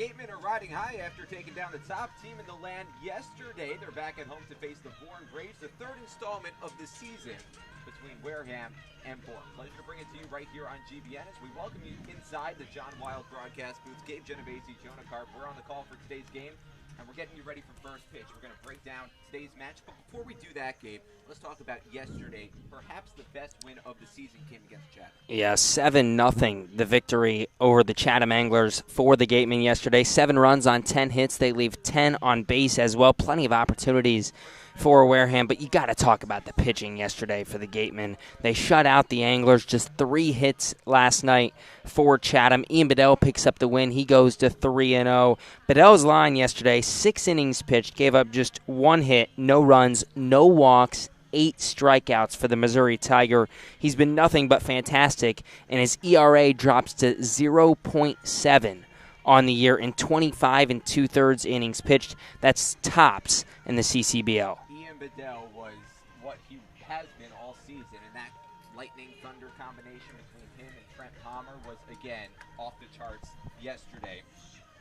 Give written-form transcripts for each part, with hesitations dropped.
Gatemen are riding high after taking down the top team in the land yesterday. They're back at home to face the Bourne Braves, the third installment of the season between Wareham and Bourne. Pleasure to bring it to you right here on GBN as we welcome you inside the John Wild broadcast booth. Gabe Genovese, Jonah Carp, we're on the call for today's game, and we're getting you ready for first pitch. We're going to break down today's match, but before we do that, Gabe, let's talk about yesterday. Perhaps the best win of the season came against Chatham. Yeah, 7-0, the victory over the Chatham Anglers for the Gatemen yesterday. 7 runs on 10 hits. They leave 10 on base as well. Plenty of opportunities for Wareham, but you got to talk about the pitching yesterday for the Gatemen. They shut out the Anglers, just 3 hits last night for Chatham. Ian Bedell picks up the win. He goes to 3-0. Bedell's line yesterday, 6 innings pitched, gave up just 1 hit, no runs, no walks, 8 strikeouts for the Missouri Tiger. He's been nothing but fantastic, and his ERA drops to 0.7 on the year in 25 2/3 innings pitched. That's tops in the CCBL. Ian Bedell was what he has been all season, and that lightning-thunder combination between him and Trent Palmer was, again, off the charts yesterday.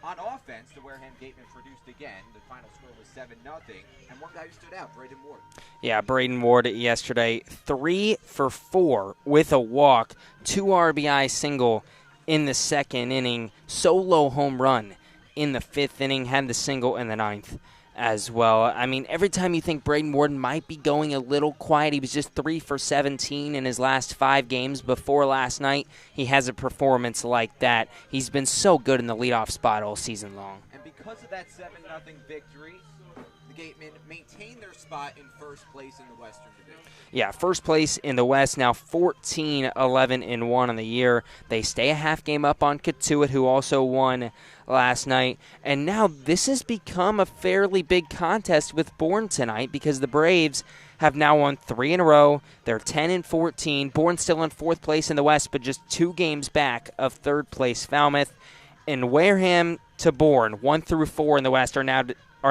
On offense, the Wareham Gatemen produced again. The final score was 7-0, and one guy who stood out, Braden Ward. Yeah, Braden Ward yesterday, 3 for 4 with a walk, 2 RBI single in the second inning, solo home run in the 5th inning, had the single in the 9th as well. I mean, every time you think Braden Ward might be going a little quiet, he was just 3 for 17 in his last 5 games before last night. He has a performance like that. He's been so good in the leadoff spot all season long. And because of that 7-0 victory, the Gatemen maintain their spot in first place in the Western Division. Yeah, first place in the West, now 14-11-1 on the year. They stay a half game up on Katuitt, who also won last night. And now this has become a fairly big contest with Bourne tonight because the Braves have now won 3 in a row. They're 10-14. Bourne still in 4th place in the West, but just 2 games back of 3rd place Falmouth. And Wareham to Bourne, 1 through 4 in the West, are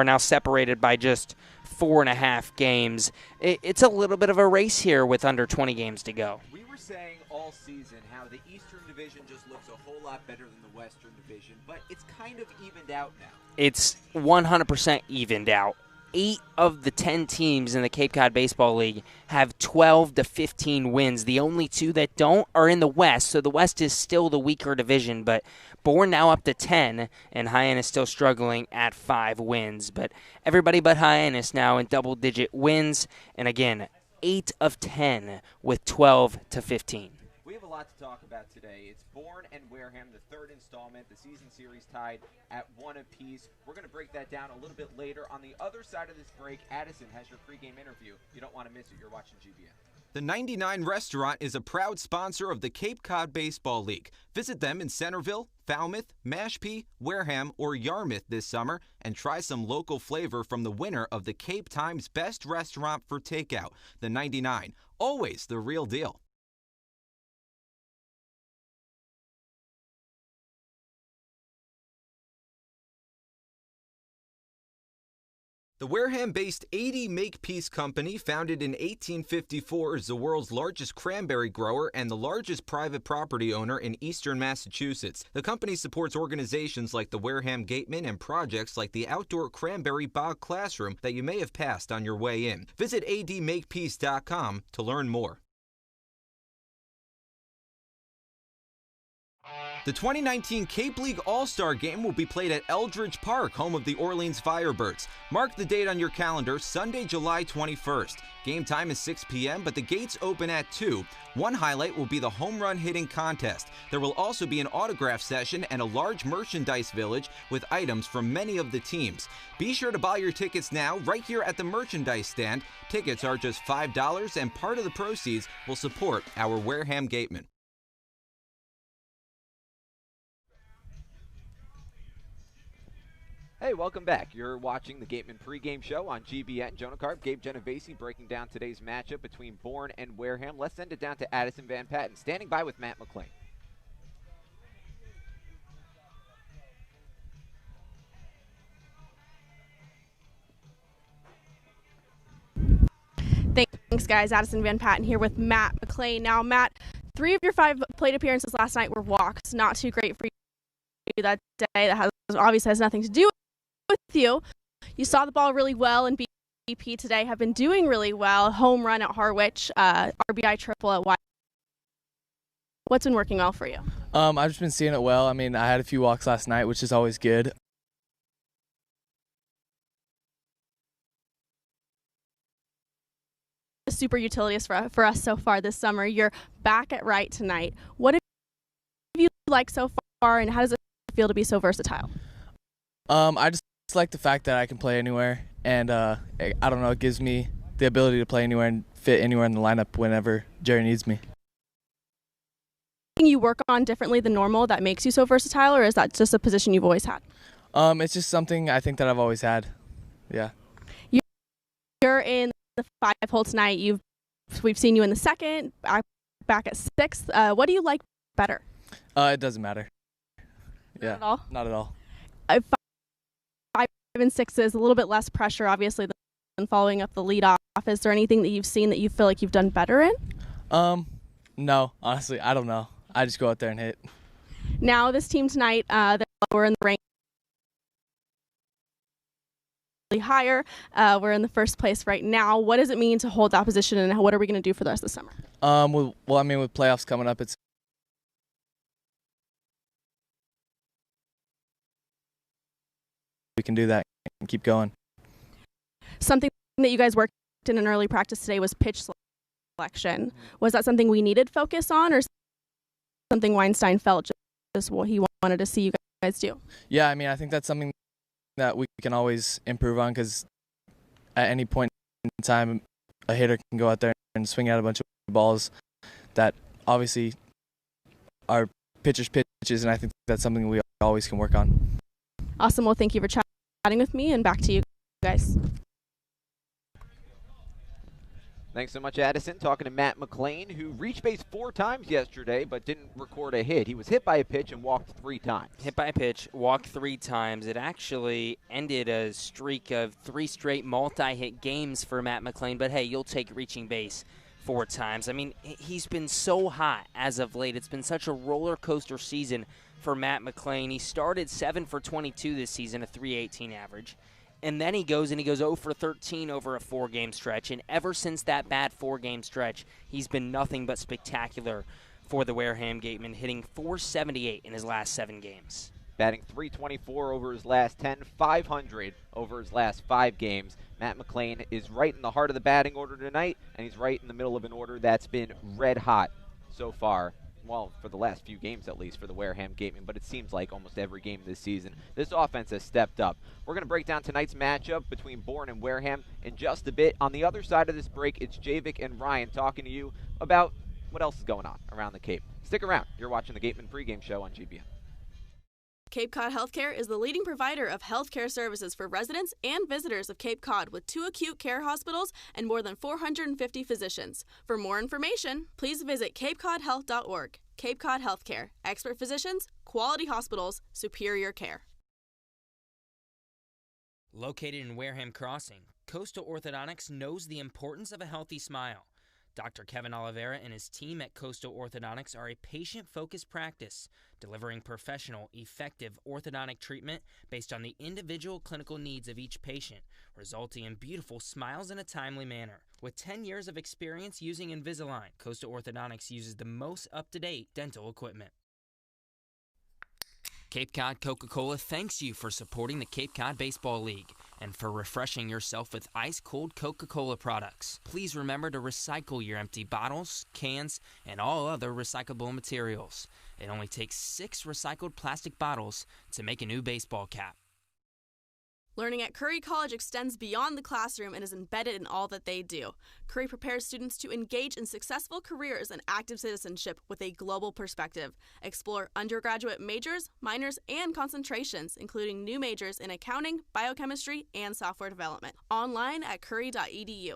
now separated by just 4.5 games. It's a little bit of a race here with under 20 games to go. We were saying all season how the Eastern Division just looks a whole lot better than the Western Division, but it's kind of evened out now. It's 100% evened out. 8 of the 10 teams in the Cape Cod Baseball League have 12 to 15 wins. The only 2 that don't are in the West, so the West is still the weaker division, but Bourne now up to 10, and Hyannis still struggling at 5 wins. But everybody but Hyannis now in double-digit wins, and again, 8 of 10 with 12 to 15. We have a lot to talk about today. It's Bourne and Wareham, the 3rd installment, the season series tied at 1 apiece. We're going to break that down a little bit later. On the other side of this break, Addison has your pregame interview. You don't want to miss it. You're watching GBN. The 99 Restaurant is a proud sponsor of the Cape Cod Baseball League. Visit them in Centerville, Falmouth, Mashpee, Wareham, or Yarmouth this summer and try some local flavor from the winner of the Cape Times Best Restaurant for Takeout, the 99. Always the real deal. The Wareham-based 80 Makepeace Company, founded in 1854, is the world's largest cranberry grower and the largest private property owner in eastern Massachusetts. The company supports organizations like the Wareham Gatemen and projects like the outdoor cranberry bog classroom that you may have passed on your way in. Visit admakepeace.com to learn more. The 2019 Cape League All-Star Game will be played at Eldridge Park, home of the Orleans Firebirds. Mark the date on your calendar, Sunday, July 21st. Game time is 6 p.m., but the gates open at 2. One highlight will be the home run hitting contest. There will also be an autograph session and a large merchandise village with items from many of the teams. Be sure to buy your tickets now right here at the merchandise stand. Tickets are just $5, and part of the proceeds will support our Wareham Gatemen. Hey, welcome back. You're watching the Gatemen pregame show on GBN. Jonah Carp, Gabe Genovese breaking down today's matchup between Bourne and Wareham. Let's send it down to Addison Van Patten, standing by with Matt McClain. Thanks, guys. Addison Van Patten here with Matt McClain. Now, Matt, 3 of your 5 plate appearances last night were walks. Not too great for you that day that obviously has nothing to do with you. You saw the ball really well, and BP today have been doing really well. Home run at Harwich, RBI triple at White. What's been working well for you? I've just been seeing it well. I mean, I had a few walks last night, which is always good. Super utilities for us so far this summer. You're back at right tonight. What have you liked so far, and how does it feel to be so versatile? I just like the fact that I can play anywhere, and I don't know, it gives me the ability to play anywhere and fit anywhere in the lineup whenever Jerry needs me. You work on differently than normal that makes you so versatile, or is that just a position you've always had? It's just something I think that I've always had. Yeah. You're in the 5-hole tonight. We've seen you in the second, back at 6th. What do you like better? It doesn't matter. Yeah. Not at all? Not at all. 5 and 6 is a little bit less pressure, obviously, than following up the lead off. Is there anything that you've seen that you feel like you've done better in? No, honestly, I don't know. I just go out there and hit. Now, this team tonight, they're lower in the rank, higher. We're in the first place right now. What does it mean to hold that position, and what are we going to do for the rest of the summer? Well, I mean, with playoffs coming up, we can do that and keep going. Something that you guys worked in early practice today was pitch selection. Was that something we needed focus on, or something Weinstein felt just what he wanted to see you guys do? Yeah, I mean, I think that's something that we can always improve on, because at any point in time, a hitter can go out there and swing out a bunch of balls that obviously are pitchers' pitches, and I think that's something we always can work on. Awesome. Well, thank you for chatting with me, and back to you guys. Thanks so much, Addison. Talking to Matt McLean, who reached base 4 times yesterday but didn't record a hit. He was hit by a pitch and walked 3 times. Hit by a pitch, walked 3 times. It actually ended a streak of 3 straight multi-hit games for Matt McLean, but hey, you'll take reaching base 4 times. I mean, he's been so hot as of late. It's been such a roller coaster season for Matt McLean. He started 7 for 22 this season, a .318 average. And then he goes 0 for 13 over a 4-game stretch. And ever since that bad 4-game stretch, he's been nothing but spectacular for the Wareham Gateman, hitting .478 in his last 7 games. Batting .324 over his last 10, .500 over his last 5 games. Matt McLean is right in the heart of the batting order tonight, and he's right in the middle of an order that's been red hot so far. Well, for the last few games at least for the Wareham Gatemen, but it seems like almost every game this season, this offense has stepped up. We're going to break down tonight's matchup between Bourne and Wareham in just a bit. On the other side of this break, it's Javik and Ryan talking to you about what else is going on around the Cape. Stick around. You're watching the Gateman pregame show on GBN. Cape Cod Healthcare is the leading provider of healthcare services for residents and visitors of Cape Cod, with 2 acute care hospitals and more than 450 physicians. For more information, please visit capecodhealth.org. Cape Cod Healthcare. Expert physicians, quality hospitals, superior care. Located in Wareham Crossing, Coastal Orthodontics knows the importance of a healthy smile. Dr. Kevin Oliveira and his team at Coastal Orthodontics are a patient-focused practice, delivering professional, effective orthodontic treatment based on the individual clinical needs of each patient, resulting in beautiful smiles in a timely manner. With 10 years of experience using Invisalign, Coastal Orthodontics uses the most up-to-date dental equipment. Cape Cod Coca-Cola thanks you for supporting the Cape Cod Baseball League and for refreshing yourself with ice-cold Coca-Cola products. Please remember to recycle your empty bottles, cans, and all other recyclable materials. It only takes 6 recycled plastic bottles to make a new baseball cap. Learning at Curry College extends beyond the classroom and is embedded in all that they do. Curry prepares students to engage in successful careers and active citizenship with a global perspective. Explore undergraduate majors, minors, and concentrations, including new majors in accounting, biochemistry, and software development. Online at curry.edu.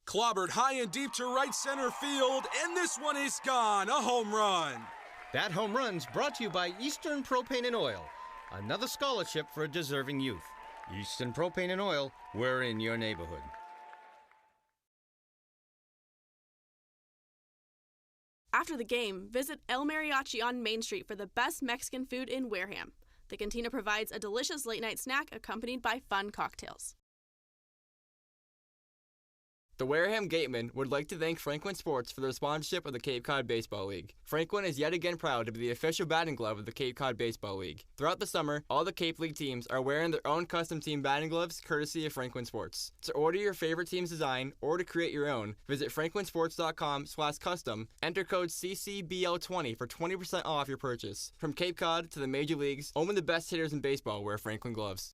Clobbered high and deep to right center field, and this one is gone. A home run. That home run's brought to you by Eastern Propane and Oil. Another scholarship for a deserving youth. Eastern Propane and Oil, we're in your neighborhood. After the game, visit El Mariachi on Main Street for the best Mexican food in Wareham. The cantina provides a delicious late-night snack accompanied by fun cocktails. The Wareham Gatemen would like to thank Franklin Sports for their sponsorship of the Cape Cod Baseball League. Franklin is yet again proud to be the official batting glove of the Cape Cod Baseball League. Throughout the summer, all the Cape League teams are wearing their own custom team batting gloves courtesy of Franklin Sports. To order your favorite team's design or to create your own, visit franklinsports.com/custom, enter code CCBL20 for 20% off your purchase. From Cape Cod to the major leagues, only the best hitters in baseball wear Franklin gloves.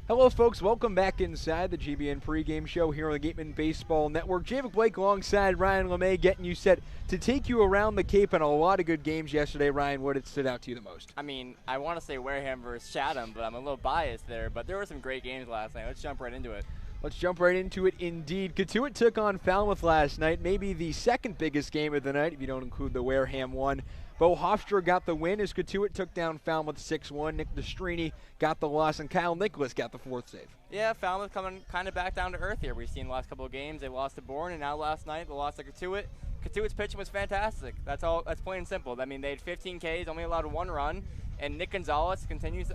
Hello, folks. Welcome back inside the GBN pregame show here on the Gateman Baseball Network. Javid Blake alongside Ryan LeMay getting you set to take you around the Cape and a lot of good games yesterday. Ryan, what had stood out to you the most? I mean, I want to say Wareham versus Chatham, but I'm a little biased there. But there were some great games last night. Let's jump right into it. Let's jump right into it indeed. Katuitt took on Falmouth last night, maybe the second biggest game of the night if you don't include the Wareham one. Bo Hofstra got the win as Katuitt took down Falmouth 6-1. Nick Destrini got the loss, and Kyle Nicholas got the fourth save. Yeah, Falmouth coming kind of back down to earth here. We've seen the last couple of games. They lost to Bourne, and now last night they lost to Katuitt. Katuitt's pitching was fantastic. That's all. That's plain and simple. I mean, they had 15 Ks, only allowed one run, and Nick Gonzalez continues.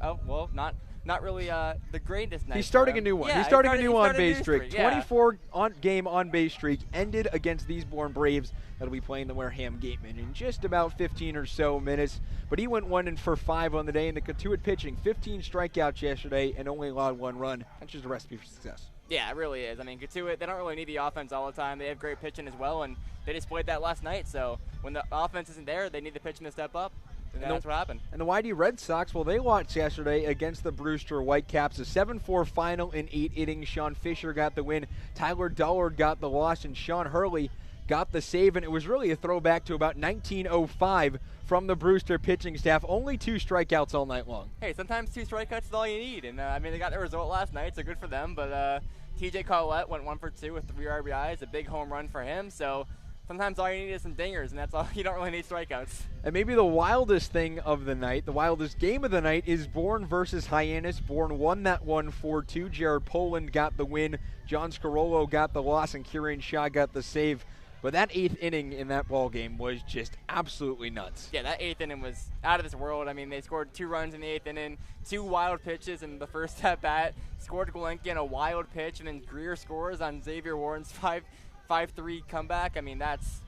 Not really the greatest night. He's starting a new one. Yeah, he's starting a new on-base streak. Yeah. 24 game on-base streak ended against these Bourne Braves that'll be playing the Wareham Gatemen in just about 15 or so minutes. But he went 1 for 5 on the day, and the Katuitt pitching 15 strikeouts yesterday and only allowed one run. That's just a recipe for success. Yeah, it really is. I mean, Katuitt, they don't really need the offense all the time. They have great pitching as well, and they displayed that last night. So when the offense isn't there, they need the pitching to step up. And that's what happened. And the YD Red Sox, well, they lost yesterday against the Brewster Whitecaps. A 7-4 final in 8 innings. Sean Fisher got the win. Tyler Dullard got the loss, and Sean Hurley got the save. And it was really a throwback to about 1905 from the Brewster pitching staff. Only 2 strikeouts all night long. Hey, sometimes 2 strikeouts is all you need. And, I mean, they got the result last night, so good for them. But TJ Collette went 1 for 2 with 3 RBIs, a big home run for him. So sometimes all you need is some dingers, and that's all. You don't really need strikeouts. And maybe the wildest thing of the night, the wildest game of the night, is Bourne versus Hyannis. Bourne won that one 4-2. Jared Poland got the win. John Scarollo got the loss, and Kieran Shaw got the save. But that 8th inning in that ball game was just absolutely nuts. Yeah, that 8th inning was out of this world. I mean, they scored 2 runs in the 8th inning, 2 wild pitches in the first at-bat, scored Glenke in a wild pitch, and then Greer scores on Xavier Warren's 5-3 comeback. I mean, that's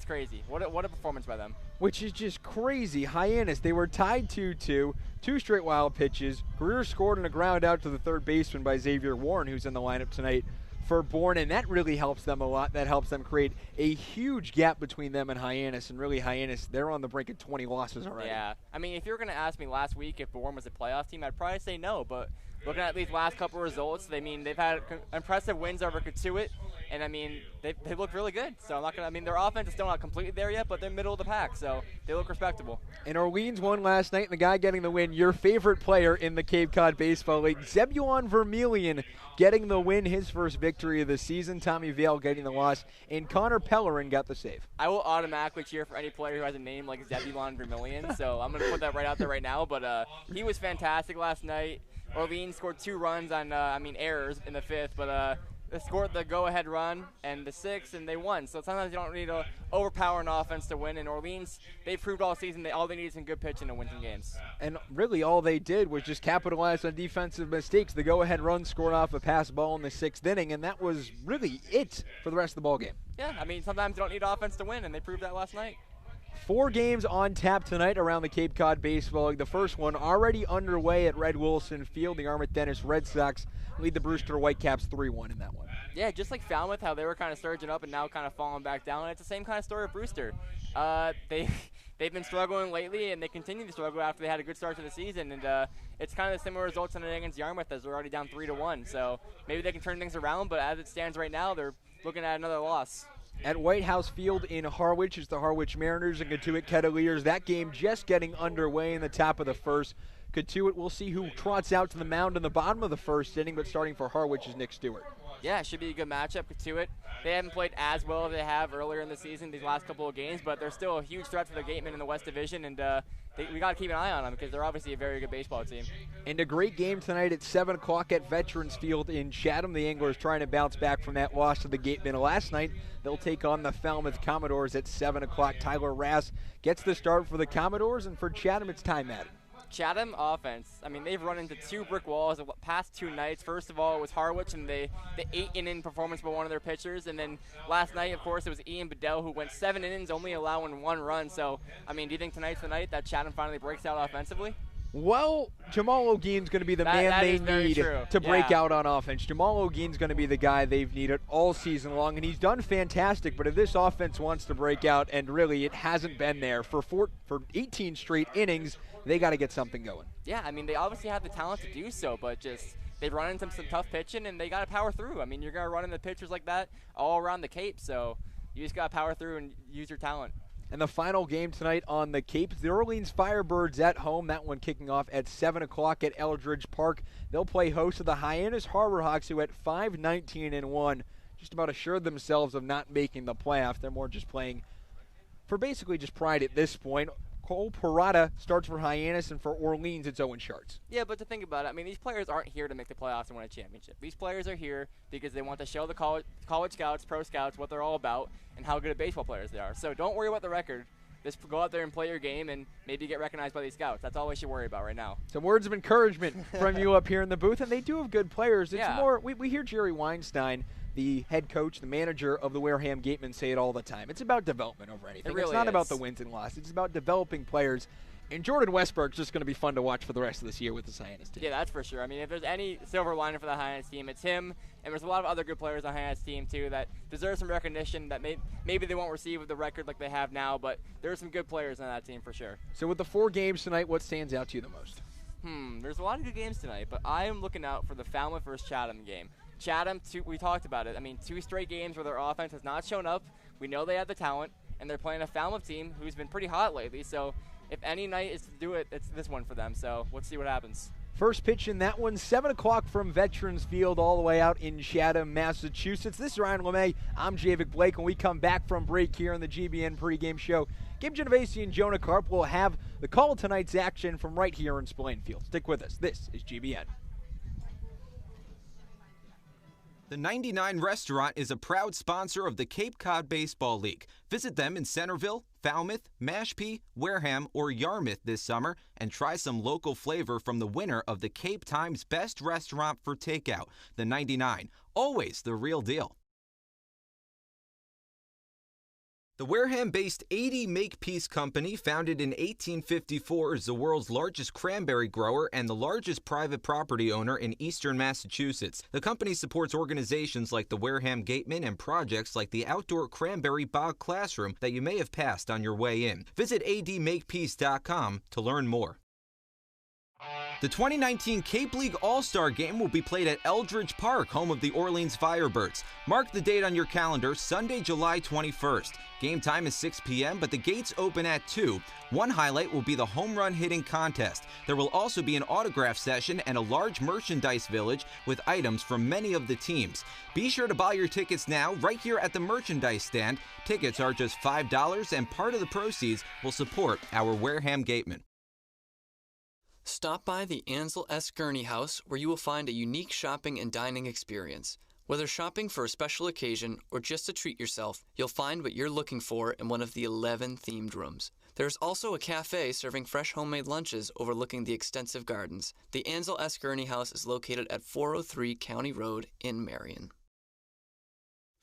crazy. What a performance by them. Which is just crazy. Hyannis, they were tied 2-2, 2 straight wild pitches. Greer scored on a ground out to the third baseman by Xavier Warren, who's in the lineup tonight for Bourne, and that really helps them a lot. That helps them create a huge gap between them and Hyannis, and really Hyannis, they're on the brink of 20 losses already. Yeah. I mean, if you were going to ask me last week if Bourne was a playoff team, I'd probably say no, but looking at these last couple results, they've had impressive wins over Katuitt, and I mean, they look really good. So I'm not gonna. I mean, their offense is still not completely there yet, but they're middle of the pack, so they look respectable. And Orleans won last night, and the guy getting the win, your favorite player in the Cape Cod Baseball League, Zebulon Vermilion, getting the win, his first victory of the season. Tommy Vale getting the loss, and Connor Pellerin got the save. I will automatically cheer for any player who has a name like Zebulon Vermilion, so I'm gonna put that right out there right now. But he was fantastic last night. Orleans scored 2 runs on, errors in the 5th, but they scored the go-ahead run and the 6th, and they won. So sometimes you don't need to overpower an offense to win. And Orleans, they proved all season all they need is some good pitching to win some games. And really all they did was just capitalize on defensive mistakes. The go-ahead run scored off a pass ball in the 6th inning, and that was really it for the rest of the ballgame. Yeah, I mean, sometimes you don't need offense to win, and they proved that last night. 4 games on tap tonight around the Cape Cod Baseball League. The first one already underway at Red Wilson Field. The Armit Dennis Red Sox lead the Brewster Whitecaps 3-1 in that one. Yeah, just like Falmouth, how they were kind of surging up and now kind of falling back down. And it's the same kind of story with Brewster. They've been struggling lately, and they continue to struggle after they had a good start to the season. And it's kind of the similar results in against Yarmouth as they're already down 3-1. So maybe they can turn things around, but as it stands right now, they're looking at another loss. At White House Field in Harwich is the Harwich Mariners and Katuitt Kettleers. That game just getting underway in the top of the first. Katuitt, we'll see who trots out to the mound in the bottom of the first inning, but starting for Harwich is Nick Stewart. Yeah, it should be a good matchup to it. They haven't played as well as they have earlier in the season, these last couple of games, but they're still a huge threat for the Gatemen in the West Division, and we got to keep an eye on them because they're obviously a very good baseball team. And a great game tonight at 7 o'clock at Veterans Field in Chatham. The Anglers trying to bounce back from that loss to the Gatemen last night. They'll take on the Falmouth Commodores at 7 o'clock. Tyler Rass gets the start for the Commodores, and for Chatham, it's Ty Madden. Chatham offense, I mean, they've run into 2 brick walls the past 2 nights. First of all, it was Harwich and the 8-inning performance by one of their pitchers. And then last night, of course, it was Ian Bedell, who went 7 innings, only allowing 1 run. So, I mean, do you think tonight's the night that Chatham finally breaks out offensively? Well, Jamal O'Gean's going to be the man they need to break out on offense. Jamal O'Gean's going to be the guy they've needed all season long, and he's done fantastic. But if this offense wants to break out, and really it hasn't been there for 18 straight innings, they got to get something going. Yeah, I mean, they obviously have the talent to do so, but just they've run into some tough pitching, and they got to power through. I mean, you're going to run into pitchers like that all around the Cape, so you just got to power through and use your talent. And the final game tonight on the Cape, the Orleans Firebirds at home. That one kicking off at 7 o'clock at Eldridge Park. They'll play host to the Hyannis Harbor Hawks, who at 5-19-1 just about assured themselves of not making the playoffs. They're more just playing for basically just pride at this point. Cole Parada starts for Hyannis, and for Orleans, it's Owen Schartz. Yeah, but to think about it, I mean, these players aren't here to make the playoffs and win a championship. These players are here because they want to show the college scouts, pro scouts, what they're all about and how good of baseball players they are. So don't worry about the record. Just go out there and play your game and maybe get recognized by these scouts. That's all we should worry about right now. Some words of encouragement from you up here in the booth, and they do have good players. It's yeah. more, we hear Jerry Weinstein, the head coach, the manager of the Wareham Gatemen, say it all the time. It's about development over anything. It's not about the wins and losses. It's about developing players. And Jordan Westberg's just going to be fun to watch for the rest of this year with the Hyannis team. Yeah, that's for sure. I mean, if there's any silver lining for the Hyannis team, it's him. And there's a lot of other good players on the Hyannis team, too, that deserve some recognition that maybe they won't receive with the record like they have now. But there are some good players on that team for sure. So with the 4 games tonight, what stands out to you the most? There's a lot of good games tonight, but I am looking out for the Falmouth versus Chatham game. Chatham, we talked about it. I mean, 2 straight games where their offense has not shown up. We know they have the talent, and they're playing a Falmouth team who's been pretty hot lately. So if any night is to do it, it's this one for them. So let's see what happens. First pitch in that one, 7 o'clock from Veterans Field all the way out in Chatham, Massachusetts. This is Ryan LeMay. I'm Javik Blake. When we come back from break here on the GBN pregame show, Gabe Genovese and Jonah Karp will have the call of tonight's action from right here in Spillane Field. Stick with us. This is GBN. The 99 Restaurant is a proud sponsor of the Cape Cod Baseball League. Visit them in Centerville, Falmouth, Mashpee, Wareham, or Yarmouth this summer and try some local flavor from the winner of the Cape Times Best Restaurant for Takeout, the 99. Always the real deal. The Wareham-based 80 Makepeace Company, founded in 1854, is the world's largest cranberry grower and the largest private property owner in eastern Massachusetts. The company supports organizations like the Wareham Gatemen and projects like the outdoor cranberry bog classroom that you may have passed on your way in. Visit admakepeace.com to learn more. The 2019 Cape League All-Star Game will be played at Eldridge Park, home of the Orleans Firebirds. Mark the date on your calendar, Sunday, July 21st. Game time is 6 p.m., but the gates open at 2. One highlight will be the home run hitting contest. There will also be an autograph session and a large merchandise village with items from many of the teams. Be sure to buy your tickets now right here at the merchandise stand. Tickets are just $5, and part of the proceeds will support our Wareham Gatemen. Stop by the Ansel S. Gurney House, where you will find a unique shopping and dining experience. Whether shopping for a special occasion or just to treat yourself, you'll find what you're looking for in one of the 11 themed rooms. There's also a cafe serving fresh homemade lunches overlooking the extensive gardens. The Ansel S. Gurney House is located at 403 County Road in Marion.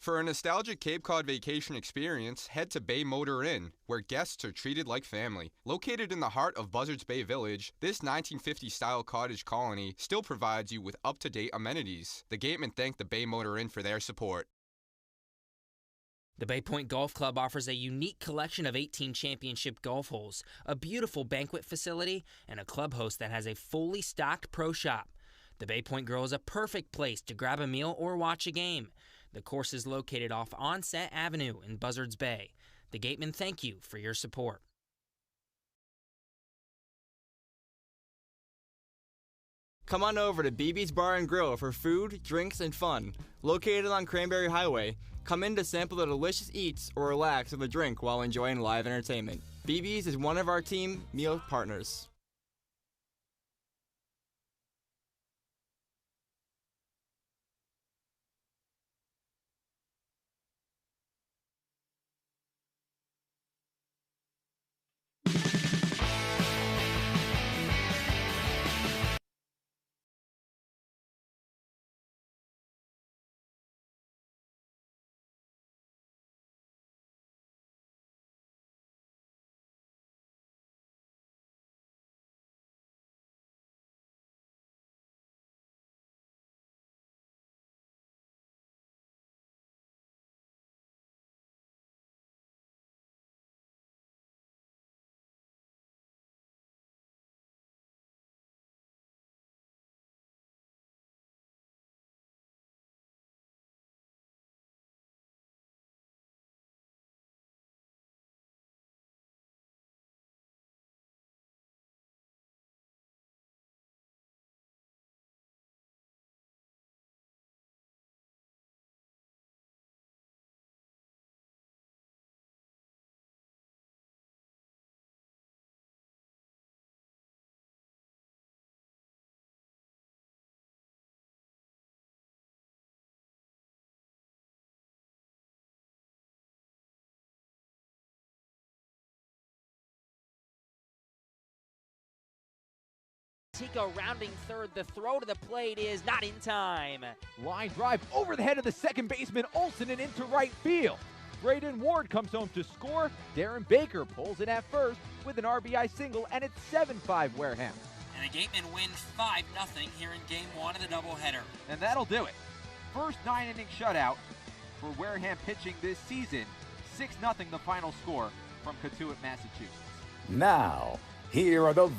For a nostalgic Cape Cod vacation experience, head to Bay Motor Inn, where guests are treated like family. Located in the heart of Buzzards Bay Village, this 1950-style cottage colony still provides you with up-to-date amenities. The Gatemen thank the Bay Motor Inn for their support. The Bay Point Golf Club offers a unique collection of 18 championship golf holes, a beautiful banquet facility, and a club host that has a fully stocked pro shop. The Bay Point Grill is a perfect place to grab a meal or watch a game. The course is located off Onset Avenue in Buzzards Bay. The Gatemen thank you for your support. Come on over to BB's Bar and Grill for food, drinks, and fun. Located on Cranberry Highway, come in to sample the delicious eats or relax with a drink while enjoying live entertainment. BB's is one of our team meal partners. Tico rounding third. The throw to the plate is not in time. Line drive over the head of the second baseman Olsen and into right field. Braden Ward comes home to score. Darren Baker pulls it at first with an RBI single, and it's 7-5 Wareham. And the Gatemen win 5-0 here in Game 1 of the doubleheader. And that'll do it. First 9-inning shutout for Wareham pitching this season. 6-0 the final score from Catuit, Massachusetts. Now, here are the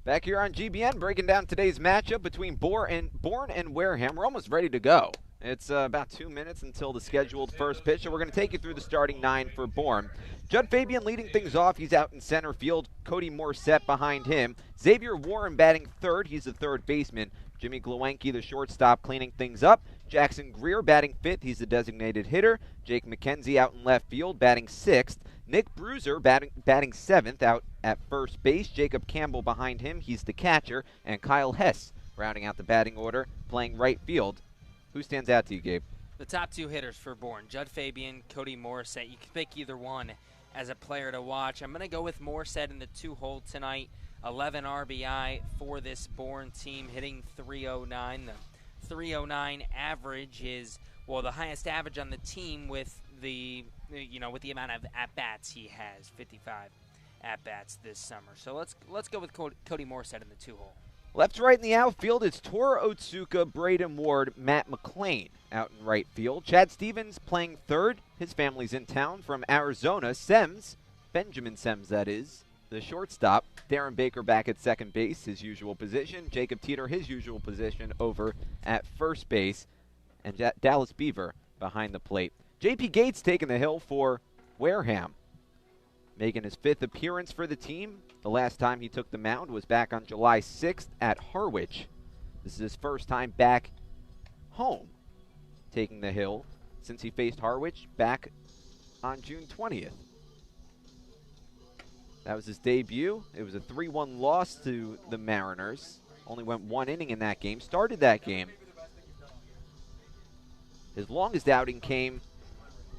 Back here on GBN, breaking down today's matchup between Bourne and Wareham. We're almost ready to go. It's about 2 minutes until the scheduled first pitch, so we're going to take you through the starting 9 for Bourne. Judd Fabian leading things off. He's out in center field. Cody Morissette behind him. Xavier Warren batting third. He's the third baseman. Jimmy Glowacki, the shortstop, cleaning things up. Jackson Greer batting fifth. He's the designated hitter. Jake McKenzie out in left field, batting sixth. Nick Bruiser batting seventh out at first base. Jacob Campbell behind him. He's the catcher. And Kyle Hess rounding out the batting order, playing right field. Who stands out to you, Gabe? The top two hitters for Bourne, Judd Fabian, Cody Morissette. You can pick either one as a player to watch. I'm going to go with Morissette in the 2-hole tonight. 11 RBI for this Bourne team, hitting .309. The .309 average is, well, the highest average on the team with the amount of at-bats he has, 55 at-bats this summer. So let's go with Cody Morissette in the 2-hole. Left to right in the outfield, it's Tora Otsuka, Braden Ward, Matt McClain out in right field. Chad Stevens playing third. His family's in town from Arizona. Benjamin Sems, that is, the shortstop. Darren Baker back at second base, his usual position. Jacob Teeter, his usual position over at first base. And Dallas Beaver behind the plate. J.P. Gates taking the hill for Wareham, making his 5th appearance for the team. The last time he took the mound was back on July 6th at Harwich. This is his first time back home taking the hill since he faced Harwich back on June 20th. That was his debut. It was a 3-1 loss to the Mariners. Only went 1 inning in that game. Started that game. His longest outing came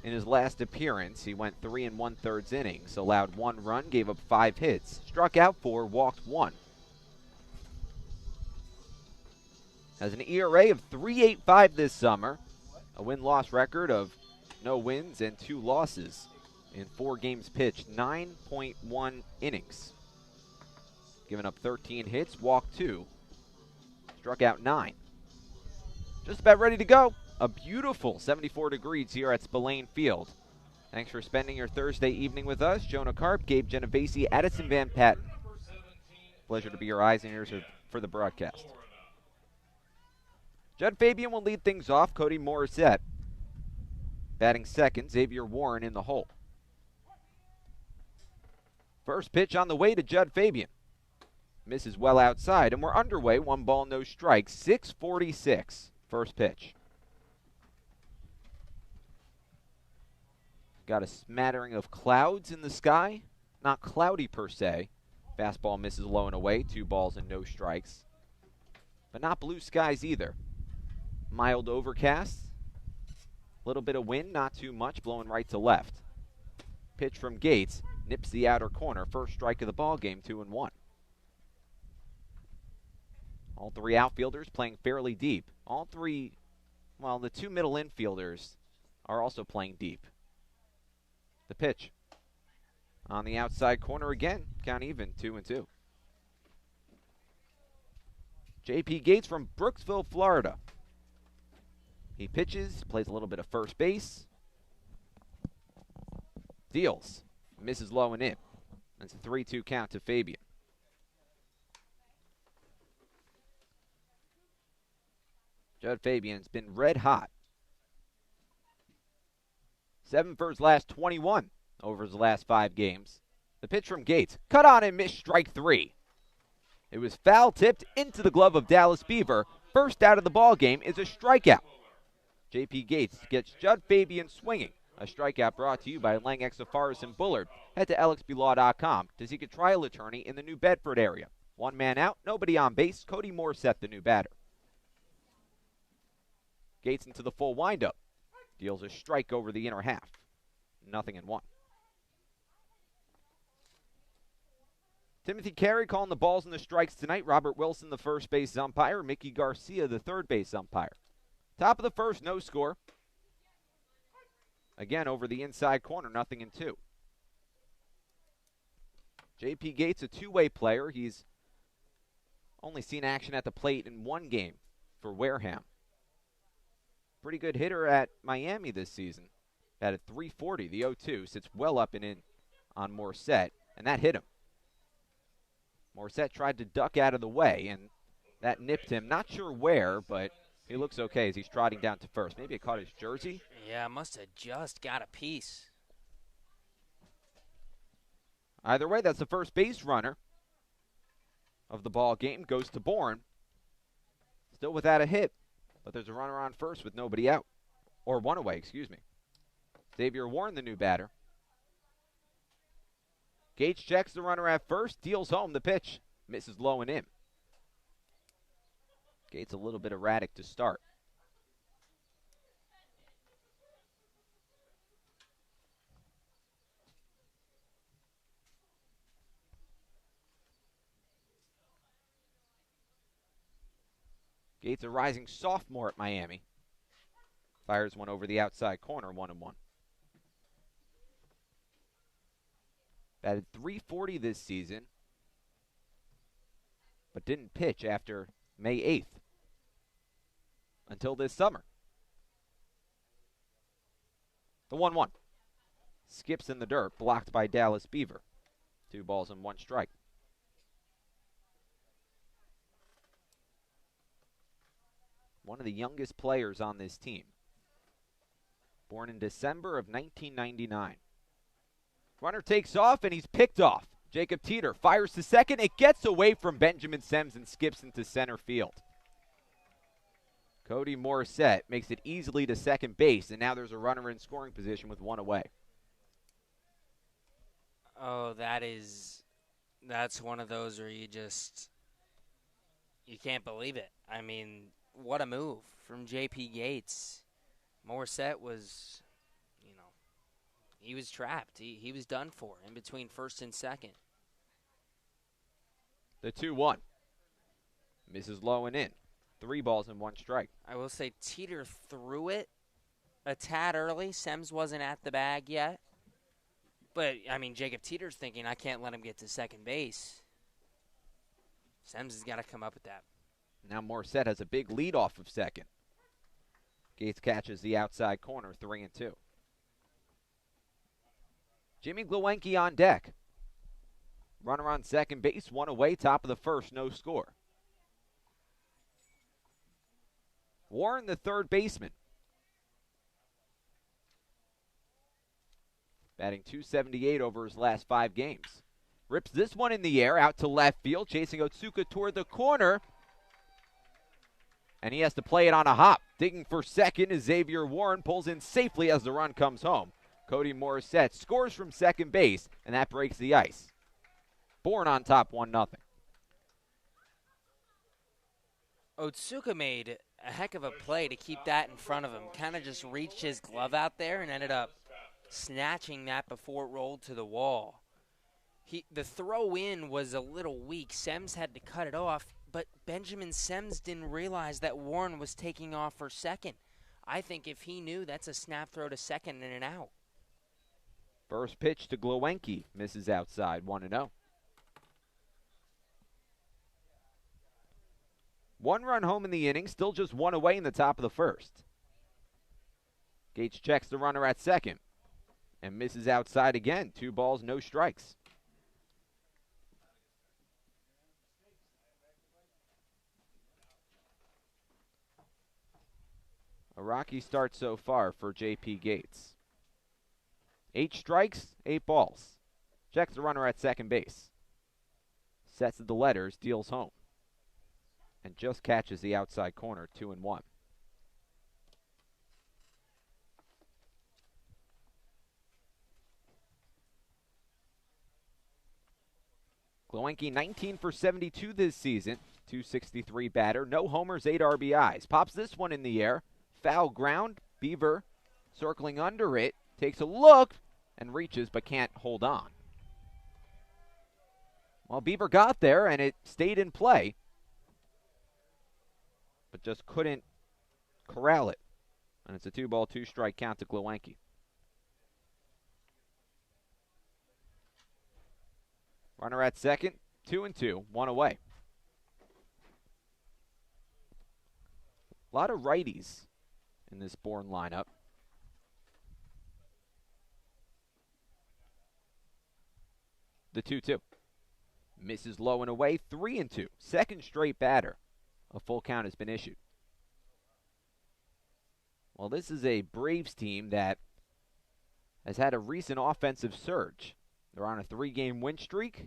in his last appearance. He went 3 1/3 innings, allowed 1 run, gave up 5 hits, struck out 4, walked 1. Has an ERA of 3.85 this summer, a win-loss record of no wins and 2 losses in 4 games pitched, 9.1 innings. Given up 13 hits, walked 2, struck out 9. Just about ready to go. a beautiful 74 degrees here at Spillane Field. Thanks for spending your Thursday evening with us. Jonah Karp, Gabe Genovese, Addison Van Patten. Pleasure to be your eyes and ears for the broadcast. Judd Fabian will lead things off. Cody Morissette batting second. Xavier Warren in the hole. First pitch on the way to Judd Fabian. Misses well outside, and we're underway. 1 ball, no strikes. 6:46. First pitch. Got a smattering of clouds in the sky. Not cloudy per se. Fastball misses low and away. 2 balls and no strikes. But not blue skies either. Mild overcast. A little bit of wind, not too much, blowing right to left. Pitch from Gates. Nips the outer corner. First strike of the ball game, 2-1. All 3 outfielders playing fairly deep. All 3, well, the 2 middle infielders are also playing deep. The pitch. On the outside corner again. Count even, 2-2. J.P. Gates from Brooksville, Florida. He pitches, plays a little bit of first base. Deals. Misses low and in. That's a 3-2 count to Fabian. Judd Fabian's been red hot. 7 for his last 21 over his last 5 games. The pitch from Gates. Cut on and missed, strike 3. It was foul tipped into the glove of Dallas Beaver. First out of the ball game is a strikeout. J.P. Gates gets Judd Fabian swinging. A strikeout brought to you by Lang Exafaris and Bullard. Head to lxblaw.com to seek a trial attorney in the New Bedford area. 1 man out, nobody on base. Cody Morissette, the new batter. Gates into the full windup. Deals a strike over the inner half. 0-1. Timothy Carey calling the balls and the strikes tonight. Robert Wilson, the first base umpire. Mickey Garcia, the third base umpire. Top of the first, no score. Again, over the inside corner, 0-2. J.P. Gates, a two-way player. He's only seen action at the plate in 1 game for Wareham. Pretty good hitter at Miami this season. Batted .340. The 0-2 sits well up and in on Morissette, and that hit him. Morissette tried to duck out of the way, and that nipped him. Not sure where, but he looks okay as he's trotting down to first. Maybe it caught his jersey. Yeah, must have just got a piece. Either way, that's the first base runner of the ball game. Goes to Bourne. Still without a hit, but there's a runner on first with nobody out. Or 1 away, excuse me. Xavier Warren, the new batter. Gates checks the runner at first, deals home the pitch. Misses low and in. Gates a little bit erratic to start. Gates a rising sophomore at Miami. Fires one over the outside corner, 1-1. Batted .340 this season, but didn't pitch after May 8th until this summer. The 1-1. Skips in the dirt, blocked by Dallas Beaver. 2 balls and 1 strike. One of the youngest players on this team. Born in December of 1999. Runner takes off, and he's picked off. Jacob Teeter fires to second. It gets away from Benjamin Sems and skips into center field. Cody Morissette makes it easily to second base, and now there's a runner in scoring position with 1 away. Oh, that's one of those where you can't believe it. I mean, what a move from J.P. Gates. Morissette was, he was trapped. He was done for in between first and second. The 2-1. Misses low and in. 3 balls and 1 strike. I will say Teeter threw it a tad early. Sems wasn't at the bag yet. But, Jacob Teeter's thinking, I can't let him get to second base. Sems has got to come up with that. Now Morissette has a big lead off of second. Gates catches the outside corner, 3-2. Jimmy Glowacki on deck. Runner on second base, one away, top of the first, no score. Warren, the third baseman. Batting .278 over his last 5 games. Rips this one in the air, out to left field, chasing Otsuka toward the corner. And he has to play it on a hop. Digging for second is Xavier Warren, pulls in safely as the run comes home. Cody Morissette scores from second base, and that breaks the ice. Bourne on top, 1-0. Otsuka made a heck of a play to keep that in front of him. Kind of just reached his glove out there and ended up snatching that before it rolled to the wall. The throw in was a little weak. Sems had to cut it off, but Benjamin Sems didn't realize that Warren was taking off for second. I think if he knew, that's a snap throw to second and an out. First pitch to Glowacki, misses outside, 1-0. 1 run home in the inning, still just 1 away in the top of the first. Gates checks the runner at second and misses outside again. 2 balls, no strikes. A rocky start so far for J.P. Gates. 8 strikes, 8 balls. Checks the runner at second base. Sets the letters, deals home. And just catches the outside corner, 2-1. Glowacki 19 for 72 this season, .263 batter, no homers, 8 RBIs. Pops this one in the air, foul ground, Beaver circling under it, takes a look and reaches but can't hold on. Well, Beaver got there and it stayed in play, but just couldn't corral it. And it's a 2-ball, 2-strike count to Glowacki. Runner at second, 2-2, 1 away. A lot of righties in this Bourne lineup. The 2-2. Misses low and away, 3-2. Second straight batter. A full count has been issued. Well, this is a Braves team that has had a recent offensive surge. They're on a 3-game win streak.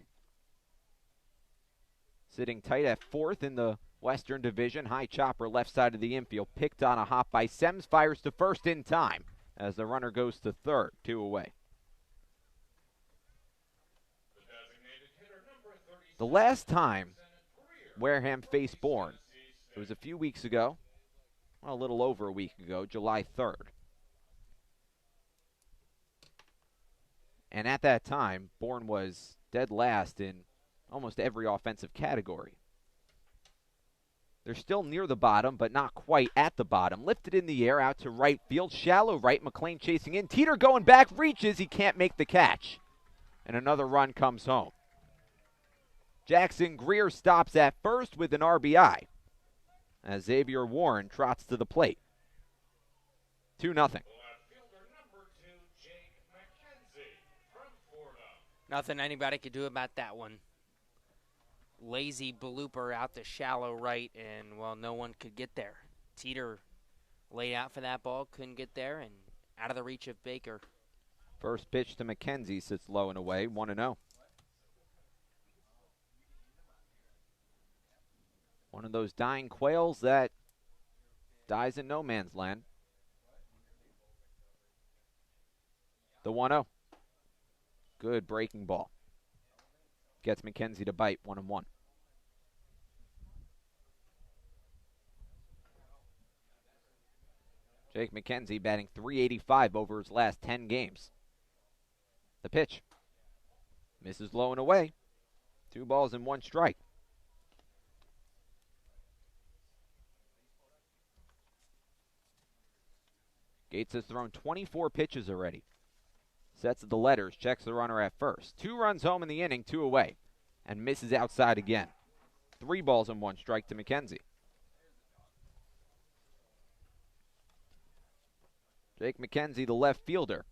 Sitting tight at 4th in the Western Division. High chopper left side of the infield. Picked on a hop by Sems. Fires to first in time as the runner goes to third. 2 away. The last time Wareham faced Bourne, it was a few weeks ago. Well, a little over a week ago, July 3rd. And at that time, Bourne was dead last in almost every offensive category. They're still near the bottom, but not quite at the bottom. Lifted in the air, out to right field. Shallow right, McLean chasing in. Teeter going back, reaches. He can't make the catch. And another run comes home. Jackson Greer stops at first with an RBI as Xavier Warren trots to the plate. 2-0. Nothing anybody could do about that one. Lazy blooper out to shallow right, and, well, no one could get there. Teeter laid out for that ball, couldn't get there, and out of the reach of Baker. First pitch to McKenzie sits low and away, 1-0. One of those dying quails that dies in no man's land. The 1-0. Good breaking ball. Gets McKenzie to bite, 1-1. Jake McKenzie batting .385 over his last 10 games. The pitch. Misses low and away. 2 balls and 1 strike. Gates has thrown 24 pitches already. Sets the letters, checks the runner at first. 2 runs home in the inning, 2 away. And misses outside again. 3 balls and 1 strike to McKenzie. Jake McKenzie, the left fielder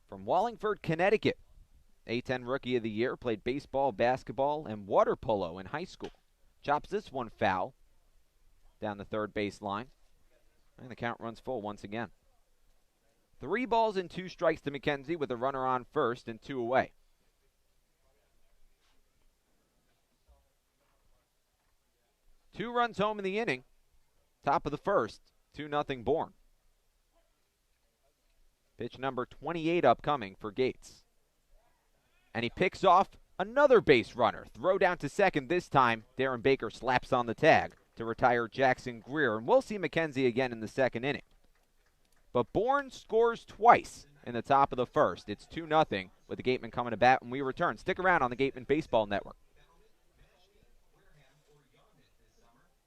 from Wallingford, Connecticut. A-10 Rookie of the Year, played baseball, basketball, and water polo in high school. Chops this one foul down the third base line. And the count runs full once again. 3 balls and 2 strikes to McKenzie with a runner on first and 2 away. Two runs home in the inning. Top of the first, 2-0 Bourne. Pitch number 28 upcoming for Gates. And he picks off another base runner. Throw down to second this time. Darren Baker slaps on the tag to retire Jackson Greer. And we'll see McKenzie again in the second inning. But Bourne scores twice in the top of the first. It's 2-0 with the Gatemen coming to bat when we return. Stick around on the Gatemen Baseball Network.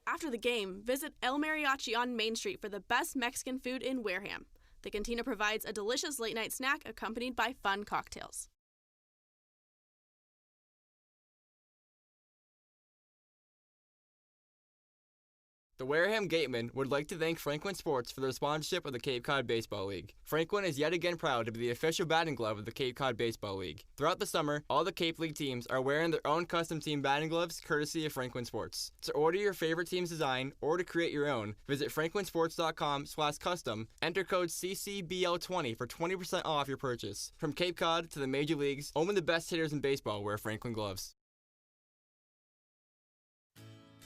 After the game, visit El Mariachi on Main Street for the best Mexican food in Wareham. The cantina provides a delicious late-night snack accompanied by fun cocktails. The Wareham Gatemen would like to thank Franklin Sports for their sponsorship of the Cape Cod Baseball League. Franklin is yet again proud to be the official batting glove of the Cape Cod Baseball League. Throughout the summer, all the Cape League teams are wearing their own custom team batting gloves courtesy of Franklin Sports. To order your favorite team's design or to create your own, visit franklinsports.com/custom, enter code CCBL20 for 20% off your purchase. From Cape Cod to the major leagues, only the best hitters in baseball wear Franklin gloves.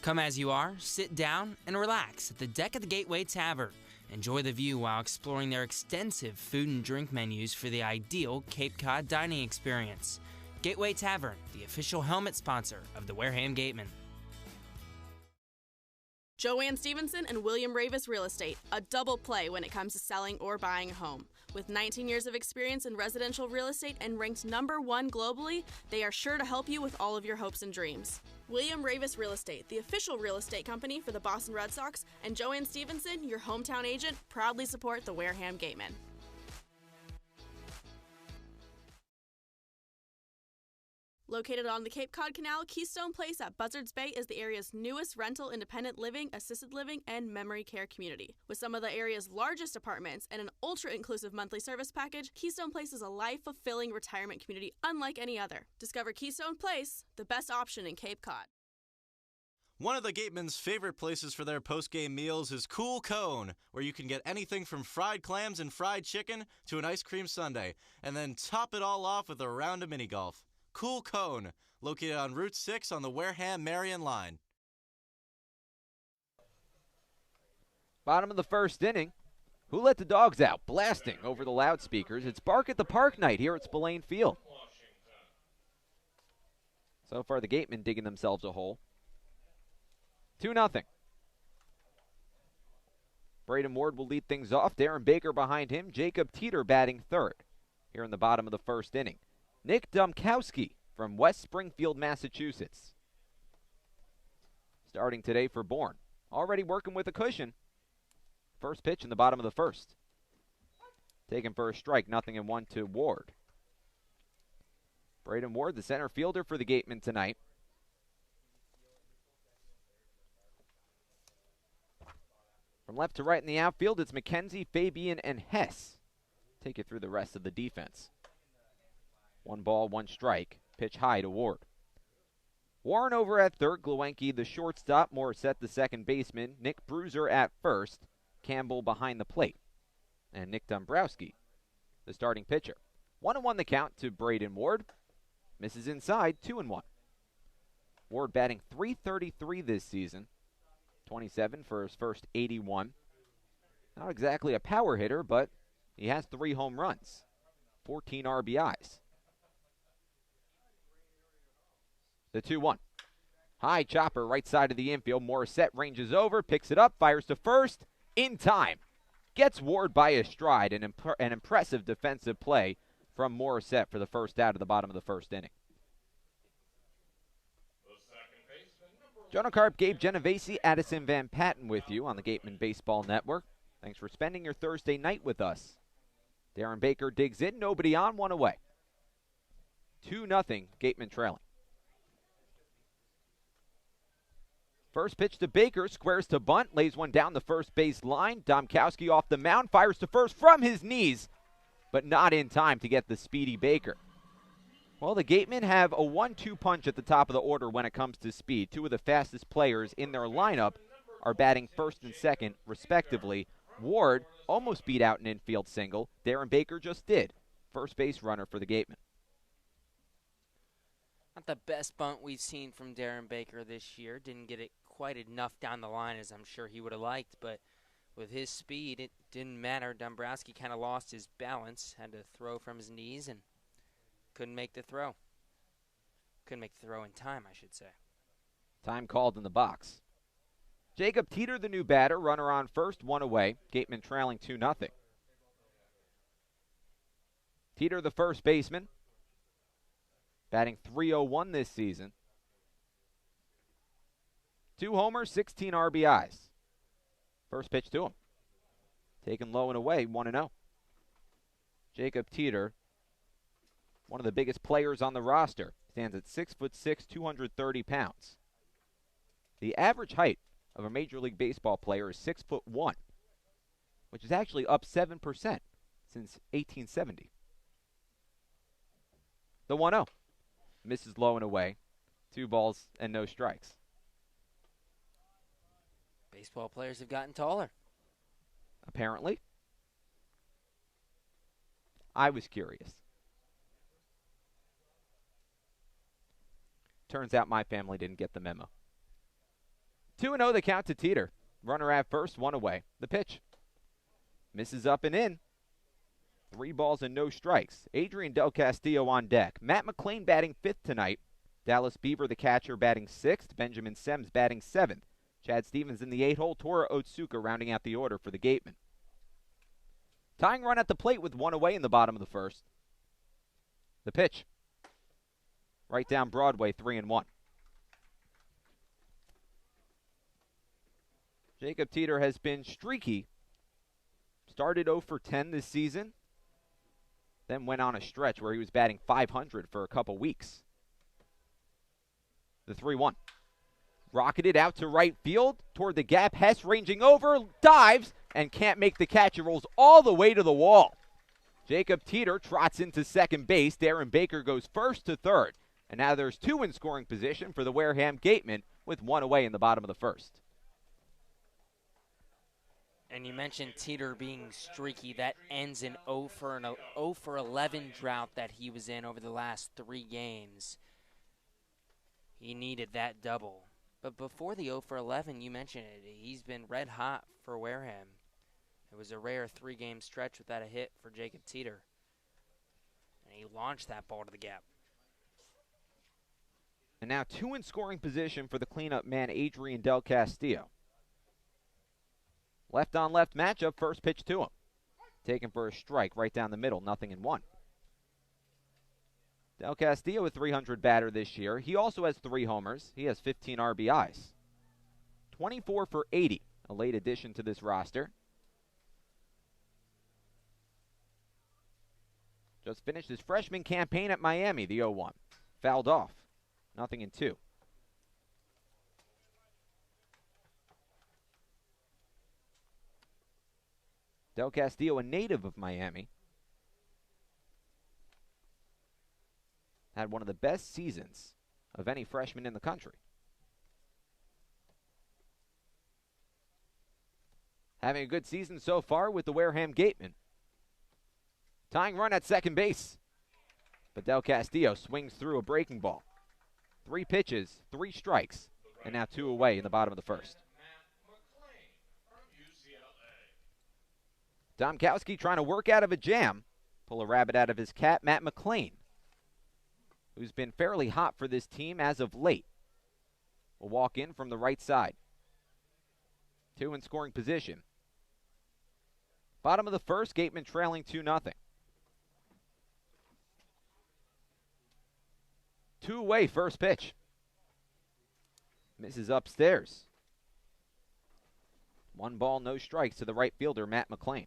Come as you are, sit down, and relax at the deck of the Gateway Tavern. Enjoy the view while exploring their extensive food and drink menus for the ideal Cape Cod dining experience. Gateway Tavern, the official helmet sponsor of the Wareham Gatemen. Joanne Stevenson and William Ravis Real Estate, a double play when it comes to selling or buying a home. With 19 years of experience in residential real estate and ranked #1 globally, they are sure to help you with all of your hopes and dreams. William Ravis Real Estate, the official real estate company for the Boston Red Sox, and Joanne Stevenson, your hometown agent, proudly support the Wareham Gatemen. Located on the Cape Cod Canal, Keystone Place at Buzzards Bay is the area's newest rental independent living, assisted living, and memory care community. With some of the area's largest apartments and an ultra-inclusive monthly service package, Keystone Place is a life-fulfilling retirement community unlike any other. Discover Keystone Place, the best option in Cape Cod. One of the Gatemen's favorite places for their post-game meals is Cool Cone, where you can get anything from fried clams and fried chicken to an ice cream sundae, and then top it all off with a round of mini-golf. Cool Cone, located on Route 6 on the Wareham-Marion line. Bottom of the first inning. Who let the dogs out? Blasting over the loudspeakers. It's Bark at the Park night here at Spillane Field. So far, the Gatemen digging themselves a hole. 2-0. Braden Ward will lead things off. Darren Baker behind him. Jacob Teeter batting third here in the bottom of the first inning. Nick Dumkowski from West Springfield, Massachusetts. Starting today for Bourne. Already working with a cushion. First pitch in the bottom of the first. Taken for a strike, 0-1 to Ward. Braden Ward, the center fielder for the Gatemen tonight. From left to right in the outfield, it's McKenzie, Fabian, and Hess. Take you through the rest of the defense. 1 ball, 1 strike. Pitch high to Ward. Warren over at third. Gluenke, the shortstop. Morissette, the second baseman. Nick Bruiser at first. Campbell behind the plate. And Nick Dombrowski, the starting pitcher. 1-1 the count to Braden Ward. Misses inside, 2-1. Ward batting .333 this season. 27 for his first 81. Not exactly a power hitter, but he has 3 home runs. 14 RBIs. The 2-1. High chopper right side of the infield. Morissette ranges over, picks it up, fires to first. In time. Gets Ward by his stride. An impressive defensive play from Morissette for the first out of the bottom of the first inning. Jonah Carp, Gabe Genovese, Addison Van Patten with you on the Gatemen Baseball Network. Thanks for spending your Thursday night with us. Darren Baker digs in, nobody on, 1 away. 2-0, Gatemen trailing. First pitch to Baker, squares to bunt, lays one down the first base line. Domkowski off the mound, fires to first from his knees, but not in time to get the speedy Baker. Well, the Gatemen have a 1-2 punch at the top of the order when it comes to speed. Two of the fastest players in their lineup are batting first and second, respectively. Ward almost beat out an infield single. Darren Baker just did. First base runner for the Gatemen. Not the best bunt we've seen from Darren Baker this year. Didn't get it quite enough down the line as I'm sure he would have liked, but with his speed, it didn't matter. Dombrowski kind of lost his balance, had to throw from his knees, and couldn't make the throw. Couldn't make the throw in time, I should say. Time called in the box. Jacob Teeter, the new batter, runner on first, one away. Gatemen trailing 2-0. Teeter, the first baseman, batting .301 this season. 2 homers, 16 RBIs. First pitch to him. Taken low and away, 1-0. Jacob Teeter, one of the biggest players on the roster, stands at 6'6", 230 pounds. The average height of a Major League Baseball player is 6'1", which is actually up 7% since 1870. The 1-0. Misses low and away. 2 balls and no strikes. Baseball players have gotten taller. Apparently. I was curious. Turns out my family didn't get the memo. 2-0 the count to Teeter. Runner at first, one away. The pitch. Misses up and in. 3 balls and no strikes. Adrian Del Castillo on deck. Matt McLean batting 5th tonight. Dallas Beaver, the catcher, batting 6th. Benjamin Semmes batting 7th. Chad Stevens in the 8-hole. Tora Otsuka rounding out the order for the Gatemen. Tying run at the plate with 1 away in the bottom of the first. The pitch. Right down Broadway, 3-1. Jacob Teeter has been streaky. Started 0 for 10 this season. Then went on a stretch where he was batting .500 for a couple weeks. The 3-1. Rocketed out to right field toward the gap. Hess ranging over, dives, and can't make the catch. It rolls all the way to the wall. Jacob Teeter trots into second base. Darren Baker goes first to third. And now there's 2 in scoring position for the Wareham Gatemen with 1 away in the bottom of the first. And you mentioned Teeter being streaky. That ends an 0 for 11 drought that he was in over the last 3 games. He needed that double. But before the 0 for 11, you mentioned it, he's been red hot for Wareham. It was a rare 3-game stretch without a hit for Jacob Teeter. And he launched that ball to the gap. And now 2 in scoring position for the cleanup man, Adrian Del Castillo. Left-on-left matchup, first pitch to him. Taken for a strike right down the middle, 0-1. Del Castillo, a .300 batter this year. He also has 3 homers. He has 15 RBIs. 24 for 80, a late addition to this roster. Just finished his freshman campaign at Miami, the 0-1. Fouled off, 0-2. Del Castillo, a native of Miami, had one of the best seasons of any freshman in the country. Having a good season so far with the Wareham Gatemen. Tying run at second base. But Del Castillo swings through a breaking ball. 3 pitches, 3 strikes, and now 2 away in the bottom of the first. Domkowski trying to work out of a jam. Pull a rabbit out of his cap. Matt McLean, who's been fairly hot for this team as of late, will walk in from the right side. 2 in scoring position. Bottom of the first, Gatemen trailing 2-0. 2 away, first pitch. Misses upstairs. 1 ball, no strikes to the right fielder, Matt McLean.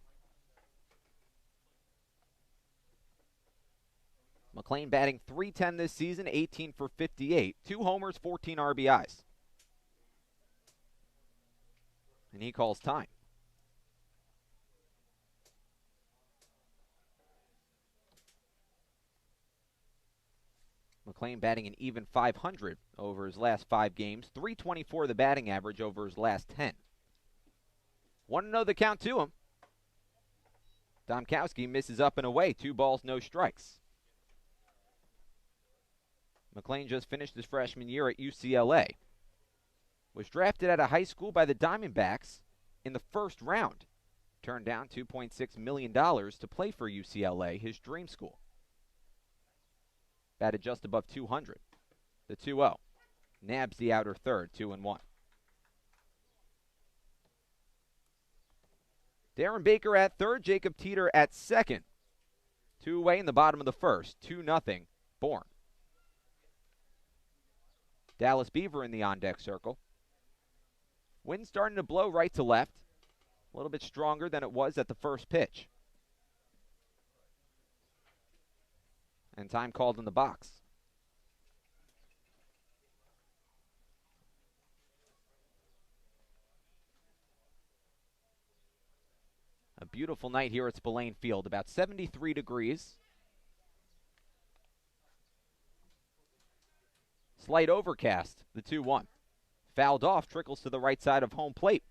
McLean batting .310 this season, 18 for 58. 2 homers, 14 RBIs. And he calls time. McLean batting an even .500 over his last 5 games. .324 the batting average over his last 10. Want to know the count to him. Domkowski misses up and away. 2 balls, no strikes. McLean just finished his freshman year at UCLA. Was drafted out of high school by the Diamondbacks in the first round. Turned down $2.6 million to play for UCLA, his dream school. Batted just above 200. The 2-0. Nabs the outer third, 2-1. Darren Baker at third, Jacob Teeter at second. 2 away in the bottom of the first, 2-0, Bourne. Dallas Beaver in the on-deck circle. Wind starting to blow right to left. A little bit stronger than it was at the first pitch. And time called in the box. A beautiful night here at Spillane Field, about 73 degrees. Slight overcast, the 2-1. Fouled off, trickles to the right side of home plate.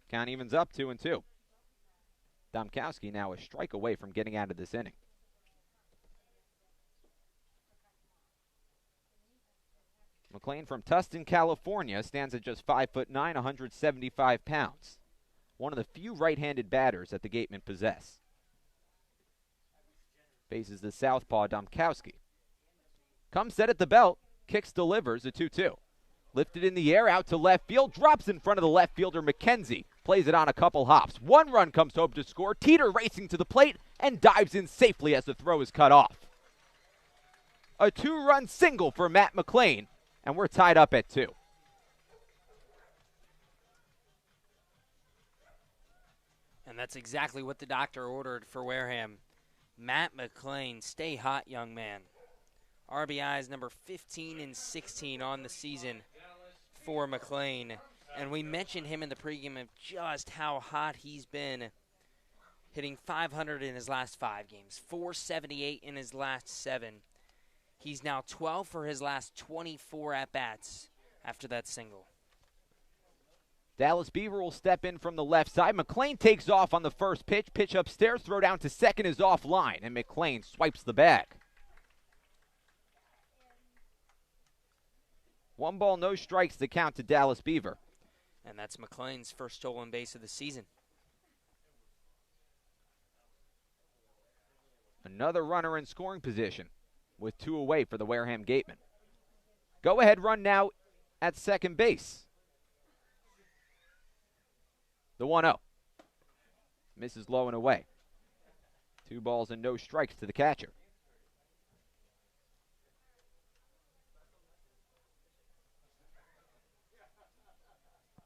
Count evens up, 2-2. Domkowski now a strike away from getting out of this inning. McLean from Tustin, California, stands at just 5'9", 175 pounds. One of the few right-handed batters that the Gatemen possess. Faces the southpaw Domkowski. Comes set at the belt, kicks, delivers, a 2-2. Lifted in the air, out to left field, drops in front of the left fielder McKenzie. Plays it on a couple hops. 1 run comes home to score. Teeter racing to the plate and dives in safely as the throw is cut off. A 2-run single for Matt McLean, and we're tied up at 2. And that's exactly what the doctor ordered for Wareham. Matt McLean, stay hot, young man. RBIs number 15 and 16 on the season for McLean. And we mentioned him in the pregame of just how hot he's been, hitting .500 in his last 5 games, .478 in his last 7. He's now 12 for his last 24 at-bats after that single. Dallas Beaver will step in from the left side. McLean takes off on the first pitch. Pitch upstairs, throw down to second is offline, and McLean swipes the bag. 1 ball, no strikes to count to Dallas Beaver. And that's McLean's first stolen base of the season. Another runner in scoring position with 2 away for the Wareham Gatemen. Go-ahead run now at second base. The 1-0. Misses low and away. 2 balls and no strikes to the catcher.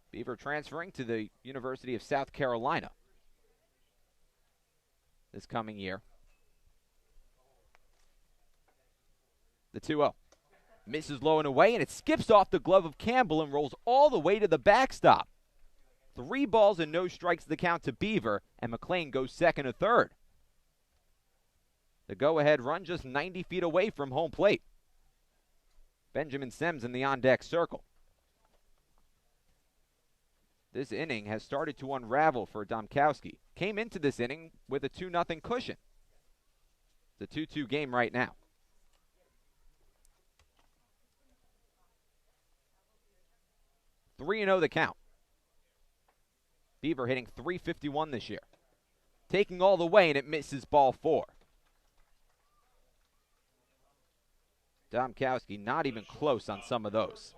Beaver transferring to the University of South Carolina this coming year. The 2-0. Misses low and away, and it skips off the glove of Campbell and rolls all the way to the backstop. 3 balls and no strikes the count to Beaver, and McLean goes second or third. The go-ahead run just 90 feet away from home plate. Benjamin Sims in the on-deck circle. This inning has started to unravel for Domkowski. Came into this inning with a 2-0 cushion. It's a 2-2 game right now. .3-0 the count. Beaver hitting .351 this year. Taking all the way, and it misses ball 4. Domkowski not even close on some of those.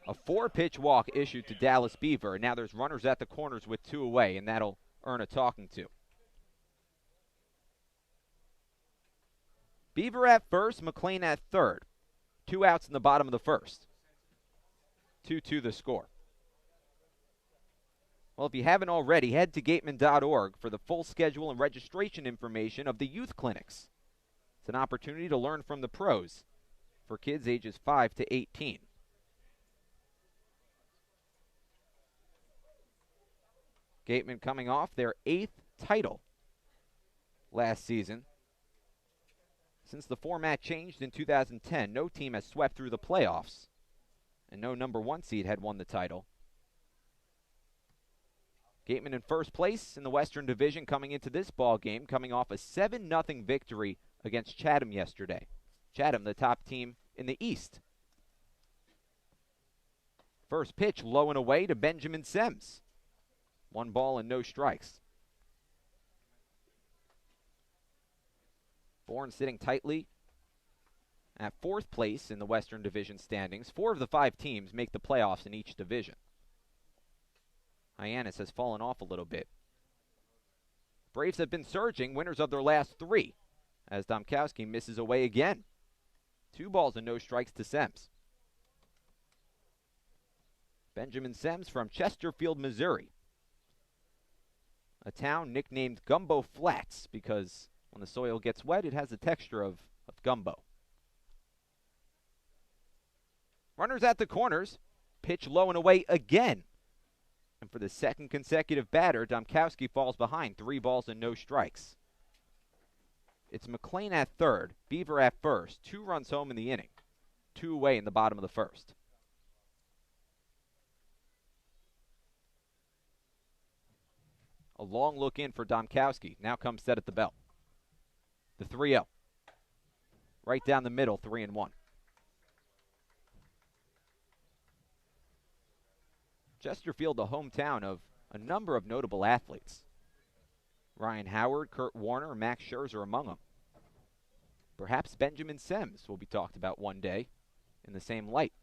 A 4-pitch walk issued to Dallas Beaver, and now there's runners at the corners with 2 away, and that'll earn a talking to. Beaver at first, McLean at third. 2 outs in the bottom of the first. 2-2 the score. Well, if you haven't already, head to gateman.org for the full schedule and registration information of the youth clinics. It's an opportunity to learn from the pros for kids ages 5 to 18. Gateman coming off their 8th title last season. Since the format changed in 2010, no team has swept through the playoffs, and no number 1 seed had won the title. Gateman in first place in the Western Division coming into this ball game, coming off a 7-0 victory against Chatham yesterday. Chatham, the top team in the East. First pitch low and away to Benjamin Sims. 1 ball and no strikes. Bourne sitting tightly at 4th place in the Western Division standings. 4 of the 5 teams make the playoffs in each division. Hyannis has fallen off a little bit. Braves have been surging, winners of their last 3, as Domkowski misses away again. 2 balls and no strikes to Sims. Benjamin Sims from Chesterfield, Missouri. A town nicknamed Gumbo Flats because when the soil gets wet, it has the texture of gumbo. Runners at the corners. Pitch low and away again. And for the 2nd consecutive batter, Domkowski falls behind. 3 balls and no strikes. It's McLean at 3rd, Beaver at 1st. 2 runs home in the inning. 2 away in the bottom of the 1st. A long look in for Domkowski. Now comes set at the belt. The 3-0. Right down the middle, 3-1. Chesterfield, the hometown of a number of notable athletes. Ryan Howard, Kurt Warner, Max Scherzer among them. Perhaps Benjamin Sims will be talked about one day in the same light.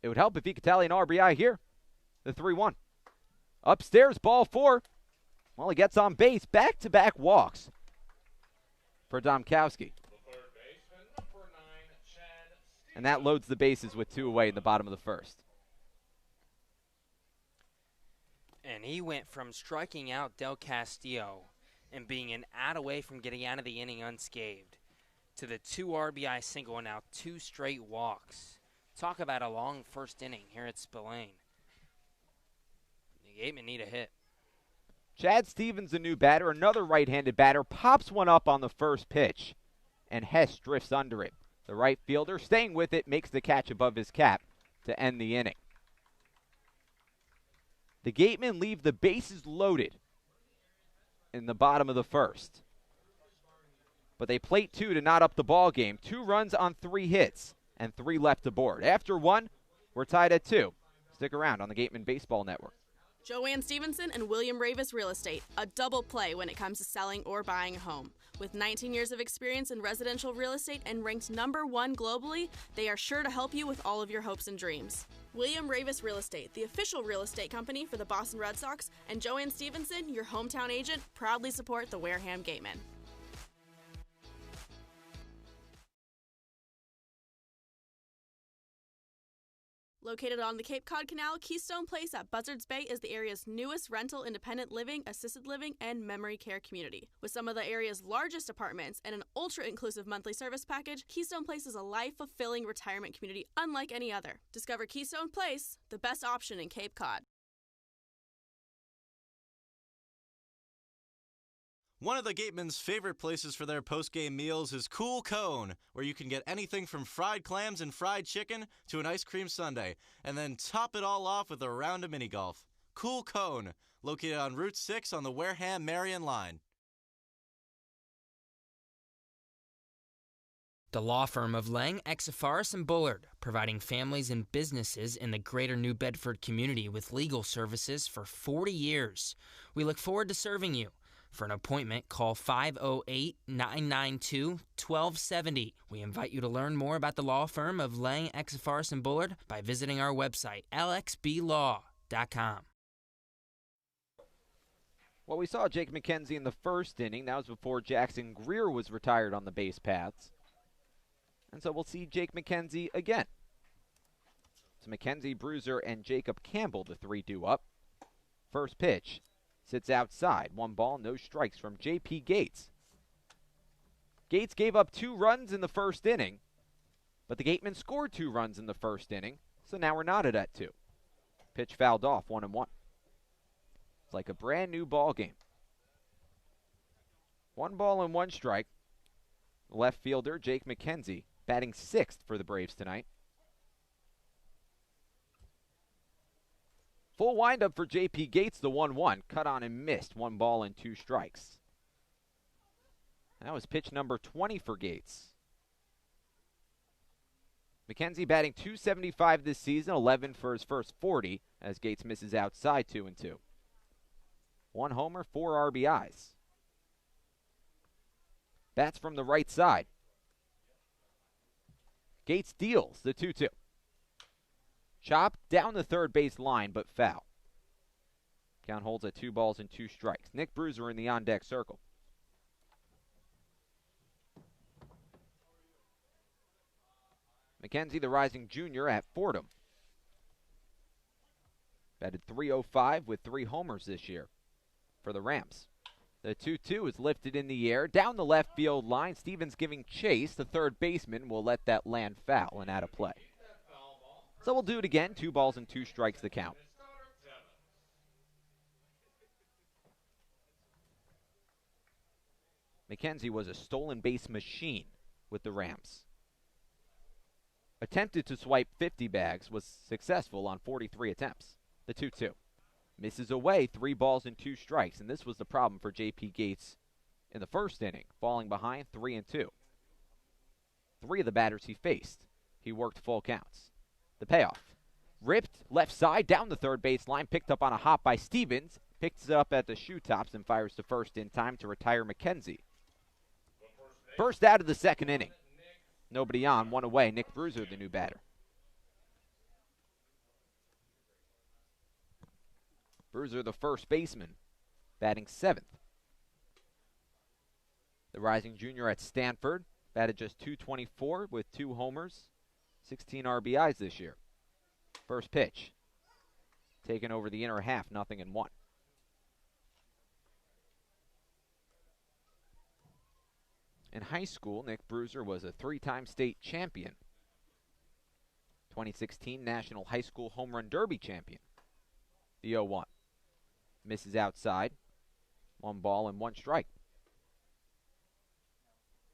It would help if he could tally an RBI here. The 3-1. Upstairs, ball 4. Well, he gets on base. Back-to-back walks for Domkowski. And that loads the bases with 2 away in the bottom of the 1st. And he went from striking out Del Castillo and being an out away from getting out of the inning unscathed to the 2 RBI single and now 2 straight walks. Talk about a long first inning here at Spillane. The Gatemen need a hit. Chad Stevens, a new batter, another right-handed batter, pops one up on the first pitch, and Hess drifts under it. The right fielder, staying with it, makes the catch above his cap to end the inning. The Gatemen leave the bases loaded in the bottom of the 1st. But they plate 2 to knot up the ball game. 2 runs on 3 hits and 3 left aboard. After 1, we're tied at 2. Stick around on the Gatemen Baseball Network. Joanne Stevenson and William Ravis Real Estate, a double play when it comes to selling or buying a home. With 19 years of experience in residential real estate and ranked #1 globally, they are sure to help you with all of your hopes and dreams. William Ravis Real Estate, the official real estate company for the Boston Red Sox, and Joanne Stevenson, your hometown agent, proudly support the Wareham Gatemen. Located on the Cape Cod Canal, Keystone Place at Buzzards Bay is the area's newest rental independent living, assisted living, and memory care community. With some of the area's largest apartments and an ultra-inclusive monthly service package, Keystone Place is a life-fulfilling retirement community unlike any other. Discover Keystone Place, the best option in Cape Cod. One of the Gatemen's favorite places for their post-game meals is Cool Cone, where you can get anything from fried clams and fried chicken to an ice cream sundae, and then top it all off with a round of mini golf. Cool Cone, located on Route 6 on the Wareham-Marion line. The law firm of Lang, Exafaris, and Bullard, providing families and businesses in the greater New Bedford community with legal services for 40 years. We look forward to serving you. For an appointment, call 508-992-1270. We invite you to learn more about the law firm of Lang, Exafaris, and Bullard by visiting our website, lxblaw.com. Well, we saw Jake McKenzie in the 1st inning. That was before Jackson Greer was retired on the base paths. And so we'll see Jake McKenzie again. So McKenzie, Bruiser, and Jacob Campbell, the 3 due up. First pitch. Sits outside. 1 ball, no strikes from J.P. Gates. Gates gave up 2 runs in the 1st inning, but the Gatemen scored 2 runs in the 1st inning, so now we're knotted at 2. Pitch fouled off, 1-1. It's like a brand new ball game. 1 ball and 1 strike. Left fielder Jake McKenzie batting 6th for the Braves tonight. Full windup for J.P. Gates, the 1-1. Cut on and missed. 1 ball and 2 strikes. That was pitch number 20 for Gates. McKenzie batting .275 this season, 11 for his first 40, as Gates misses outside 2-2. 1 homer, 4 RBIs. Bats from the right side. Gates deals the 2-2. Chop down the third base line, but foul. Count holds at 2 balls and 2 strikes. Nick Bruiser in the on-deck circle. McKenzie, the rising junior at Fordham. Batted .305 with 3 homers this year for the Rams. The 2-2 is lifted in the air, down the left field line. Stevens giving chase. The third baseman will let that land foul and out of play. So we'll do it again. 2 balls and 2 strikes the count. McKenzie was a stolen base machine with the Rams. Attempted to swipe 50 bags, was successful on 43 attempts. The 2-2. Misses away, 3 balls and 2 strikes, and this was the problem for J.P. Gates in the first inning, falling behind 3-2. 3 of the batters he faced, he worked full counts. The payoff. Ripped left side down the third base line, picked up on a hop by Stevens, picks it up at the shoe tops and fires to first in time to retire McKenzie. First out of the second inning. Nobody on, 1 away. Nick Bruiser, the new batter. Bruiser, the first baseman, batting 7th. The rising junior at Stanford batted just .224 with 2 homers, 16 RBIs this year. First pitch. Taken over the inner half, 0-1. In high school, Nick Bruiser was a 3-time state champion. 2016 National High School Home Run Derby champion. The 0-1. Misses outside. 1 ball and 1 strike.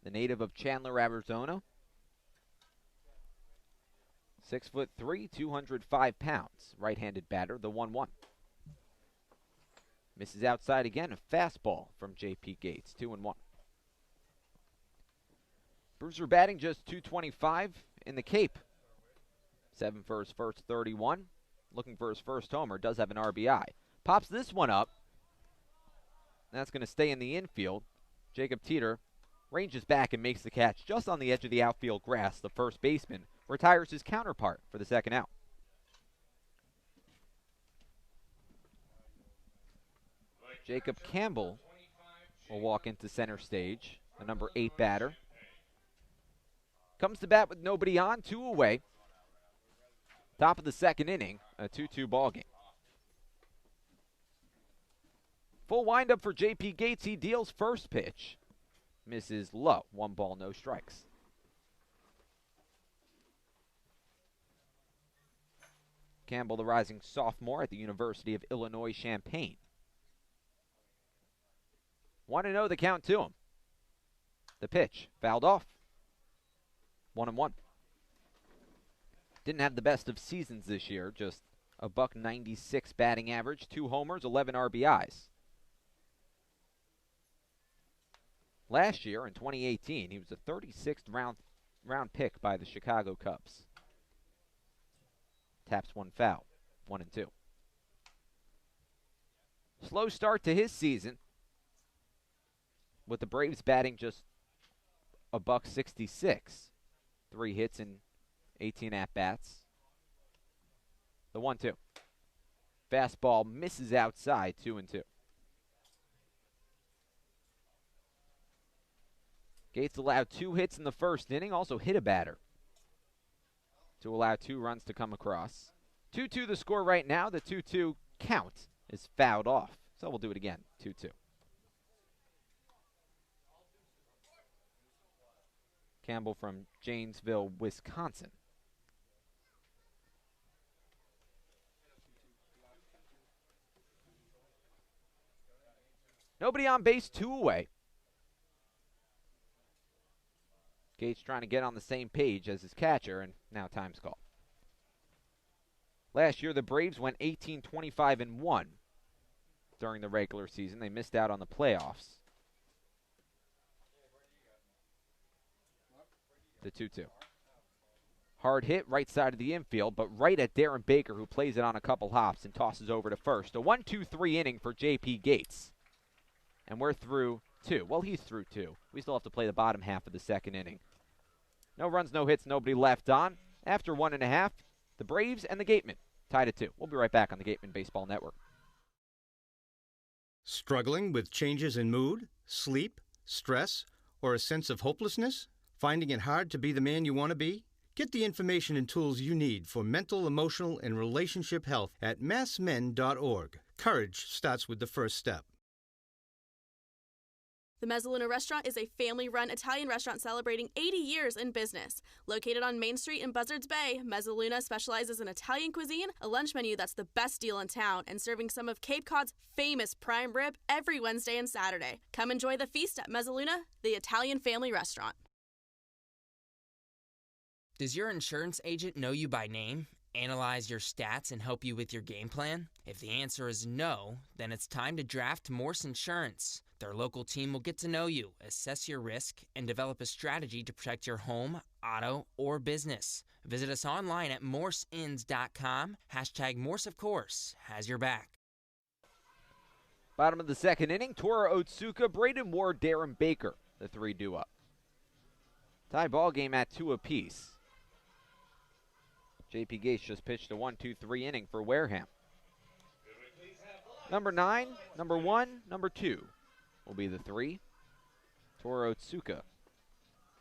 The native of Chandler, Arizona. 6'3", 205 pounds. Right-handed batter, the 1-1. Misses outside again. A fastball from J.P. Gates, 2-1. Bruiser batting just .225 in the Cape. 7 for his first 31. Looking for his first homer. Does have an RBI. Pops this one up. That's going to stay in the infield. Jacob Teeter ranges back and makes the catch just on the edge of the outfield grass. The first baseman retires his counterpart for the second out. Jacob Campbell will walk into center stage, the number 8 batter. Comes to bat with nobody on, 2 away. Top of the second inning, a 2-2 ball game. Full windup for J.P. Gates. He deals first pitch. Misses low. 1 ball, no strikes. Campbell, the rising sophomore at the University of Illinois Champaign. 1-0 the count to him. The pitch fouled off. 1-1. Didn't have the best of seasons this year, just a .196 batting average, 2 homers, 11 RBIs. Last year, in 2018, he was a 36th round pick by the Chicago Cubs. Taps 1 foul, 1-2. Slow start to his season, with the Braves batting just a .166. 3 hits and 18 at-bats. The 1-2. Fastball misses outside, 2-2. Gates allowed 2 hits in the first inning, also hit a batter to allow 2 runs to come across. 2-2 the score right now. The 2-2 count is fouled off. So we'll do it again, 2-2. Campbell from Janesville, Wisconsin. Nobody on base, 2 away. Gates trying to get on the same page as his catcher, and now time's called. Last year, the Braves went 18-25-1 during the regular season. They missed out on the playoffs. The 2-2. Hard hit right side of the infield, but right at Darren Baker, who plays it on a couple hops and tosses over to first. A 1-2-3 inning for J.P. Gates. And we're through 2. Well, he's through 2. We still have to play the bottom half of the second inning. No runs, no hits, nobody left on. After 1.5, the Braves and the Gatemen tied at 2. We'll be right back on the Gatemen Baseball Network. Struggling with changes in mood, sleep, stress, or a sense of hopelessness? Finding it hard to be the man you want to be? Get the information and tools you need for mental, emotional, and relationship health at massmen.org. Courage starts with the first step. The Mezzaluna Restaurant is a family-run Italian restaurant celebrating 80 years in business. Located on Main Street in Buzzards Bay, Mezzaluna specializes in Italian cuisine, a lunch menu that's the best deal in town, and serving some of Cape Cod's famous prime rib every Wednesday and Saturday. Come enjoy the feast at Mezzaluna, the Italian family restaurant. Does your insurance agent know you by name, analyze your stats, and help you with your game plan? If the answer is no, then it's time to draft Morse Insurance. Their local team will get to know you, assess your risk, and develop a strategy to protect your home, auto, or business. Visit us online at morseins.com. Hashtag Morse, of course, has your back. Bottom of the second inning, Tora Otsuka, Braden Ward, Darren Baker, the 3 due up. Tie ball game at 2 apiece. J.P. Gates just pitched a 1-2-3 inning for Wareham. Number 9, number 1, number 2 will be the 3. Tora Otsuka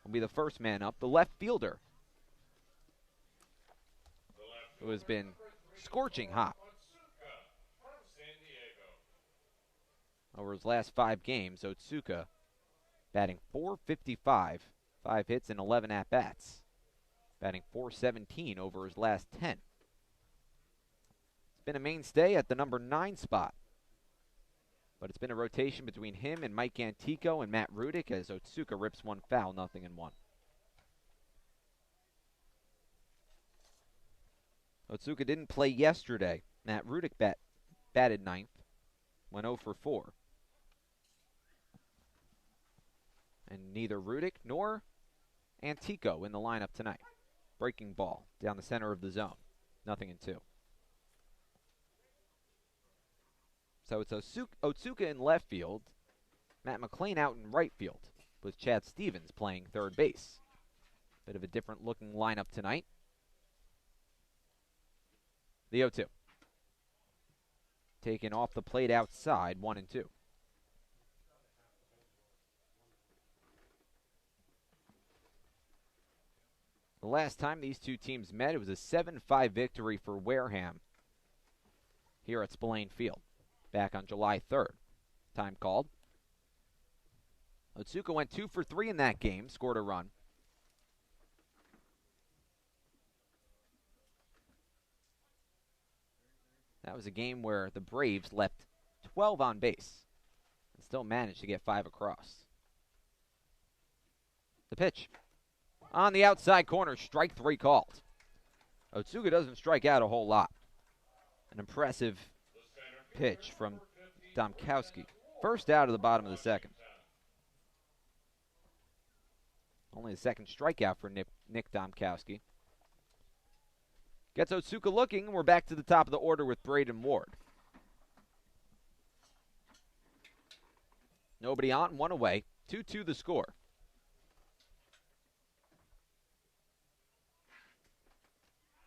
will be the first man up. The left fielder, who has been scorching hot over his last 5 games. Otsuka batting .455, 5 hits and 11 at-bats. Batting .417 over his last 10. It's been a mainstay at the number 9 spot. But it's been a rotation between him and Mike Antico and Matt Rudick as Otsuka rips one foul, 0-1. Otsuka didn't play yesterday. Matt Rudick batted 9th, went 0 for 4. And neither Rudick nor Antico in the lineup tonight. Breaking ball down the center of the zone, 0-2. So it's Otsuka in left field, Matt McClain out in right field, with Chad Stevens playing third base. Bit of a different looking lineup tonight. The 0-2. Taken off the plate outside, 1-2. The last time these two teams met, it was a 7-5 victory for Wareham here at Spillane Field back on July 3rd. Time called. Otsuka went 2 for 3 in that game, scored a run. That was a game where the Braves left 12 on base and still managed to get 5 across. The pitch. On the outside corner, strike 3 called. Otsuka doesn't strike out a whole lot. An impressive pitch from Domkowski. First out of the bottom of the second. Only the second strikeout for Nick Domkowski. Gets Otsuka looking, and we're back to the top of the order with Braden Ward. Nobody on, 1 away. 2-2 the score.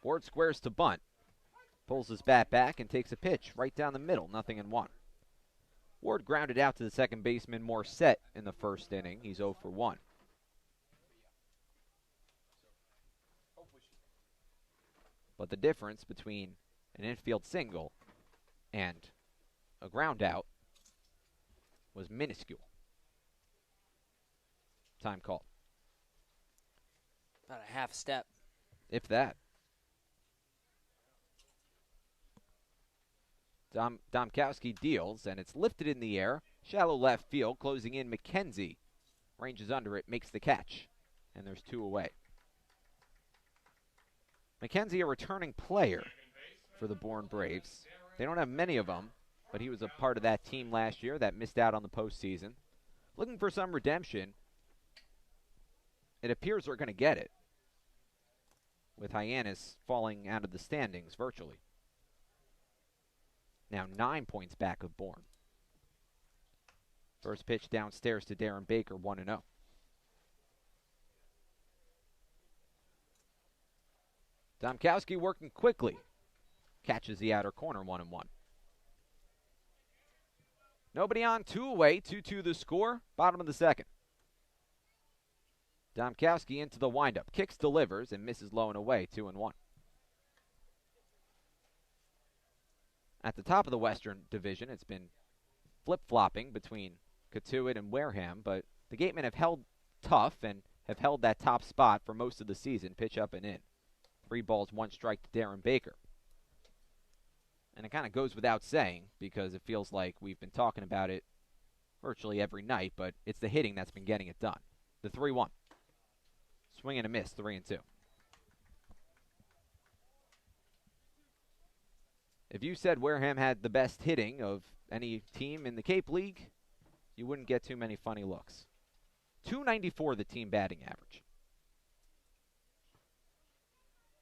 Ward squares to bunt. Pulls his bat back and takes a pitch right down the middle, 0-1. Ward grounded out to the second baseman Morset in the first inning. He's 0 for 1. But the difference between an infield single and a ground out was minuscule. Time called. About a half step. If that. Domkowski deals, and it's lifted in the air Shallow left field, closing in McKenzie. Ranges under it, makes the catch. And there's 2 away. McKenzie, a returning player for the Bourne Braves. They don't have many of them, but he was a part of that team last year that missed out on the postseason. Looking for some redemption. It appears they're going to get it, with Hyannis falling out of the standings virtually. Now 9 points back of Bourne. First pitch downstairs to Darren Baker, 1-0. Domkowski working quickly. Catches the outer corner, 1-1. Nobody on, 2 away, 2-2 the score. Bottom of the second. Domkowski into the windup. Kicks, delivers, and misses low and away, 2-1. At the top of the Western Division, it's been flip-flopping between Catuit and Wareham, but the Gatemen have held tough and have held that top spot for most of the season, pitch up and in. 3 balls, 1 strike to Darren Baker. And it kind of goes without saying because it feels like we've been talking about it virtually every night, but it's the hitting that's been getting it done. The 3-1. Swing and a miss, 3-2. If you said Wareham had the best hitting of any team in the Cape League, you wouldn't get too many funny looks. .294 the team batting average.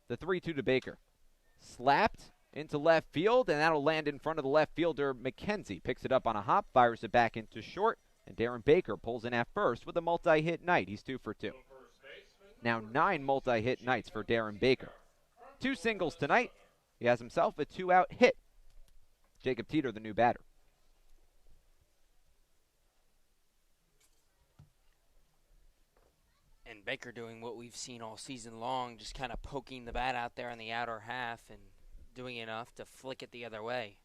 The 3-2 to Baker. Slapped into left field, and that'll land in front of the left fielder, McKenzie. Picks it up on a hop, fires it back into short, and Darren Baker pulls in at first with a multi-hit night. He's 2 for 2. Now 9 multi-hit nights for Darren Baker. 2 singles tonight. He has himself a 2-out hit. Jacob Teeter, the new batter. And Baker doing what we've seen all season long, just kind of poking the bat out there in the outer half and doing enough to flick it the other way.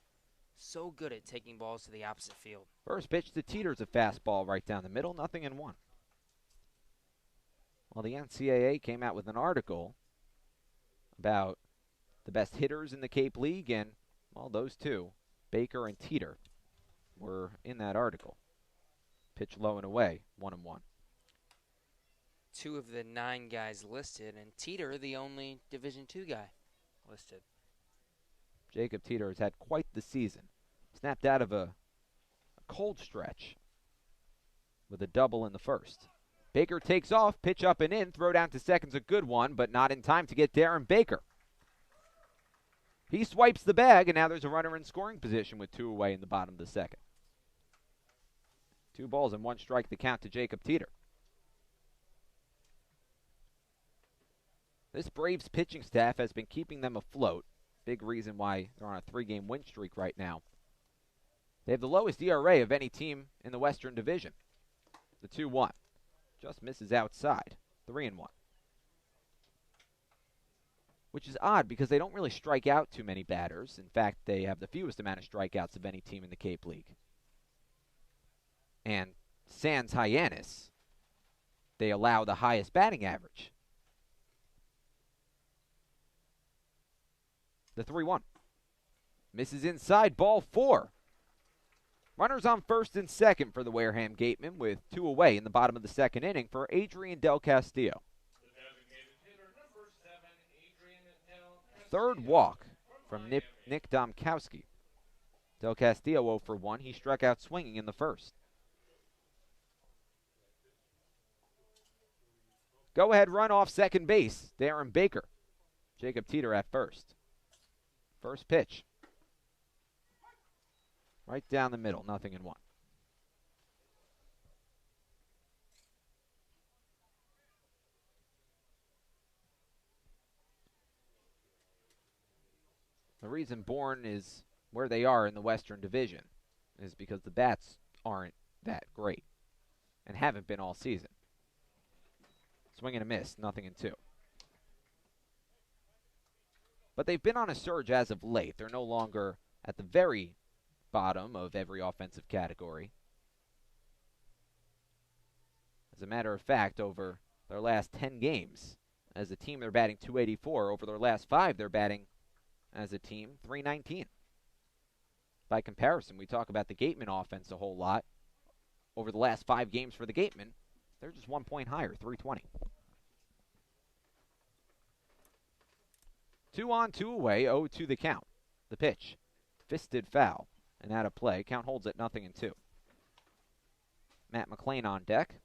So good at taking balls to the opposite field. First pitch to Teeter's a fastball right down the middle, 0-1. Well, the NCAA came out with an article about the best hitters in the Cape League, and, well, those two, Baker and Teeter, were in that article. Pitch low and away, 1-1. 2 of the 9 guys listed, and Teeter the only Division II guy listed. Jacob Teeter has had quite the season. Snapped out of a cold stretch with a double in the first. Baker takes off, pitch up and in, throw down to second's a good one, but not in time to get Darren Baker. He swipes the bag, and now there's a runner in scoring position with 2 away in the bottom of the second. 2 balls and 1 strike, the count to Jacob Teeter. This Braves pitching staff has been keeping them afloat. Big reason why they're on a 3-game win streak right now. They have the lowest ERA of any team in the Western Division. The 2-1. Just misses outside. 3-1. Which is odd because they don't really strike out too many batters. In fact, they have the fewest amount of strikeouts of any team in the Cape League. And sans Hyannis, they allow the highest batting average. The 3-1. Misses inside, ball 4. Runners on first and second for the Wareham Gatemen with 2 away in the bottom of the second inning for Adrian Del Castillo. Third walk from Nick Domkowski. Del Castillo 0 for 1. He struck out swinging in the first. Go-ahead run off second base, Darren Baker. Jacob Teeter at first. First pitch. Right down the middle, 0-1. The reason Bourne is where they are in the Western Division is because the bats aren't that great and haven't been all season. Swing and a miss, 0-2. But they've been on a surge as of late. They're no longer at the very bottom of every offensive category. As a matter of fact, over their last 10 games, as a team, they're batting .284. Over their last 5, they're batting, as a team, .319. By comparison, we talk about the Gateman offense a whole lot. over the last 5 games for the Gatemen, they're just 1 point higher, 320. 2 on, 2 away, 0-2 the count. The pitch, fisted foul, and out of play. Count holds at 0-2. Matt McLean on deck.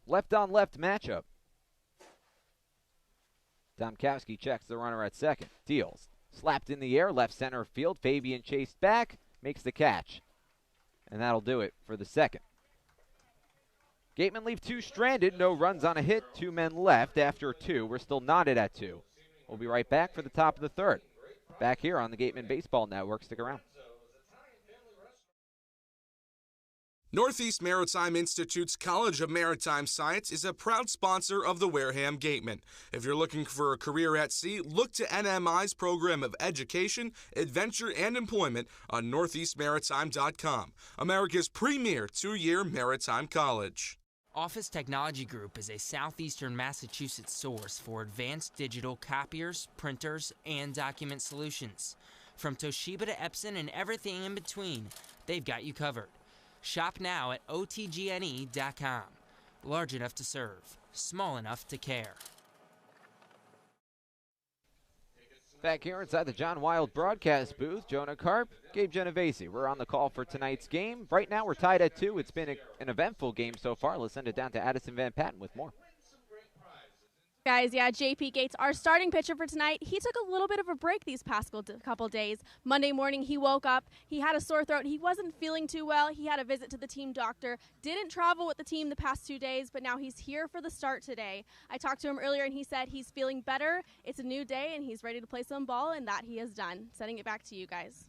Left-on-left matchup. Domkowski checks the runner at second. Deals. Slapped in the air, left center field. Fabian chased back, makes the catch. And that'll do it for the second. Gatemen leave 2 stranded. No runs on a hit. 2 men left after 2. We're still knotted at 2. We'll be right back for the top of the third. Back here on the Gatemen Baseball Network. Stick around. Northeast Maritime Institute's College of Maritime Science is a proud sponsor of the Wareham Gatemen. If you're looking for a career at sea, look to NMI's program of education, adventure, and employment on northeastmaritime.com, America's premier 2-year maritime college. Office Technology Group is a southeastern Massachusetts source for advanced digital copiers, printers, and document solutions. From Toshiba to Epson and everything in between, they've got you covered. Shop now at otgne.com. Large enough to serve, small enough to care. Back here inside the John Wild broadcast booth, Jonah Karp, Gabe Genovese. We're on the call for tonight's game. Right now we're tied at 2. It's been an eventful game so far. Let's send it down to Addison Van Patten with more. Guys, yeah, JP Gates, our starting pitcher for tonight, he took a little bit of a break these past couple days. Monday morning, he woke up, he had a sore throat, he wasn't feeling too well, he had a visit to the team doctor, didn't travel with the team the past 2 days, but now he's here for the start today. I talked to him earlier, and he said he's feeling better, it's a new day, and he's ready to play some ball, and that he has done. Sending it back to you guys.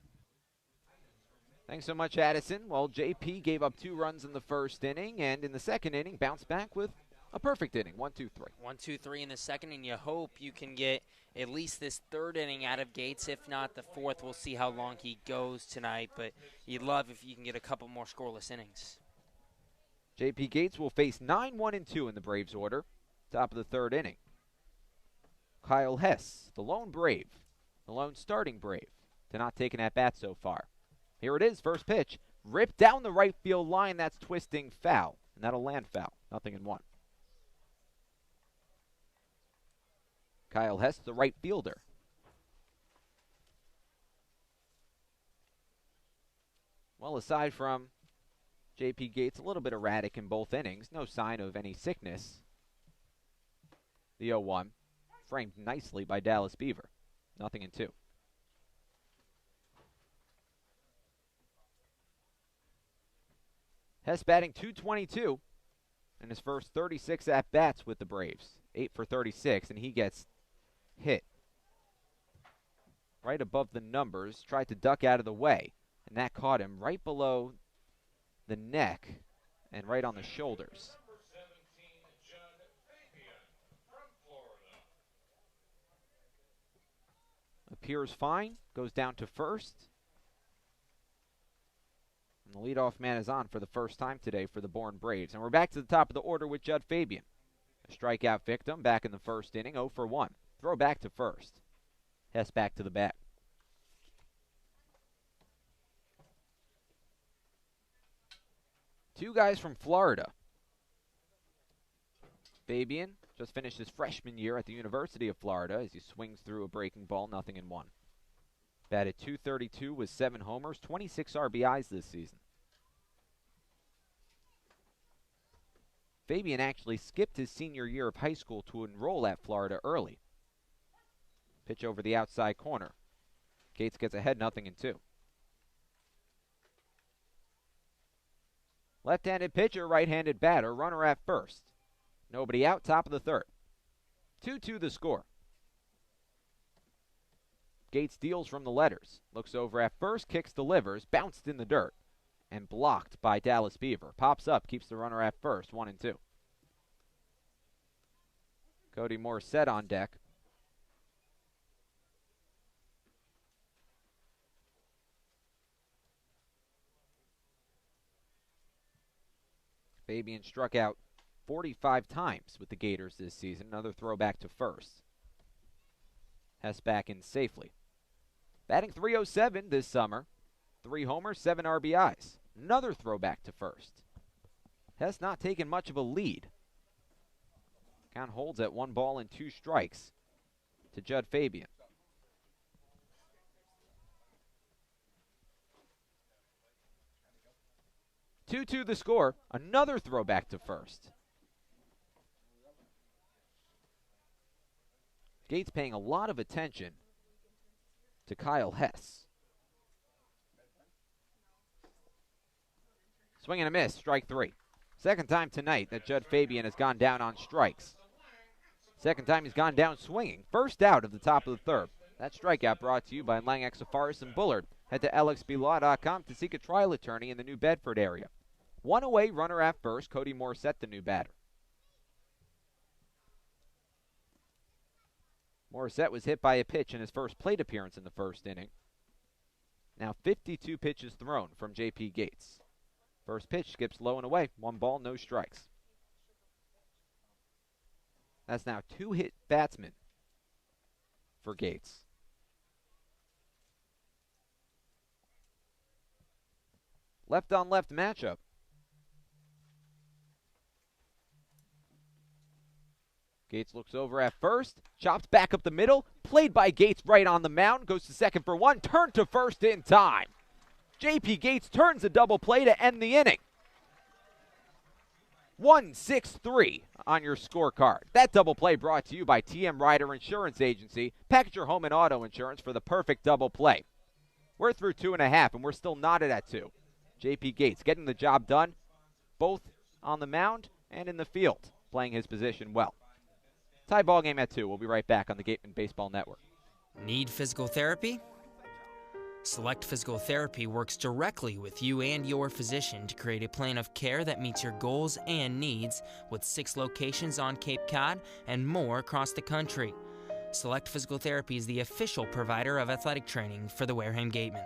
Thanks so much, Addison. Well, JP gave up 2 runs in the first inning, and in the second inning, bounced back with a perfect inning, 1-2-3. 1-2-3 in the second, and you hope you can get at least this third inning out of Gates. If not, the fourth. We'll see how long he goes tonight, but you'd love if you can get a couple more scoreless innings. JP Gates will face 9-1-2 in the Braves order. Top of the third inning. Kyle Hess, the lone Brave, the lone starting Brave, to not take an at-bat so far. Here it is, first pitch. Ripped down the right field line. That's twisting foul, and that'll land foul. 0-1. Kyle Hess, the right fielder. Well, aside from J.P. Gates, a little bit erratic in both innings. No sign of any sickness. The 0-1, framed nicely by Dallas Beaver. 0-2. Hess batting .222 in his first 36 at-bats with the Braves. 8 for 36, and he gets hit right above the numbers. Tried to duck out of the way, and that caught him right below the neck and right on the shoulders. Appears fine, goes down to first. And the leadoff man is on for the first time today for the Bourne Braves. And we're back to the top of the order with Judd Fabian. A strikeout victim back in the first inning, 0 for 1. Throw back to first. Hess back to the bat. Two guys from Florida. Fabian just finished his freshman year at the University of Florida as he swings through a breaking ball, 0-1. Batted .232 with 7 homers, 26 RBIs this season. Fabian actually skipped his senior year of high school to enroll at Florida early. Pitch over the outside corner. Gates gets ahead, 0-2. Left-handed pitcher, right-handed batter, runner at first. Nobody out, top of the third. 2-2 the score. Gates deals from the letters. Looks over at first, kicks, delivers, bounced in the dirt, and blocked by Dallas Beaver. Pops up, keeps the runner at first, 1-2. Cody Morissette on deck. Fabian struck out 45 times with the Gators this season. Another throwback to first. Hess back in safely. Batting .307 this summer. 3 homers, 7 RBIs. Another throwback to first. Hess not taking much of a lead. Count holds at 1-2 to Judd Fabian. 2-2 the score. Another throwback to first. Gates paying a lot of attention to Kyle Hess. Swing and a miss, strike 3. Second time tonight that Judd Fabian has gone down on strikes. Second time he's gone down swinging. First out of the top of the third. That strikeout brought to you by Lang Exafaris and Bullard. Head to lxblaw.com to seek a trial attorney in the New Bedford area. One away, runner at first. Cody Morissette, the new batter. Morissette was hit by a pitch in his first plate appearance in the first inning. Now 52 pitches thrown from J.P. Gates. First pitch skips low and away. 1 ball, no strikes. That's now 2 hit batsmen for Gates. Left on left matchup. Gates looks over at first, chops back up the middle, played by Gates right on the mound, goes to second for 1, turned to first in time. J.P. Gates turns a double play to end the inning. 1-6-3 on your scorecard. That double play brought to you by TM Ryder Insurance Agency. Package your home and auto insurance for the perfect double play. We're through 2.5, and we're still knotted at 2. J.P. Gates getting the job done, both on the mound and in the field, playing his position well. Tie ball game at 2. We'll be right back on the Gateman Baseball Network. Need physical therapy? Select Physical Therapy works directly with you and your physician to create a plan of care that meets your goals and needs, with 6 locations on Cape Cod and more across the country. Select Physical Therapy is the official provider of athletic training for the Wareham Gatemen.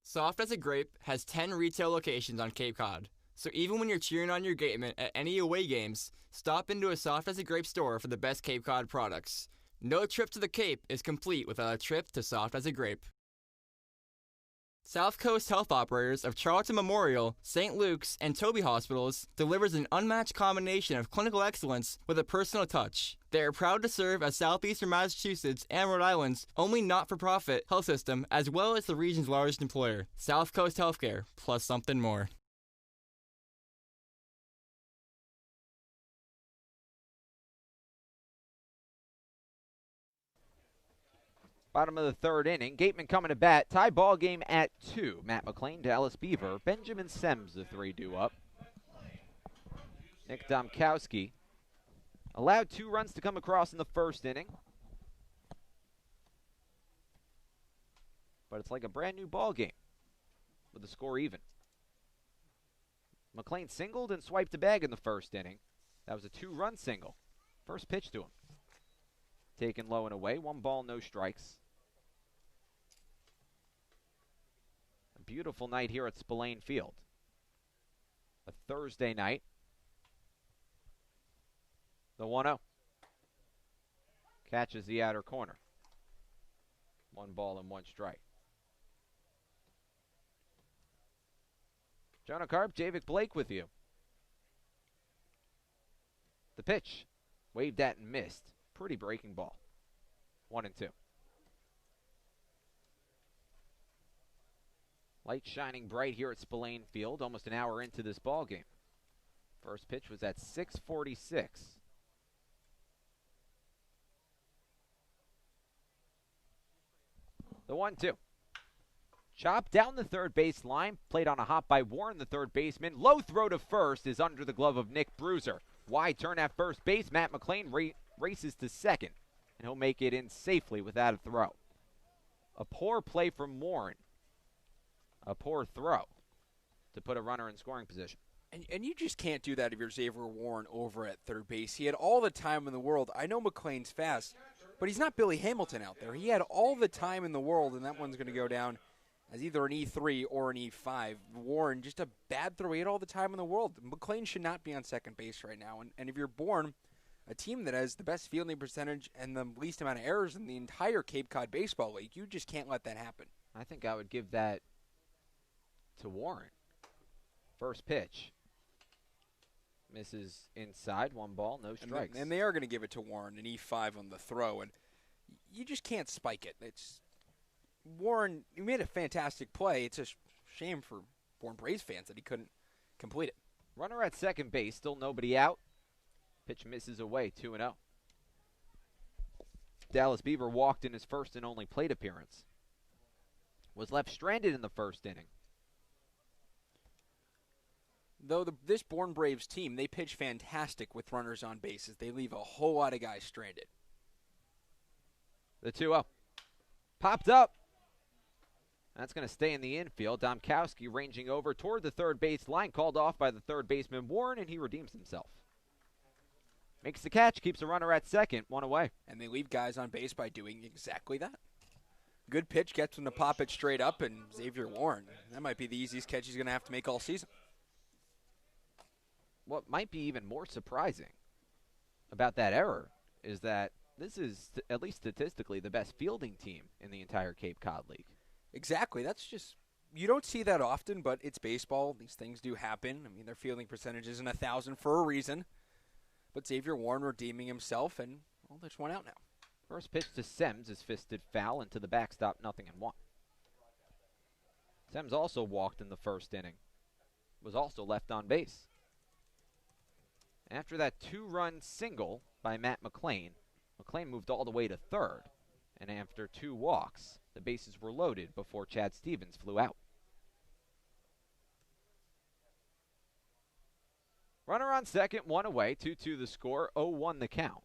Soft as a Grape has 10 retail locations on Cape Cod. So even when you're cheering on your Gatemen at any away games, stop into a Soft as a Grape store for the best Cape Cod products. No trip to the Cape is complete without a trip to Soft as a Grape. South Coast Health Operators of Charlton Memorial, St. Luke's, and Toby Hospitals delivers an unmatched combination of clinical excellence with a personal touch. They are proud to serve as Southeastern Massachusetts and Rhode Island's only not-for-profit health system, as well as the region's largest employer. South Coast Healthcare, plus something more. Bottom of the third inning. Gateman coming to bat. Tie ball game at 2. Matt McLean, Dallas Beaver. Benjamin Sems, the 3 due up. Nick Domkowski allowed 2 runs to come across in the first inning. But it's like a brand new ball game with the score even. McLean singled and swiped a bag in the first inning. That was a 2-run single. First pitch to him. Taken low and away. 1 ball, no strikes. Beautiful night here at Spillane Field. A Thursday night. The 1-0. Catches the outer corner. 1 ball and 1 strike. Jonah Karp, Javik Blake with you. The pitch. Waved at and missed. Pretty breaking ball. 1-2. Light shining bright here at Spillane Field, almost an hour into this ball game. First pitch was at 6:46. The 1-2. Chop down the third base line, played on a hop by Warren, the third baseman. Low throw to first is under the glove of Nick Bruiser. Wide turn at first base. Matt McLean races to second, and he'll make it in safely without a throw. A poor play from Warren. A poor throw to put a runner in scoring position. And you just can't do that if you're Xavier Warren over at third base. He had all the time in the world. I know McLean's fast, but he's not Billy Hamilton out there. He had all the time in the world, and that one's going to go down as either an E3 or an E5. Warren, just a bad throw. He had all the time in the world. McLean should not be on second base right now. And if you're Bourne, a team that has the best fielding percentage and the least amount of errors in the entire Cape Cod Baseball League, you just can't let that happen. I think I would give that to Warren. First pitch. Misses inside, 1 ball, no strikes. And they are going to give it to Warren, an E5 on the throw. And you just can't spike it. It's Warren, he made a fantastic play. It's a shame for Bourne Braves fans that he couldn't complete it. Runner at second base, still nobody out. Pitch misses away, 2-0. Dallas Beaver walked in his first and only plate appearance. Was left stranded in the first inning. Though this Bourne Braves team, they pitch fantastic with runners on bases. They leave a whole lot of guys stranded. The 2-0. Popped up. That's going to stay in the infield. Domkowski ranging over toward the third base line, called off by the third baseman Warren, and he redeems himself. Makes the catch, keeps a runner at second, 1 away. And they leave guys on base by doing exactly that. Good pitch, gets him to pop it straight up, and Xavier Warren, that might be the easiest catch he's going to have to make all season. What might be even more surprising about that error is that this is, at least statistically, the best fielding team in the entire Cape Cod League. Exactly. That's just, you don't see that often, but it's baseball. These things do happen. I mean, their fielding percentage isn't 1,000 for a reason. But Xavier Warren redeeming himself, and, well, there's one out now. First pitch to Sems is fisted foul into the backstop, 0-1. Sems also walked in the first inning. Was also left on base. After that 2-run single by Matt McLean, McLean moved all the way to third. And after 2 walks, the bases were loaded before Chad Stevens flew out. Runner on second, 1 away, 2-2 the score, 0-1 the count.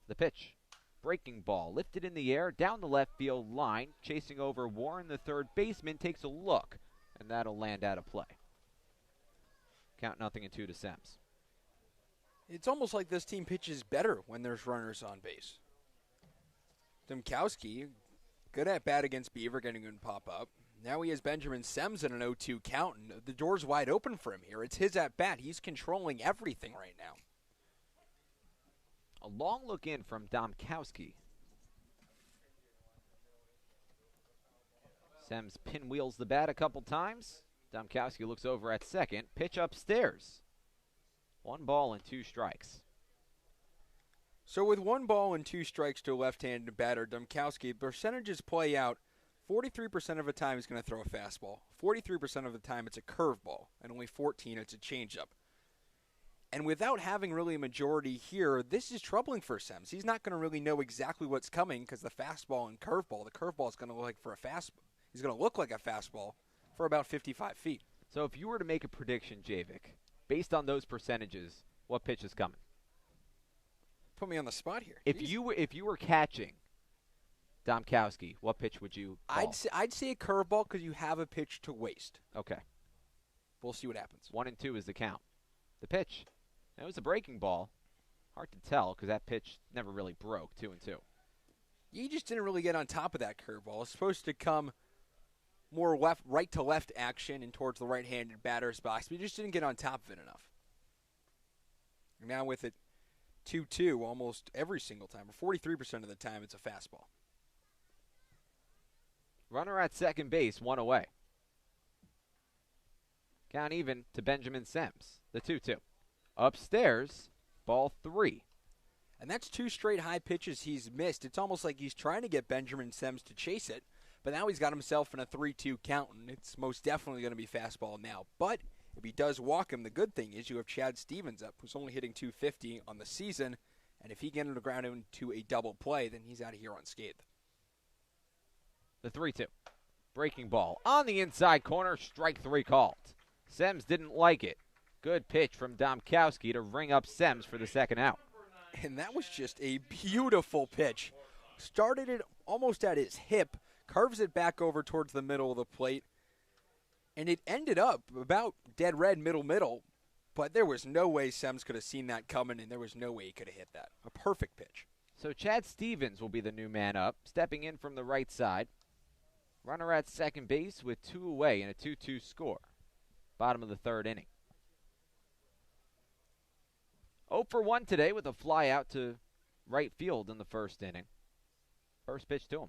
The pitch. Breaking ball, lifted in the air, down the left field line, chasing over Warren, the third baseman, takes a look, and that'll land out of play. Count 0-2 to Sems. It's almost like this team pitches better when there's runners on base. Domkowski, good at bat against Beaver, getting him to pop up. Now he has Benjamin Sems in an 0-2 count, and the door's wide open for him here. It's his at bat. He's controlling everything right now. A long look in from Domkowski. Sems pinwheels the bat a couple times. Domkowski looks over at second. Pitch upstairs. 1 ball and 2 strikes. So with 1 ball and 2 strikes to a left-handed batter, Domkowski, percentages play out. 43% of the time he's going to throw a fastball. 43% of the time it's a curveball. And only 14% it's a changeup. And without having really a majority here, this is troubling for Sems. He's not going to really know exactly what's coming because the fastball and curveball, the curveball is going to look like for a fastball. He's going to look like a fastball for about 55 feet. So if you were to make a prediction, Javik, based on those percentages, what pitch is coming? Put me on the spot here. If you were catching Domkowski, what pitch would you call? I'd say a curveball because you have a pitch to waste. Okay. We'll see what happens. 1-2 is the count. The pitch. It was a breaking ball. Hard to tell because that pitch never really broke. 2-2. You just didn't really get on top of that curveball. It's supposed to come more right to left action and towards the right-handed batter's box, but you just didn't get on top of it enough. Now with it 2-2 almost every single time, or 43% of the time, it's a fastball. Runner at second base, 1 away. Count even to Benjamin Sems. The 2-2. Upstairs, ball 3. And that's 2 straight high pitches he's missed. It's almost like he's trying to get Benjamin Sems to chase it, but now he's got himself in a 3-2 count, and it's most definitely going to be fastball now. But if he does walk him, the good thing is you have Chad Stevens up, who's only hitting .250 on the season, and if he gets him to ground into a double play, then he's out of here unscathed. The 3-2. Breaking ball on the inside corner, strike 3 called. Sems didn't like it. Good pitch from Domkowski to ring up Sems for the second out. And that was just a beautiful pitch. Started it almost at his hip, curves it back over towards the middle of the plate, and it ended up about dead red middle, but there was no way Sems could have seen that coming, and there was no way he could have hit that. A perfect pitch. So Chad Stevens will be the new man up, stepping in from the right side. Runner at second base with 2 away in a 2-2 score. Bottom of the third inning. 0 for 1 today with a fly out to right field in the first inning. First pitch to him.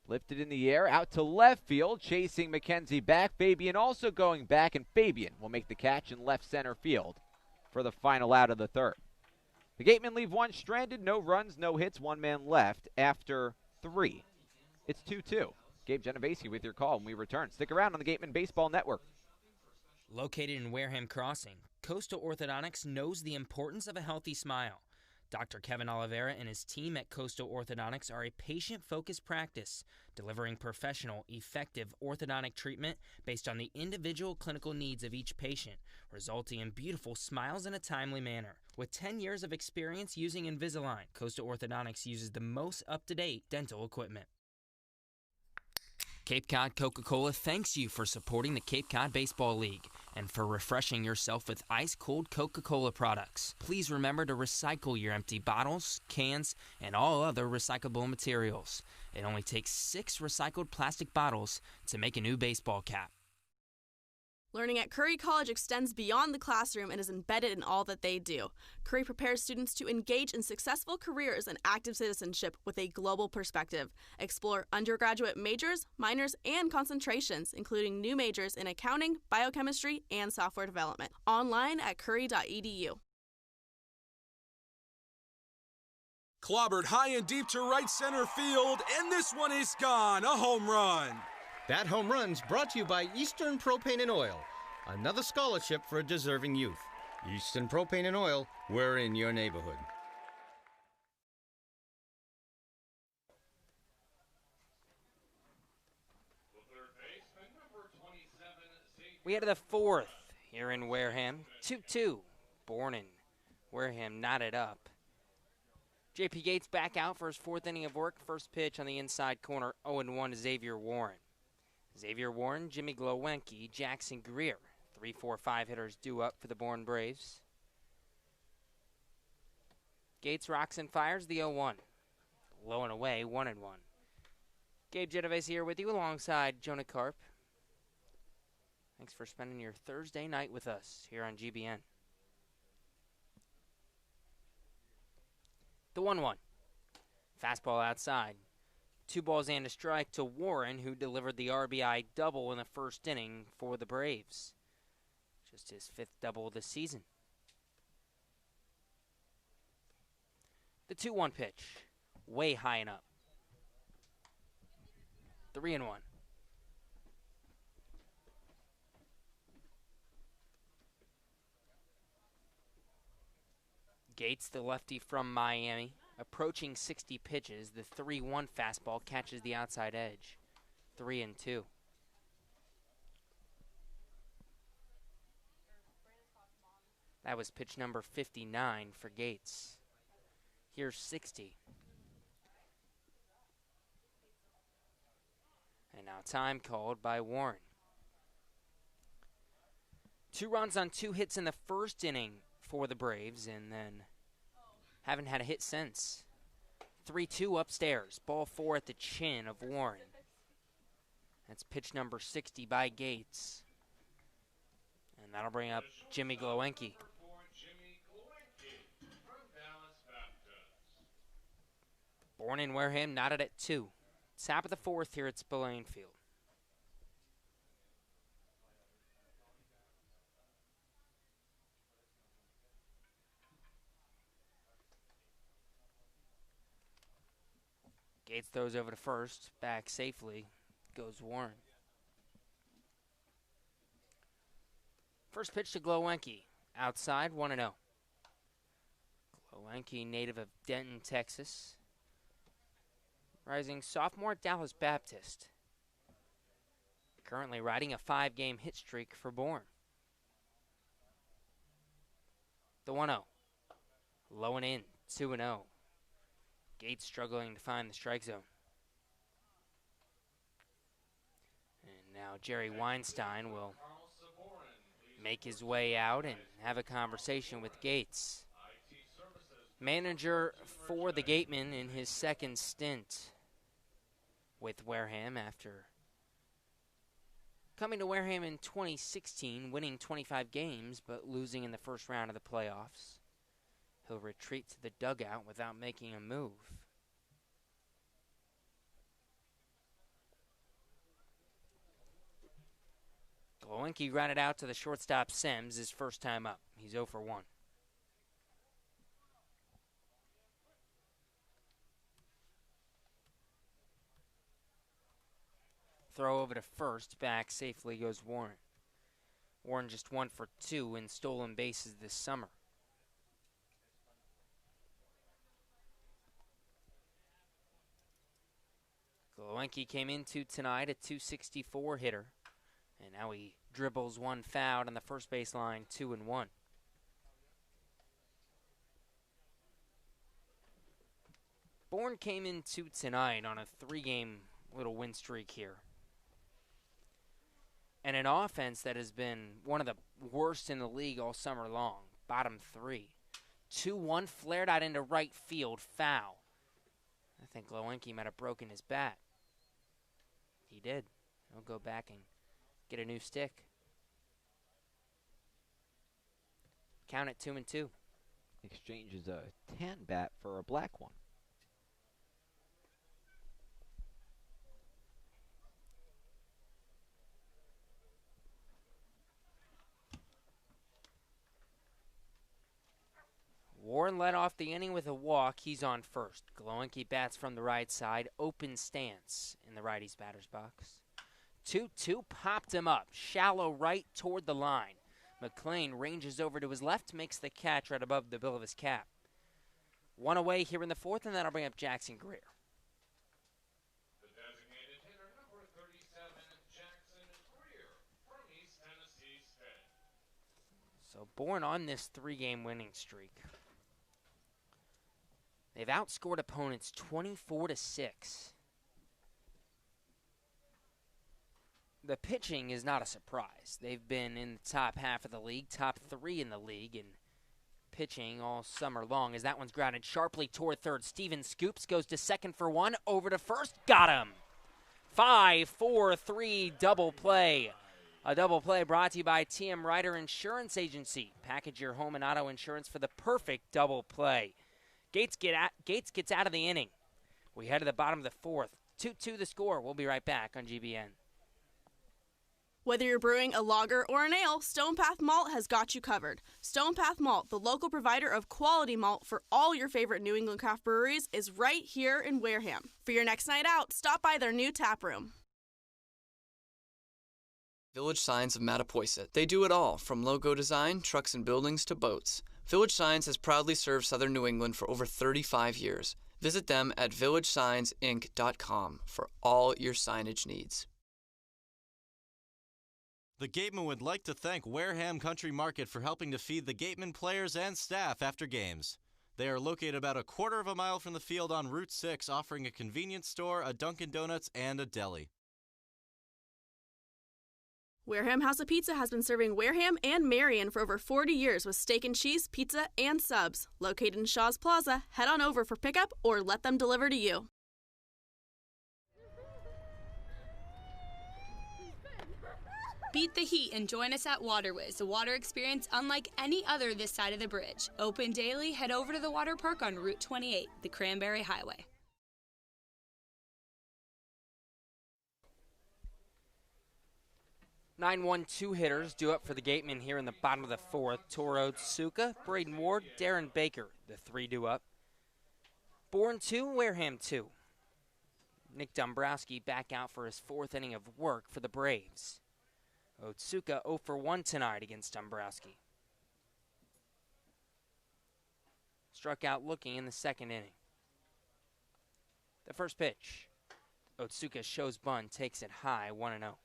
Lifted in the air, out to left field, chasing McKenzie back. Fabian also going back, and Fabian will make the catch in left center field for the final out of the third. The Gatemen leave one stranded, no runs, no hits, one man left after 3. It's 2-2. Gabe Genovese with your call when we return. Stick around on the Gatemen Baseball Network. Located in Wareham Crossing, Coastal Orthodontics knows the importance of a healthy smile. Dr. Kevin Oliveira and his team at Coastal Orthodontics are a patient-focused practice, delivering professional, effective orthodontic treatment based on the individual clinical needs of each patient, resulting in beautiful smiles in a timely manner. With 10 years of experience using Invisalign, Coastal Orthodontics uses the most up-to-date dental equipment. Cape Cod Coca-Cola thanks you for supporting the Cape Cod Baseball League and for refreshing yourself with ice-cold Coca-Cola products. Please remember to recycle your empty bottles, cans, and all other recyclable materials. It only takes 6 recycled plastic bottles to make a new baseball cap. Learning at Curry College extends beyond the classroom and is embedded in all that they do. Curry prepares students to engage in successful careers and active citizenship with a global perspective. Explore undergraduate majors, minors, and concentrations, including new majors in accounting, biochemistry, and software development. Online at curry.edu. Clobbered high and deep to right center field, and this one is gone. A home run. That home run's brought to you by Eastern Propane and Oil, another scholarship for a deserving youth. Eastern Propane and Oil, we're in your neighborhood. We head to the fourth here in Wareham. 2-2. Bourne and Wareham knotted up. J.P. Gates back out for his 4th inning of work. First pitch on the inside corner, 0-1 to Xavier Warren. Xavier Warren, Jimmy Glowenke, Jackson Greer. 3, 4, 5 hitters due up for the Bourne Braves. Gates rocks and fires the 0-1. Low and away, 1-1. Gabe Genovese here with you alongside Jonah Karp. Thanks for spending your Thursday night with us here on GBN. The 1-1. Fastball outside. 2 balls and a strike to Warren, who delivered the RBI double in the first inning for the Braves. Just his 5th double of the season. The 2-1 pitch. Way high and up. 3-1. Gates, the lefty from Miami, approaching 60 pitches. The 3-1 fastball catches the outside edge. 3-2. That was pitch number 59 for Gates. Here's 60. And now time called by Warren. 2 runs on 2 hits in the first inning for the Braves, and then haven't had a hit since. 3-2 upstairs. Ball 4 at the chin of Warren. That's pitch number 60 by Gates. And that'll bring up Jimmy Glowenke. Bourne in Wareham knotted at 2. Top of the 4th here at Spillane Field. Gates throws over to first. Back safely goes Warren. First pitch to Glowenke. Outside, 1-0. Glowenke, native of Denton, Texas. Rising sophomore at Dallas Baptist. Currently riding a 5-game hit streak for Bourne. The 1-0. Low and in, 2-0. Gates struggling to find the strike zone. And now Jerry Weinstein will make his way out and have a conversation with Gates. Manager for the Gatemen in his 2nd stint with Wareham after Coming to Wareham in 2016, winning 25 games but losing in the first round of the playoffs. He'll retreat to the dugout without making a move. Glowinski grounded out to the shortstop Sims his first time up. He's 0 for 1. Throw over to first. Back safely goes Warren. Warren just 1 for 2 in stolen bases this summer. Glowinski came into tonight a .264 hitter. And now he dribbles one foul on the first baseline, 2-1. Bourne came into tonight on a 3-game little win streak here. And an offense that has been one of the worst in the league all summer long. Bottom 3. 2-1 flared out into right field, foul. I think Glowinski might have broken his bat. He did. He'll go back and get a new stick. Count it 2-2. Exchanges a tan bat for a black one. Warren led off the inning with a walk. He's on first. Glowinski bats from the right side. Open stance in the righty's batter's box. 2-2 popped him up. Shallow right toward the line. McLean ranges over to his left, makes the catch right above the bill of his cap. 1 away here in the 4th, and that'll bring up Jackson Greer. The designated hitter, number 37, Jackson Greer from East Tennessee State. So Bourne on this 3-game winning streak. They've outscored opponents 24-6. The pitching is not a surprise. They've been in the top half of the league, top 3 in the league, and pitching all summer long as that one's grounded sharply toward third. Steven scoops, goes to second for 1, over to first, got him. 5-4-3 double play. A double play brought to you by TM Ryder Insurance Agency. Package your home and auto insurance for the perfect double play. Gates gets out of the inning. We head to the bottom of the 4th. 2-2 the score. We'll be right back on GBN. Whether you're brewing a lager or an ale, Stone Path Malt has got you covered. Stone Path Malt, the local provider of quality malt for all your favorite New England craft breweries, is right here in Wareham. For your next night out, stop by their new tap room. Village Signs of Mattapoisett. They do it all, from logo design, trucks and buildings, to boats. Village Signs has proudly served southern New England for over 35 years. Visit them at villagesignsinc.com for all your signage needs. The Gatemen would like to thank Wareham Country Market for helping to feed the Gatemen players and staff after games. They are located about a quarter of a mile from the field on Route 6, offering a convenience store, a Dunkin' Donuts, and a deli. Wareham House of Pizza has been serving Wareham and Marion for over 40 years with steak and cheese, pizza, and subs. Located in Shaw's Plaza, head on over for pickup or let them deliver to you. Beat the heat and join us at Waterways, a water experience unlike any other this side of the bridge. Open daily, head over to the water park on Route 28, the Cranberry Highway. (9-1-2) hitters due up for the Gatemen here in the bottom of the 4th. Toro Tsuka, Braden Ward, Darren Baker, the 3 due up. Bourne 2, Wareham 2. Nick Dombrowski back out for his 4th inning of work for the Braves. Otsuka 0 for 1 tonight against Dombrowski. Struck out looking in the 2nd inning. The first pitch. Otsuka shows bunt, takes it high, 1-0.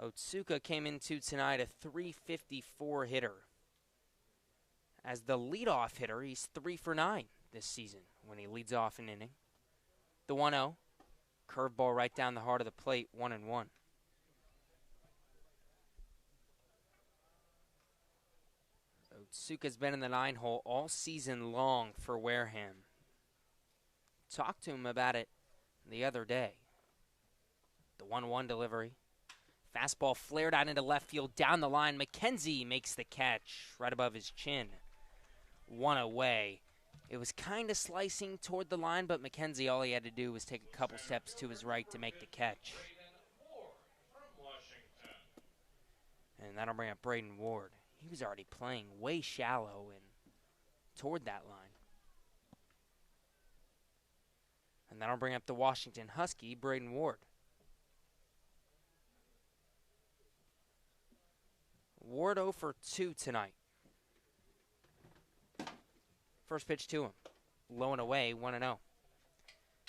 Otsuka came into tonight a .354 hitter. As the leadoff hitter, he's 3 for 9 this season when he leads off an inning. The 1-0. Curveball right down the heart of the plate, 1-1. Otsuka's been in the 9-hole all season long for Wareham. Talked to him about it the other day. The 1-1 delivery. Fastball flared out into left field, down the line. McKenzie makes the catch right above his chin. One away. It was kind of slicing toward the line, but McKenzie, all he had to do was take a couple steps to his right to make the catch. And that'll bring up Braden Ward. He was already playing way shallow and toward that line. And that'll bring up the Washington Husky, Braden Ward. Ward 0 for 2 tonight. First pitch to him. Low and away, 1-0.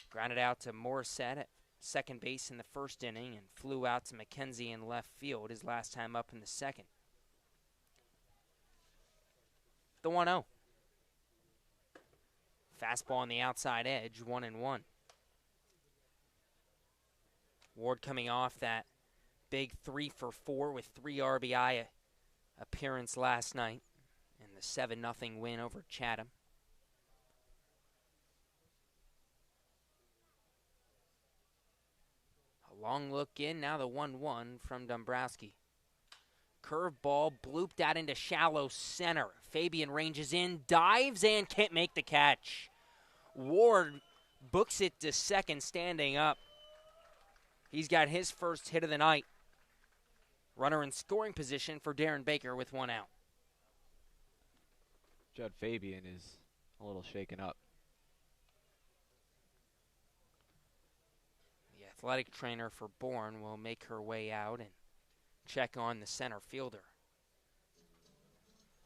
Grounded out to Morissette at second base in the first inning and flew out to McKenzie in left field his last time up in the second. The 1-0. Fastball on the outside edge, 1-1. Ward coming off that big 3 for 4 with 3 RBI appearance last night in the 7-0 win over Chatham. A long look in, now the 1-1 from Dombrowski. Curveball blooped out into shallow center. Fabian ranges in, dives, and can't make the catch. Ward books it to second, standing up. He's got his first hit of the night. Runner in scoring position for Darren Baker with 1 out. Judd Fabian is a little shaken up. The athletic trainer for Bourne will make her way out and check on the center fielder.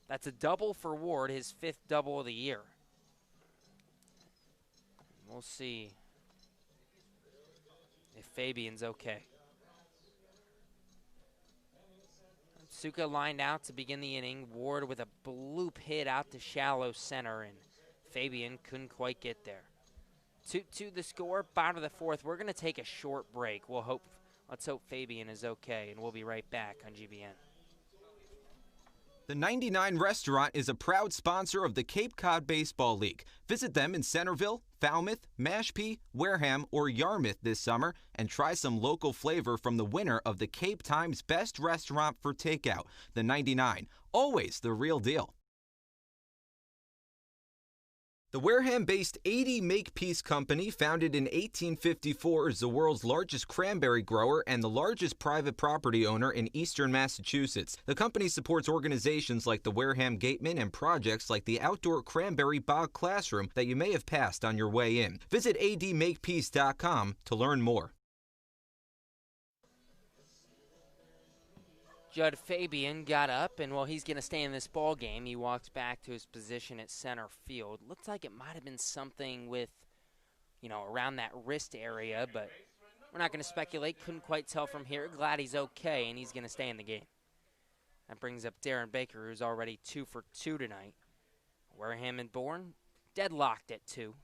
That's a double for Ward, his 5th double of the year. We'll see if Fabian's okay. Suka lined out to begin the inning. Ward with a bloop hit out to shallow center, and Fabian couldn't quite get there. 2-2 the score, bottom of the 4th. We're going to take a short break. Let's hope Fabian is okay, and we'll be right back on GBN. The 99 Restaurant is a proud sponsor of the Cape Cod Baseball League. Visit them in Centerville, Falmouth, Mashpee, Wareham, or Yarmouth this summer and try some local flavor from the winner of the Cape Times Best Restaurant for Takeout, the 99. Always the real deal. The Wareham-based 80 Makepeace Company, founded in 1854, is the world's largest cranberry grower and the largest private property owner in eastern Massachusetts. The company supports organizations like the Wareham Gateman and projects like the outdoor cranberry bog classroom that you may have passed on your way in. Visit admakepeace.com to learn more. Judd Fabian got up, and while he's going to stay in this ball game, he walks back to his position at center field. Looked like it might have been something with, around that wrist area, but we're not going to speculate. Couldn't quite tell from here. Glad he's okay, and he's going to stay in the game. That brings up Darren Baker, who's already 2 for 2 tonight. Wareham and Bourne deadlocked at 2.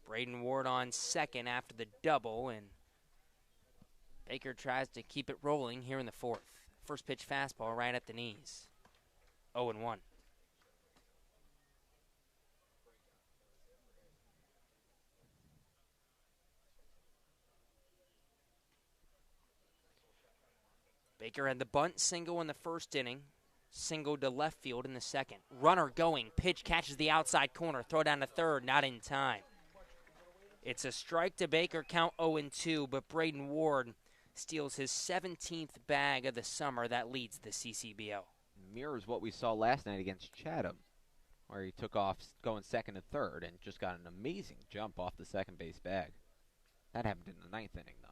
Braden Ward on second after the double, and Baker tries to keep it rolling here in the 4th. First pitch fastball right at the knees. 0-1. Baker had the bunt single in the first inning. Single to left field in the second. Runner going. Pitch catches the outside corner. Throw down to third. Not in time. It's a strike to Baker. Count 0-2, but Braden Ward steals his 17th bag of the summer. That leads the CCBL. Mirrors what we saw last night against Chatham, where he took off going second and third and just got an amazing jump off the second base bag. That happened in the 9th inning, though.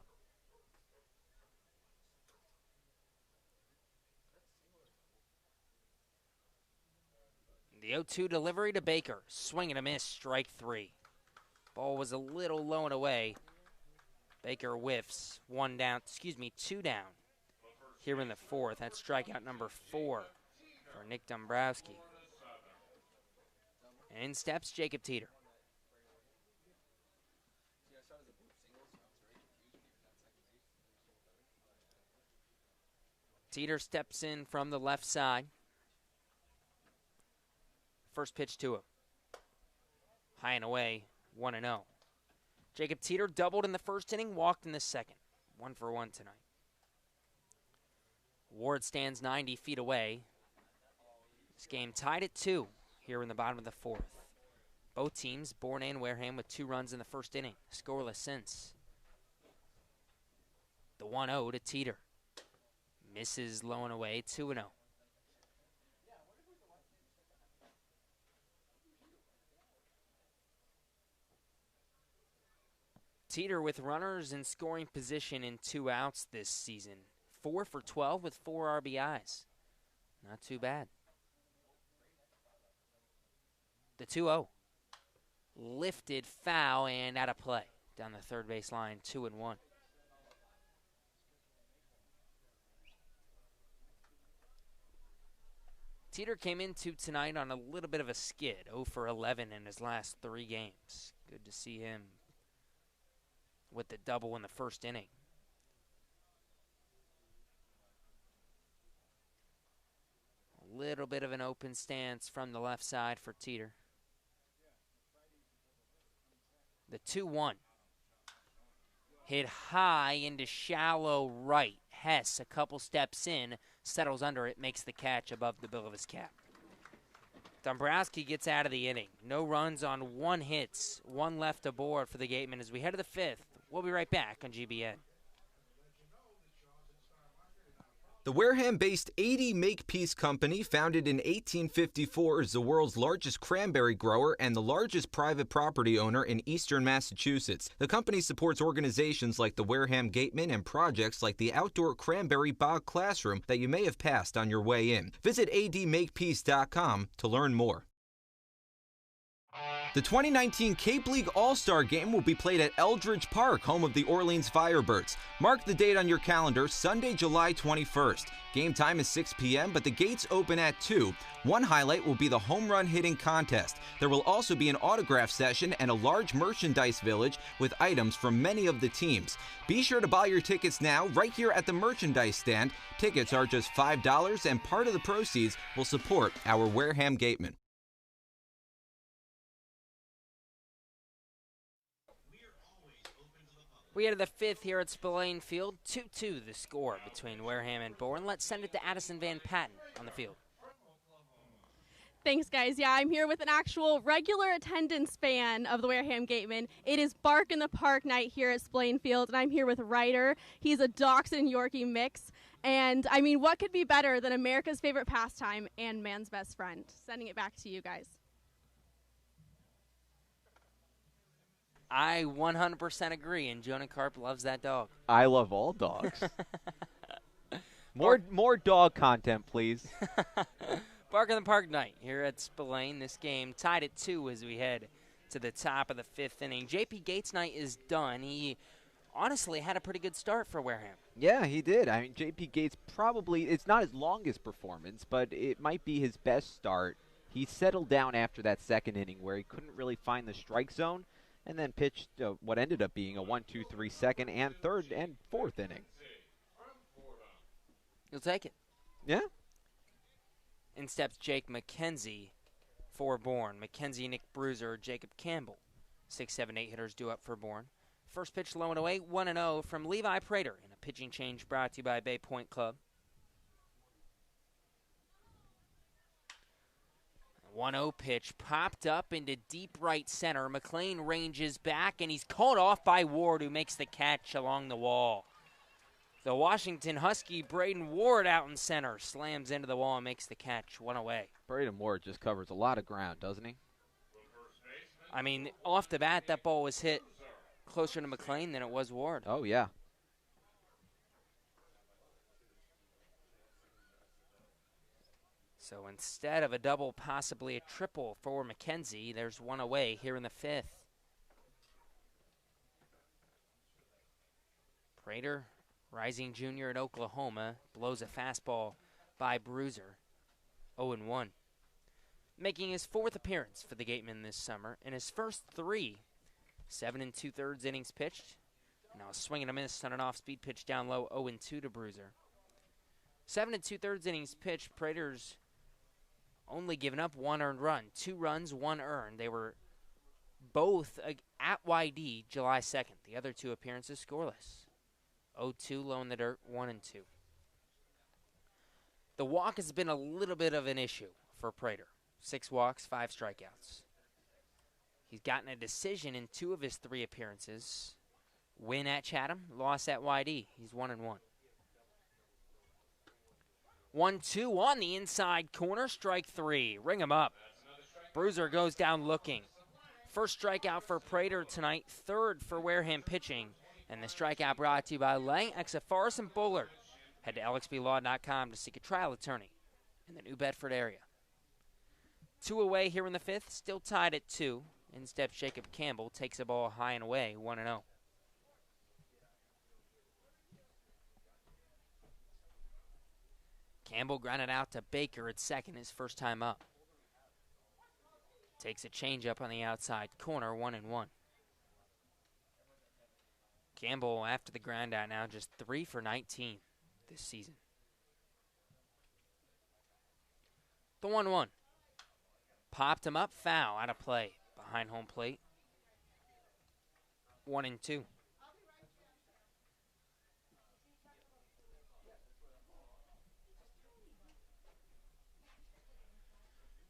The 0-2 delivery to Baker. Swing and a miss, strike 3. Ball was a little low and away. Baker whiffs. 2 down. Here in the 4th. That's strikeout number 4 for Nick Dombrowski. And in steps Jacob Teeter. Teeter steps in from the left side. First pitch to him. High and away, 1-0. Jacob Teeter doubled in the first inning, walked in the second. 1 for 1 tonight. Ward stands 90 feet away. This game tied at 2 here in the bottom of the fourth. Both teams, Bourne and Wareham, with 2 runs in the first inning. Scoreless since. The 1-0 to Teeter. Misses low and away, 2-0. Teeter with runners in scoring position in 2 outs this season. 4 for 12 with 4 RBIs. Not too bad. The 2-0. Lifted, foul, and out of play. Down the third base line, 2-1. Teeter came into tonight on a little bit of a skid. 0 for 11 in his last 3 games. Good to see him with the double in the first inning. A little bit of an open stance from the left side for Teeter. The 2-1. Hit high into shallow right. Hess, a couple steps in, settles under it, makes the catch above the bill of his cap. Dombrowski gets out of the inning. No runs on 1 hit. 1 left aboard for the Gatemen as we head to the 5th. We'll be right back on GBN. The Wareham-based 80 Makepeace Company, founded in 1854, is the world's largest cranberry grower and the largest private property owner in eastern Massachusetts. The company supports organizations like the Wareham Gatemen and projects like the outdoor cranberry bog classroom that you may have passed on your way in. Visit admakepeace.com to learn more. The 2019 Cape League All-Star Game will be played at Eldridge Park, home of the Orleans Firebirds. Mark the date on your calendar, Sunday, July 21st. Game time is 6 p.m., but the gates open at 2. One highlight will be the home run hitting contest. There will also be an autograph session and a large merchandise village with items from many of the teams. Be sure to buy your tickets now right here at the merchandise stand. Tickets are just $5, and part of the proceeds will support our Wareham Gatemen. We head to the 5th here at Spillane Field. 2-2 the score between Wareham and Bourne. Let's send it to Addison Van Patten on the field. Thanks, guys. Yeah, I'm here with an actual regular attendance fan of the Wareham Gatemen. It is Bark in the Park night here at Spillane Field, and I'm here with Ryder. He's a Dachshund Yorkie mix. And, I mean, what could be better than America's favorite pastime and man's best friend? Sending it back to you guys. I 100% agree, and Jonah Karp loves that dog. I love all dogs. more dog content, please. Bark in the Park night here at Spillane. This game tied at 2 as we head to the top of the 5th inning. JP Gates' night is done. He honestly had a pretty good start for Wareham. Yeah, he did. I mean, JP Gates probably, it's not his longest performance, but it might be his best start. He settled down after that second inning where he couldn't really find the strike zone, and then pitched what ended up being a 1-2-3 second and third and fourth inning. You'll take it. Yeah. In steps Jake McKenzie for Bourne. McKenzie, Nick Bruiser, Jacob Campbell. 6, 7, 8 hitters due up for Bourne. First pitch low and away, 1-0 from Levi Prater in a pitching change brought to you by Bay Point Club. 1-0 pitch popped up into deep right center. McLean ranges back, and he's caught off by Ward, who makes the catch along the wall. The Washington Husky, Braden Ward, out in center, slams into the wall and makes the catch, 1 away. Braden Ward just covers a lot of ground, doesn't he? I mean, off the bat, that ball was hit closer to McLean than it was Ward. Oh, yeah. So instead of a double, possibly a triple for McKenzie, there's 1 away here in the 5th. Prater, rising junior at Oklahoma, blows a fastball by Bruiser, 0-1. Making his 4th appearance for the Gatemen this summer, in his first 3, 7 2/3 innings pitched. Now a swing and a miss on an off-speed pitch down low, 0-2 to Bruiser. 7 2/3 innings pitched, Prater's only given up 1 earned run. 2 runs, 1 earned. They were both at YD July 2nd. The other two appearances scoreless. 0-2 low in the dirt, 1-2. The walk has been a little bit of an issue for Prater. 6 walks, 5 strikeouts. He's gotten a decision in 2 of his 3 appearances. Win at Chatham, loss at YD. He's 1-1. 1-2 on the inside corner, strike 3. Ring him up. Bruiser goes down looking. First strikeout for Prater tonight, 3rd for Wareham pitching. And the strikeout brought to you by Lang, Exafaris, and Bullard. Head to lxblaw.com to seek a trial attorney in the New Bedford area. 2 away here in the 5th, still tied at 2. In steps Jacob Campbell, takes a ball high and away, 1-0. Campbell grounded out to Baker at second, his first time up. Takes a changeup on the outside corner, 1-1. Campbell, after the ground out now, just 3 for 19 this season. The 1-1. Popped him up, foul, out of play. Behind home plate. 1-2.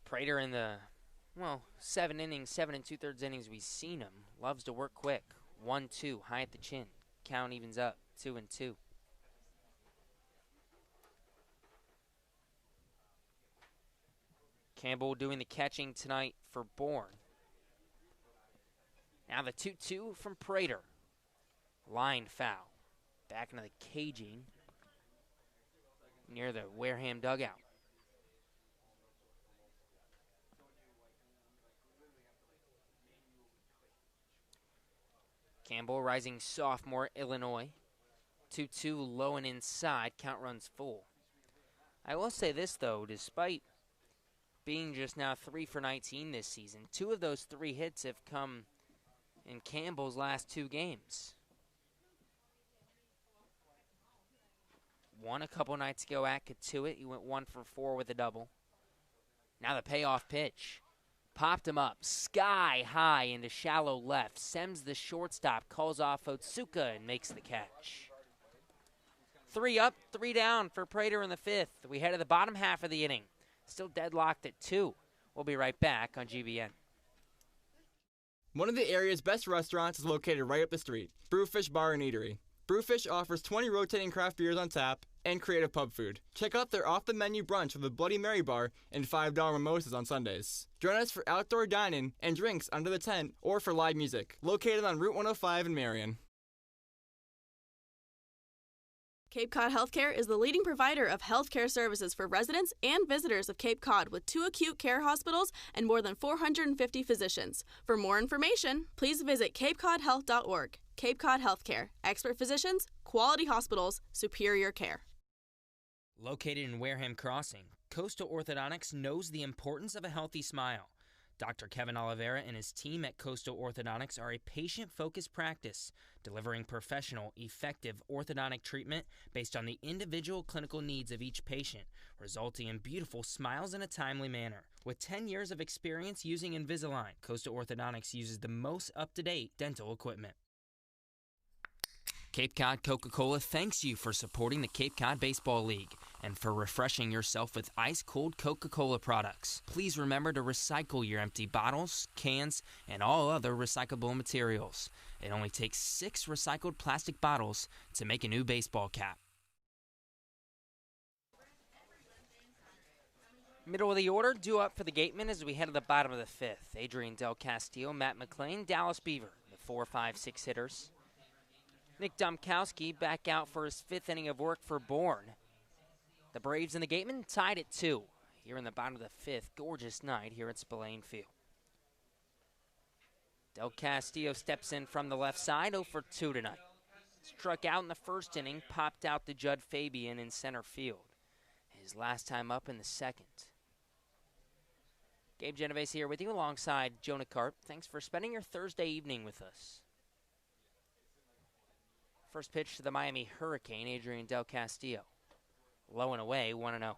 Prater in the, 7 innings, 7 2/3 innings we've seen him. Loves to work quick. 1-2, high at the chin. Count evens up, 2-2. Campbell doing the catching tonight for Bourne. Now the 2-2 from Prater. Line foul. Back into the caging near the Wareham dugout. Campbell, rising sophomore, Illinois. 2-2 low and inside. Count runs full. I will say this, though. Despite being just now 3 for 19 this season, 2 of those 3 hits have come in Campbell's last 2 games. One a couple nights ago at Katuitt. He went 1 for 4 with a double. Now the payoff pitch. Popped him up, sky high into shallow left. Sems the shortstop, calls off Otsuka and makes the catch. 3 up, 3 down for Prater in the 5th. We head to the bottom half of the inning. Still deadlocked at 2. We'll be right back on GBN. One of the area's best restaurants is located right up the street, Brewfish Bar and Eatery. Brewfish offers 20 rotating craft beers on tap and creative pub food. Check out their off-the-menu brunch with a Bloody Mary bar and $5 mimosas on Sundays. Join us for outdoor dining and drinks under the tent or for live music. Located on Route 105 in Marion. Cape Cod Healthcare is the leading provider of healthcare services for residents and visitors of Cape Cod with 2 acute care hospitals and more than 450 physicians. For more information, please visit capecodhealth.org. Cape Cod Healthcare. Expert physicians, quality hospitals, superior care. Located in Wareham Crossing, Coastal Orthodontics knows the importance of a healthy smile. Dr. Kevin Oliveira and his team at Coastal Orthodontics are a patient-focused practice, delivering professional, effective orthodontic treatment based on the individual clinical needs of each patient, resulting in beautiful smiles in a timely manner. With 10 years of experience using Invisalign, Coastal Orthodontics uses the most up-to-date dental equipment. Cape Cod Coca-Cola thanks you for supporting the Cape Cod Baseball League and for refreshing yourself with ice-cold Coca-Cola products. Please remember to recycle your empty bottles, cans, and all other recyclable materials. It only takes 6 recycled plastic bottles to make a new baseball cap. Middle of the order, due up for the Gatemen as we head to the bottom of the 5th. Adrian Del Castillo, Matt McClain, Dallas Beaver, the 4, 5, 6 hitters. Nick Domkowski back out for his 5th inning of work for Bourne. The Braves and the Gatemen tied at 2 here in the bottom of the 5th. Gorgeous night here at Spillane Field. Del Castillo steps in from the left side, 0 for 2 tonight. Struck out in the 1st inning, popped out to Judd Fabian in center field. His last time up in the 2nd. Gabe Genovese here with you alongside Jonah Karp. Thanks for spending your Thursday evening with us. First pitch to the Miami Hurricane, Adrian Del Castillo. Low and away, 1-0.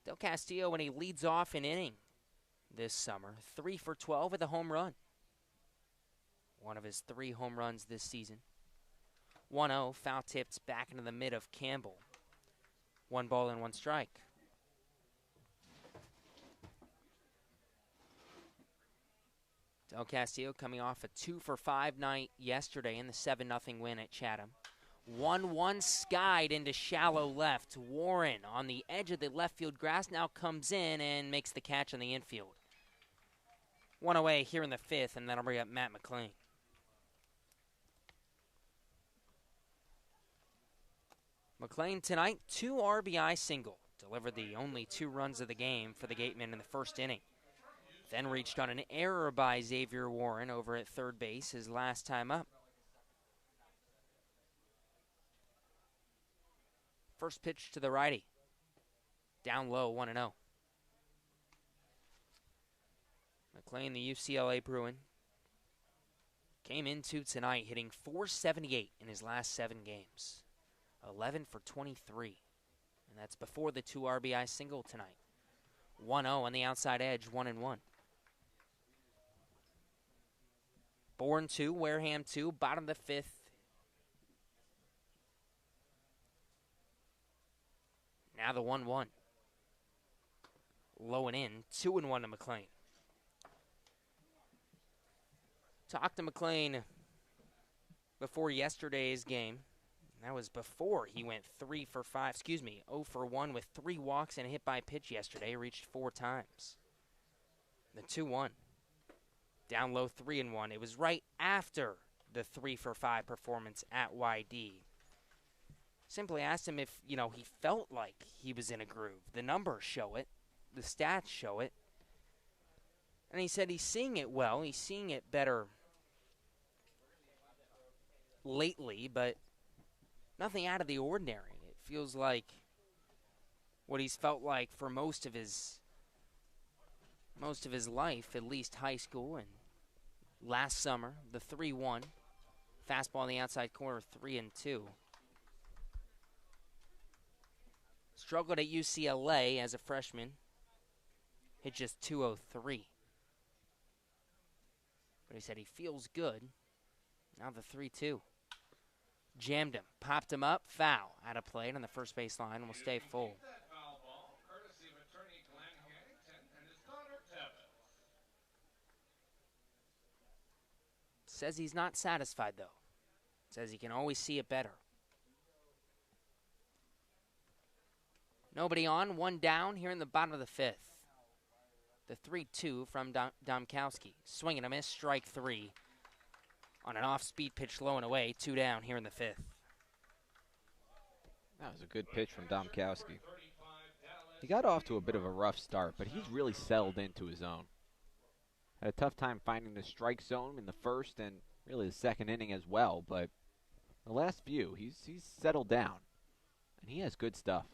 Del Castillo, when he leads off an inning, this summer. 3 for 12 with a home run. One of his 3 home runs this season. 1-0, foul tipped back into the mid of Campbell. 1 ball and 1 strike. Del Castillo coming off a 2 for 5 night yesterday in the 7-0 win at Chatham. 1-1 skied into shallow left. Warren on the edge of the left field grass now comes in and makes the catch on the infield. 1 away here in the 5th, and that'll bring up Matt McLean. McLean tonight, 2 RBI single. Delivered the only 2 runs of the game for the Gatemen in the first inning. Then reached on an error by Xavier Warren over at third base his last time up. First pitch to the righty. Down low, 1-0. McLean, the UCLA Bruin, came into tonight hitting .478 in his last 7 games. 11 for 23. And that's before the 2 RBI single tonight. 1-0 on the outside edge, 1-1. Bourne 2, Wareham 2, bottom of the 5th. Now the 1-1. Low and in, 2-1 to McLean. Talked to McLean before yesterday's game. That was before he went 0 for 1 with 3 walks and a hit by pitch yesterday. Reached 4 times. The 2-1. Down low, 3-1. It was right after the 3 for 5 performance at YD. Simply asked him if, he felt like he was in a groove. The numbers show it. The stats show it. And he said he's seeing it well. He's seeing it better lately, but nothing out of the ordinary. It feels like what he's felt like for most of his life, at least high school and last summer. The 3-1. Fastball on the outside corner, 3-2. Struggled at UCLA as a freshman. Hit just .203. But he said he feels good. Now the 3-2. Jammed him, popped him up, foul. Out of play on the first base line and will stay full. Says he's not satisfied, though. Says he can always see it better. Nobody on, 1 down here in the bottom of the 5th. The 3-2 from Domkowski. Swing and a miss, strike 3. On an off-speed pitch low and away, 2 down here in the 5th. That was a good pitch from Domkowski. He got off to a bit of a rough start, but he's really settled into his zone. Had a tough time finding the strike zone in the first and really the second inning as well, but the last few, he's settled down, and he has good stuff.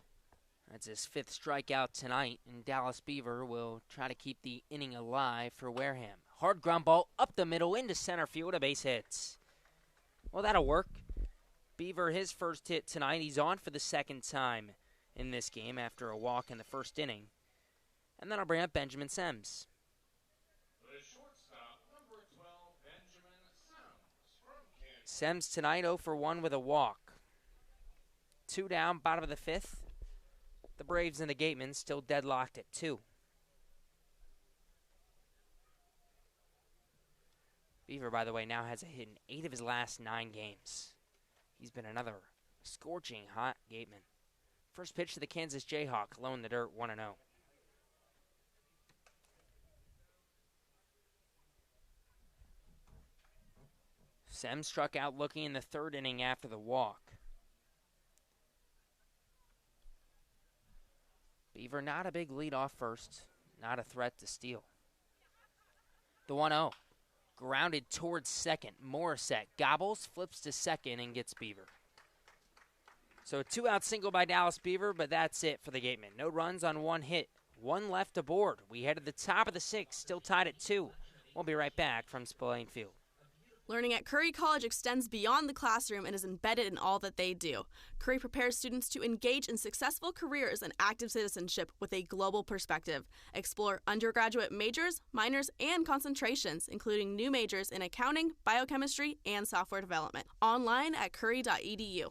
That's his 5th strikeout tonight, and Dallas Beaver will try to keep the inning alive for Wareham. Hard ground ball up the middle into center field, a base hit. Well, that'll work. Beaver, his first hit tonight. He's on for the 2nd time in this game after a walk in the first inning. And then I'll bring up Benjamin Sems. Sems tonight 0 for 1 with a walk. 2 down, bottom of the 5th. The Braves and the Gatemen still deadlocked at 2. Beaver, by the way, now has a hit in 8 of his last 9 games. He's been another scorching hot Gateman. First pitch to the Kansas Jayhawk, low in the dirt, 1-0. Sem struck out looking in the 3rd inning after the walk. Beaver not a big lead off first, not a threat to steal. The 1-0. Grounded towards second. Morissette gobbles, flips to second, and gets Beaver. So a 2-out single by Dallas Beaver, but that's it for the Gatemen. No runs on 1 hit. 1 left aboard. We head to the top of the 6th, still tied at 2. We'll be right back from Spillane Field. Learning at Curry College extends beyond the classroom and is embedded in all that they do. Curry prepares students to engage in successful careers and active citizenship with a global perspective. Explore undergraduate majors, minors, and concentrations, including new majors in accounting, biochemistry, and software development. Online at curry.edu.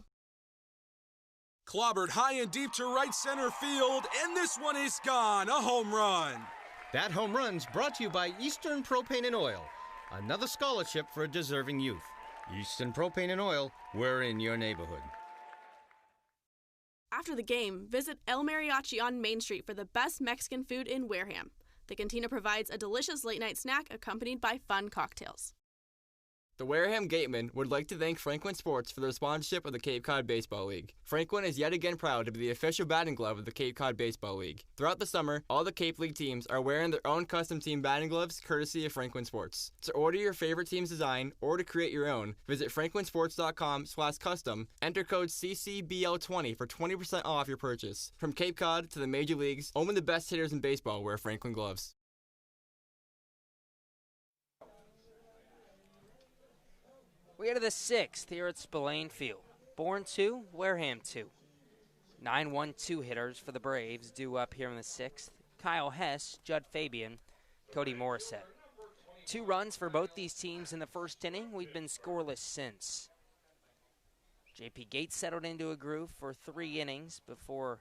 Clobbered high and deep to right center field, and this one is gone. A home run. That home run's brought to you by Eastern Propane and Oil. Another scholarship for a deserving youth. Eastern Propane and Oil, we're in your neighborhood. After the game, visit El Mariachi on Main Street for the best Mexican food in Wareham. The cantina provides a delicious late-night snack accompanied by fun cocktails. The Wareham Gatemen would like to thank Franklin Sports for their sponsorship of the Cape Cod Baseball League. Franklin is yet again proud to be the official batting glove of the Cape Cod Baseball League. Throughout the summer, all the Cape League teams are wearing their own custom team batting gloves courtesy of Franklin Sports. To order your favorite team's design or to create your own, visit franklinsports.com/custom, enter code CCBL20 for 20% off your purchase. From Cape Cod to the major leagues, only the best hitters in baseball wear Franklin gloves. We are to the 6th here at Spillane Field. Bourne 2, Wareham 2. 9-1-2 hitters for the Braves due up here in the 6th. Kyle Hess, Judd Fabian, Cody Morissette. 2 runs for both these teams in the first inning. We've been scoreless since. J.P. Gates settled into a groove for 3 innings before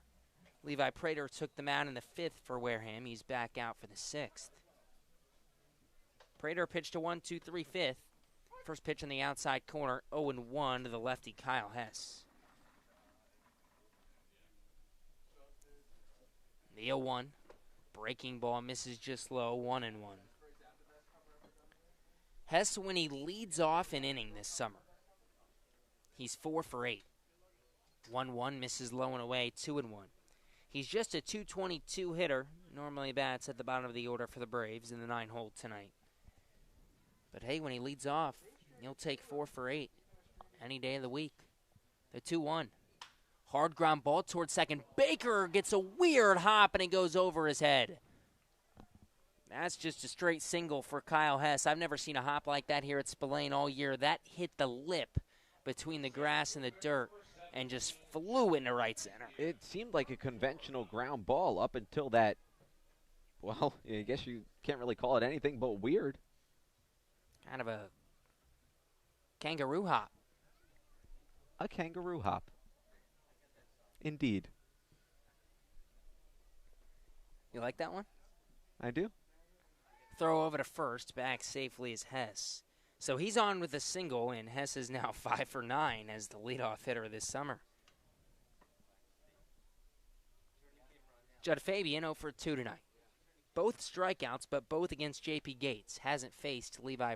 Levi Prater took the mound in the 5th for Wareham. He's back out for the 6th. Prater pitched a 1-2-3 5th. First pitch in the outside corner, 0-1 to the lefty Kyle Hess. The 0-1, breaking ball misses just low, 1-1. Hess, when he leads off an inning this summer, he's 4 for 8. 1-1 misses low and away, 2-1. He's just a .222 hitter, normally bats at the bottom of the order for the Braves in the 9-hole tonight. But hey, when he leads off, he'll take 4 for 8 any day of the week. The 2-1. Hard ground ball towards second. Baker gets a weird hop and it goes over his head. That's just a straight single for Kyle Hess. I've never seen a hop like that here at Spillane all year. That hit the lip between the grass and the dirt and just flew into right center. It seemed like a conventional ground ball up until that, well, I guess you can't really call it anything but weird. Kind of a kangaroo hop. A kangaroo hop. Indeed. You like that one? I do. Throw over to first, back safely is Hess. So he's on with a single, and Hess is now 5 for 9 as the leadoff hitter this summer. Judd Fabian 0 for 2 tonight. Both strikeouts, but both against J.P. Gates. Hasn't faced Levi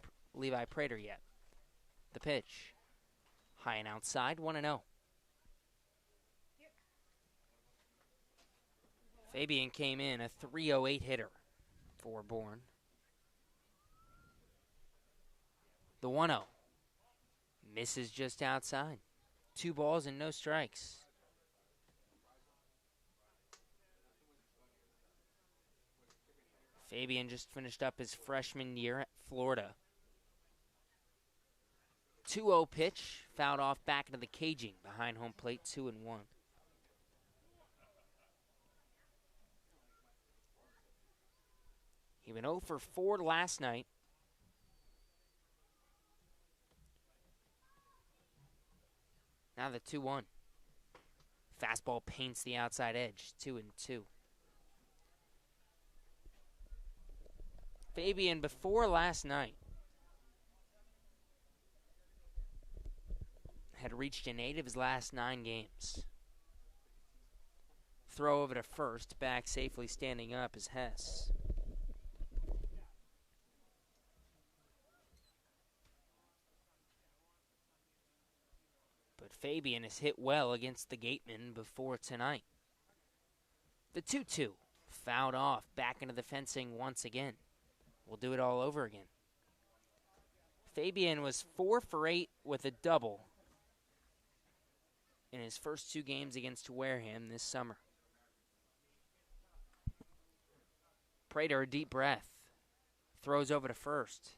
Prater yet. The pitch. High and outside, 1-0. Fabian came in a .308 hitter for Bourne. The 1-0. Misses just outside. 2 balls and no strikes. Fabian just finished up his freshman year at Florida. 2-0 pitch, fouled off back into the caging behind home plate, 2-1. He went 0 for 4 last night. Now the 2-1. Fastball paints the outside edge, 2-2. Fabian, before last night, had reached in 8 of his last 9 games. Throw over to first, back safely standing up is Hess. But Fabian has hit well against the Gatemen before tonight. The 2-2, fouled off, back into the fencing once again. We'll do it all over again. Fabian was 4 for 8 with a double in his first 2 games against Wareham this summer. Prater, a deep breath. Throws over to first.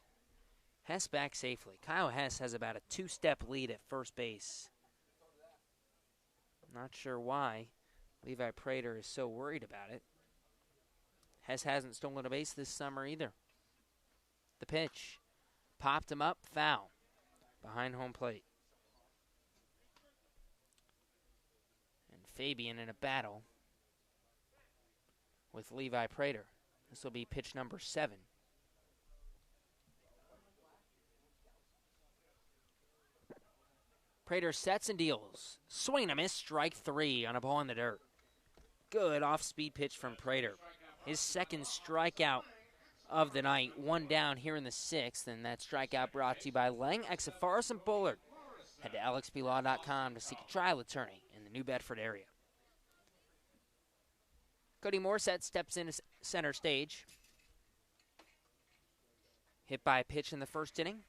Hess back safely. Kyle Hess has about a 2-step lead at first base. Not sure why Levi Prater is so worried about it. Hess hasn't stolen a base this summer either. The pitch. Popped him up, foul. Behind home plate. And Fabian in a battle with Levi Prater. This will be pitch number 7. Prater sets and deals. Swing and a miss, strike 3 on a ball in the dirt. Good off-speed pitch from Prater. His second strikeout of the night. 1 down here in the 6th, and that strikeout brought to you by Lang, Exafaris, and Bullard. Head to lxplaw.com to seek a trial attorney in the New Bedford area. Cody Morissette steps into center stage. Hit by a pitch in the first inning.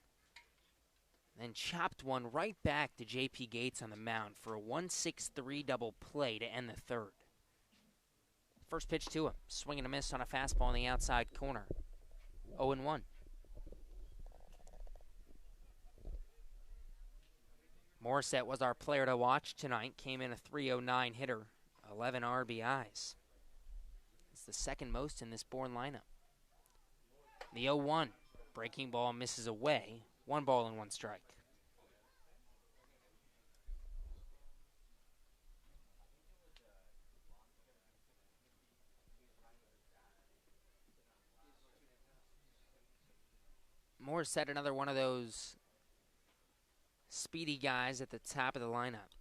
Then chopped one right back to J.P. Gates on the mound for a 1-6-3 double play to end the third. First pitch to him. Swing and a miss on a fastball in the outside corner. 0-1. Morissette was our player to watch tonight. Came in a .309 hitter. 11 RBIs. It's the second most in this Bourne lineup. The 0-1. Breaking ball misses away. 1 ball and 1 strike. Morissette, another one of those speedy guys at the top of the lineup.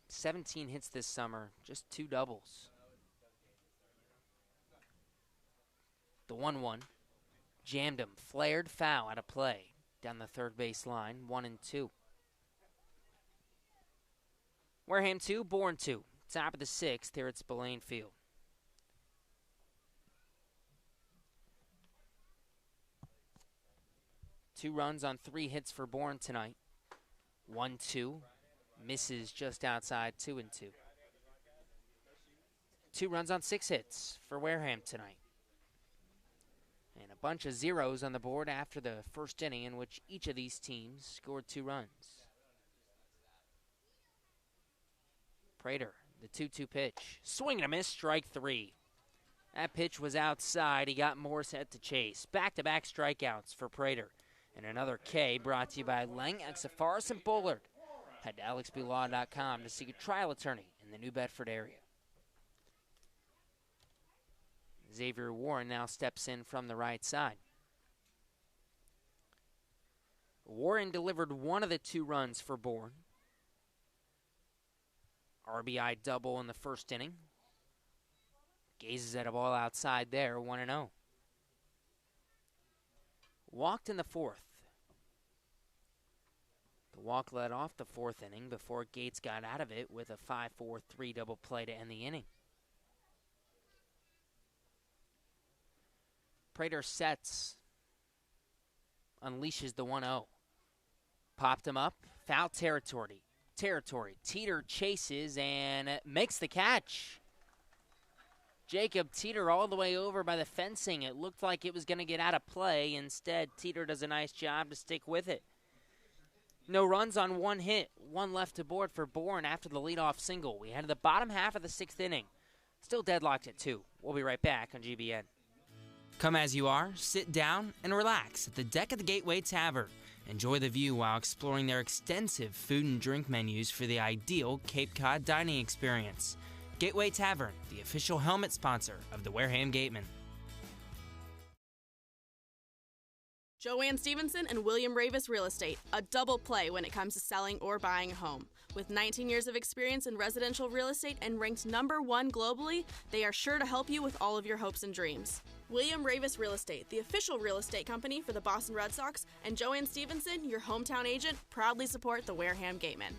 17 hits this summer, just 2 doubles. The 1-1. Jammed him. Flared foul out of play. Down the third base line, 1-2. Wareham 2, Bourne 2. Top of the 6th here at Spillane Field. Two runs on 3 hits for Bourne tonight. 1-2. Misses just outside 2-2. 2 runs on 6 hits for Wareham tonight. And a bunch of zeros on the board after the first inning in which each of these teams scored 2 runs. Prater, the 2-2 pitch. Swing and a miss, strike 3. That pitch was outside. He got Morissette to chase. Back-to-back strikeouts for Prater. And another K brought to you by Lang, Exafaris, and Bullard. Head to lxplaw.com to seek a trial attorney in the New Bedford area. Xavier Warren now steps in from the right side. Warren delivered 1 of the 2 runs for Bourne. RBI double in the first inning. Gazes at a ball outside there, 1-0. Walked in the 4th. The walk led off the 4th inning before Gates got out of it with a 5-4-3 double play to end the inning. Prater sets, unleashes the 1-0. Popped him up, foul territory. Teeter chases and makes the catch. Jacob Teeter all the way over by the fencing. It looked like it was going to get out of play. Instead, Teeter does a nice job to stick with it. No runs on 1 hit. 1 left to board for Bourne after the leadoff single. We head to the bottom half of the 6th inning. Still deadlocked at 2. We'll be right back on GBN. Come as you are, sit down, and relax at the deck of the Gateway Tavern. Enjoy the view while exploring their extensive food and drink menus for the ideal Cape Cod dining experience. Gateway Tavern, the official helmet sponsor of the Wareham Gatemen. Joanne Stevenson and William Ravis Real Estate, a double play when it comes to selling or buying a home. With 19 years of experience in residential real estate and ranked #1 globally, they are sure to help you with all of your hopes and dreams. William Ravis Real Estate, the official real estate company for the Boston Red Sox, and Joanne Stevenson, your hometown agent, proudly support the Wareham Gatemen.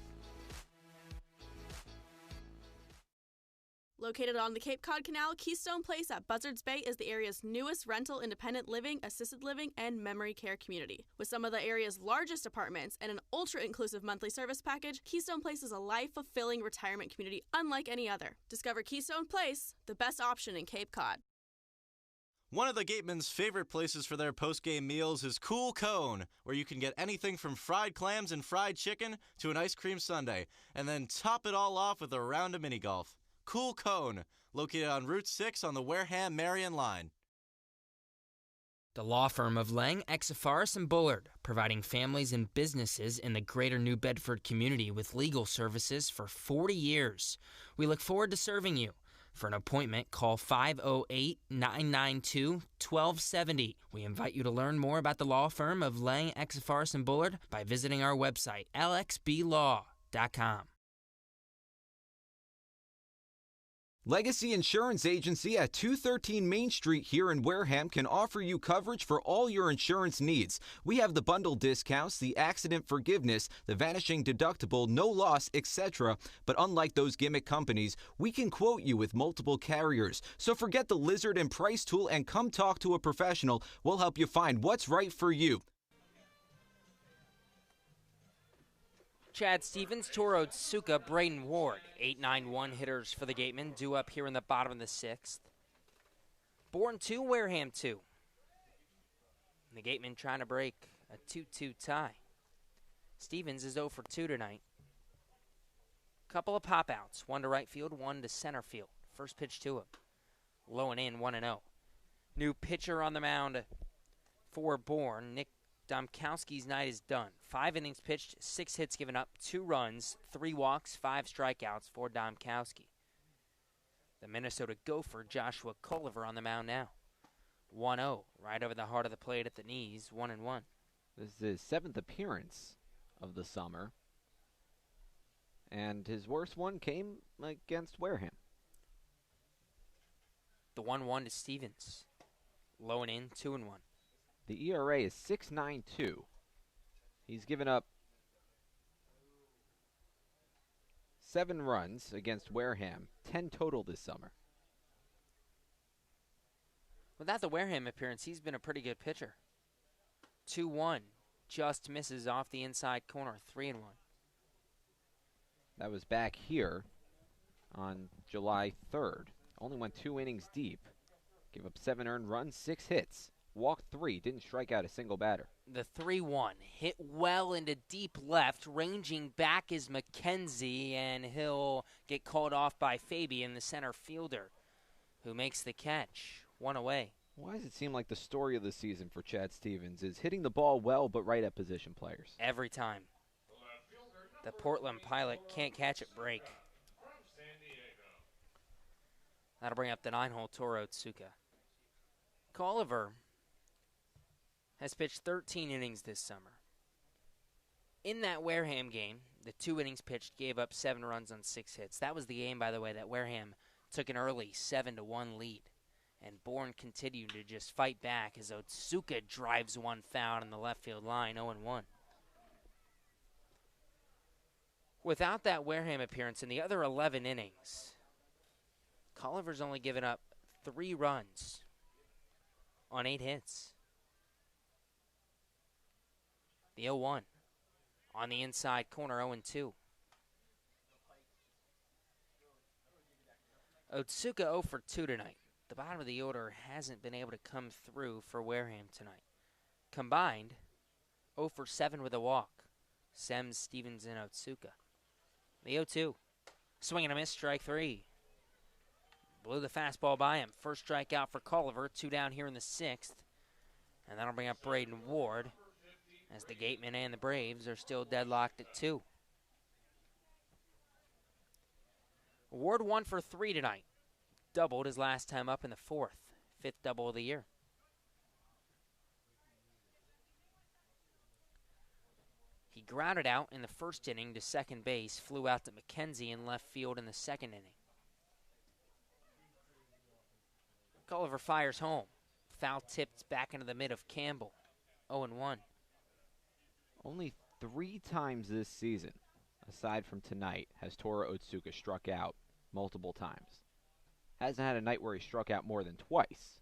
Located on the Cape Cod Canal, Keystone Place at Buzzards Bay is the area's newest rental independent living, assisted living, and memory care community. With some of the area's largest apartments and an ultra-inclusive monthly service package, Keystone Place is a life-fulfilling retirement community unlike any other. Discover Keystone Place, the best option in Cape Cod. One of the Gatemen's favorite places for their post-game meals is Cool Cone, where you can get anything from fried clams and fried chicken to an ice cream sundae, and then top it all off with a round of mini golf. Cool Cone, located on Route 6 on the Wareham-Marion line. The law firm of Lang, Exafaris, and Bullard, providing families and businesses in the greater New Bedford community with legal services for 40 years. We look forward to serving you. For an appointment, call 508-992-1270. We invite you to learn more about the law firm of Lang, Exafaris, and Bullard by visiting our website, lxblaw.com. Legacy Insurance Agency at 213 Main Street here in Wareham can offer you coverage for all your insurance needs. We have the bundle discounts, the accident forgiveness, the vanishing deductible, no loss, etc. But unlike those gimmick companies, we can quote you with multiple carriers. So forget the lizard and price tool and come talk to a professional. We'll help you find what's right for you. Chad Stevens, Toro Tsuka, Braden Ward. 8-9-1 hitters for the Gatemen, due up here in the bottom of the 6th. Bourne 2, Wareham 2. And the Gatemen trying to break a 2-2 tie. Stevens is 0 for 2 tonight. Couple of pop-outs, one to right field, one to center field. First pitch to him. Low and in, 1-0. New pitcher on the mound for Bourne, Nick Domkowski's night is done. 5 innings pitched, 6 hits given up, 2 runs, 3 walks, 5 strikeouts for Domkowski. The Minnesota Gopher, Joshua Culliver, on the mound now. 1-0, right over the heart of the plate at the knees, 1-1. This is his 7th appearance of the summer, and his worst one came against Wareham. The 1-1 to Stevens. Low and in, 2-1. The ERA is 6.92. He's given up 7 runs against Wareham, 10 total this summer. Without the Wareham appearance, he's been a pretty good pitcher. 2-1, just misses off the inside corner, 3-1. That was back here on July 3rd. Only went 2 innings deep. Gave up 7 earned runs, 6 hits. Walked 3, didn't strike out a single batter. The 3-1 hit well into deep left. Ranging back is McKenzie, and he'll get called off by Fabian, the center fielder, who makes the catch. 1 away. Why does it seem like the story of the season for Chad Stevens is hitting the ball well but right at position players? Every time. The Portland Pilot can't catch it break. That'll bring up the 9-hole Toro Tsuka. Culliver has pitched 13 innings this summer. In that Wareham game, the 2 innings pitched gave up 7 runs on 6 hits. That was the game, by the way, that Wareham took an early 7-1 lead. And Bourne continued to just fight back as Otsuka drives one foul in the left field line, 0-1. Without that Wareham appearance in the other 11 innings, Culliver's only given up 3 runs on 8 hits. The 0-1 on the inside corner, 0-2. Otsuka 0 for 2 tonight. The bottom of the order hasn't been able to come through for Wareham tonight. Combined, 0 for 7 with a walk. Sems, Stevens, and Otsuka. The 0-2. Swing and a miss, strike 3. Blew the fastball by him. First strikeout for Culliver. 2 down here in the 6th. And that'll bring up Braden Ward, as the Gatemen and the Braves are still deadlocked at 2. Ward 1 for 3 tonight. Doubled his last time up in the 4th. 5th double of the year. He grounded out in the first inning to second base, flew out to McKenzie in left field in the 2nd inning. Culliver fires home. Foul tipped back into the mid of Campbell. 0-1. Only 3 times this season, aside from tonight, has Toro Otsuka struck out multiple times. Hasn't had a night where he struck out more than twice,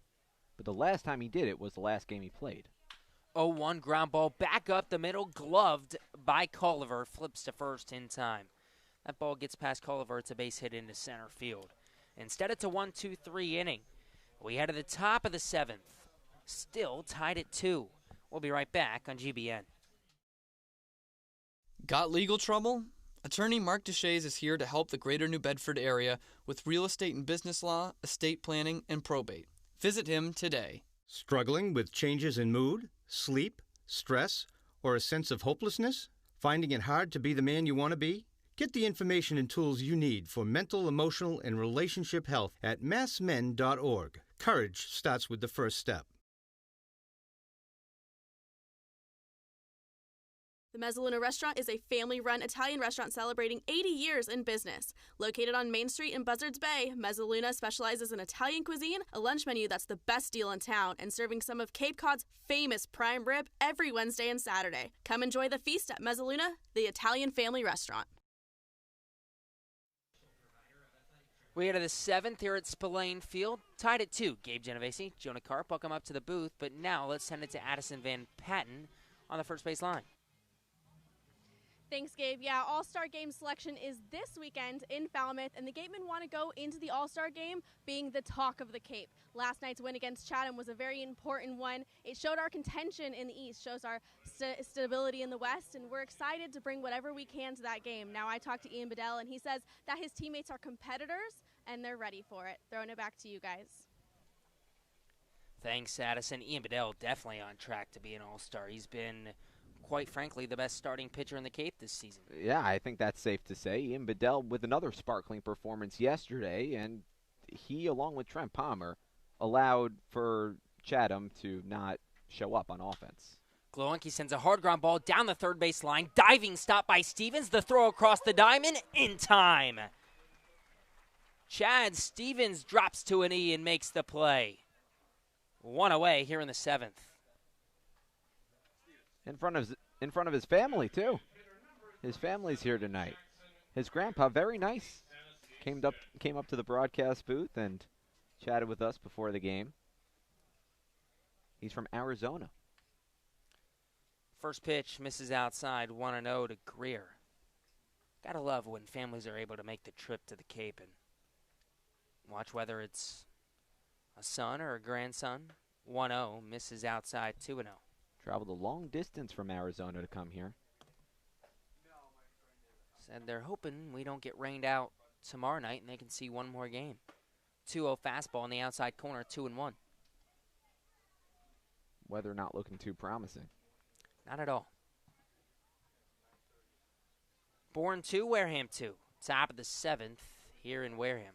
but the last time he did it was the last game he played. 0-1 ground ball back up the middle, gloved by Culliver, flips to first in time. That ball gets past Culliver, it's a base hit into center field. Instead, it's a 1-2-3 inning. We head to the top of the 7th. Still tied at 2. We'll be right back on GBN. Got legal trouble? Attorney Mark Deshays is here to help the greater New Bedford area with real estate and business law, estate planning, and probate. Visit him today. Struggling with changes in mood, sleep, stress, or a sense of hopelessness? Finding it hard to be the man you want to be? Get the information and tools you need for mental, emotional, and relationship health at massmen.org. Courage starts with the first step. The Mezzaluna Restaurant is a family-run Italian restaurant celebrating 80 years in business. Located on Main Street in Buzzards Bay, Mezzaluna specializes in Italian cuisine, a lunch menu that's the best deal in town, and serving some of Cape Cod's famous prime rib every Wednesday and Saturday. Come enjoy the feast at Mezzaluna, the Italian family restaurant. We head to the 7th here at Spillane Field. Tied at 2. Gabe Genovese, Jonah Karp, welcome up to the booth. But now let's send it to Addison Van Patten on the first base line. Thanks, Gabe. Yeah, All-Star Game selection is this weekend in Falmouth, and the Gatemen want to go into the All-Star Game being the talk of the Cape. Last night's win against Chatham was a very important one. It showed our contention in the East, shows our stability in the West, and we're excited to bring whatever we can to that game. Now, I talked to Ian Bedell, and he says that his teammates are competitors, and they're ready for it. Throwing it back to you guys. Thanks, Addison. Ian Bedell definitely on track to be an All-Star. He's been, quite frankly, the best starting pitcher in the Cape this season. Yeah, I think that's safe to say. Ian Bedell with another sparkling performance yesterday, and he, along with Trent Palmer, allowed for Chatham to not show up on offense. Glowinky sends a hard ground ball down the third base line. Diving stop by Stevens. The throw across the diamond in time. Chad Stevens drops to an E and makes the play. One away here in the 7th. In front of his family, too. His family's here tonight. His grandpa, very nice, came up to the broadcast booth and chatted with us before the game. He's from Arizona. First pitch misses outside, 1-0 to Greer. Gotta love when families are able to make the trip to the Cape and watch whether it's a son or a grandson. 1-0, misses outside, 2-0. Traveled a long distance from Arizona to come here. Said they're hoping we don't get rained out tomorrow night and they can see one more game. 2-0 fastball in the outside corner, 2-1. Weather not looking too promising. Not at all. Bourne 2, Wareham 2. Top of the 7th here in Wareham.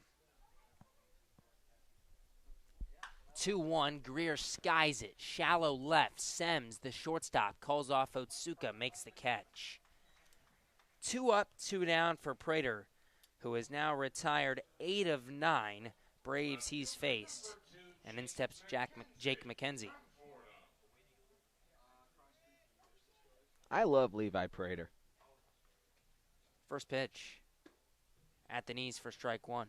2-1, Greer skies it. Shallow left, Sems, the shortstop, calls off Otsuka, makes the catch. 2 up, 2 down for Prater, who is now retired 8 of 9 Braves he's faced. And in steps Jake McKenzie. I love Levi Prater. First pitch at the knees for strike 1.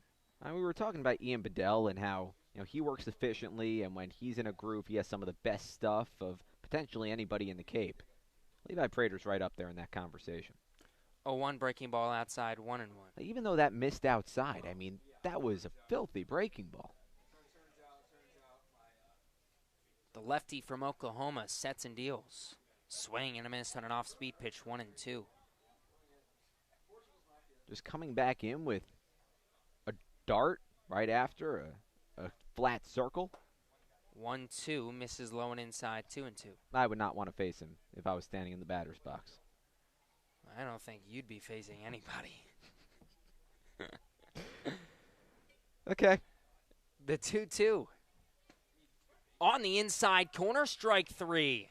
We were talking about Ian Bedell and how he works efficiently, and when he's in a groove, he has some of the best stuff of potentially anybody in the Cape. Levi Prater's right up there in that conversation. 0-1 breaking ball outside, 1-1. Even though that missed outside, that was a filthy breaking ball. The lefty from Oklahoma sets and deals. Swing and a miss on an off-speed pitch, 1-2. Just coming back in with a dart right after a flat circle. 1-2, misses low and inside, 2-2. I would not want to face him if I was standing in the batter's box. I don't think you'd be facing anybody. Okay. The 2-2. On the inside corner, strike 3.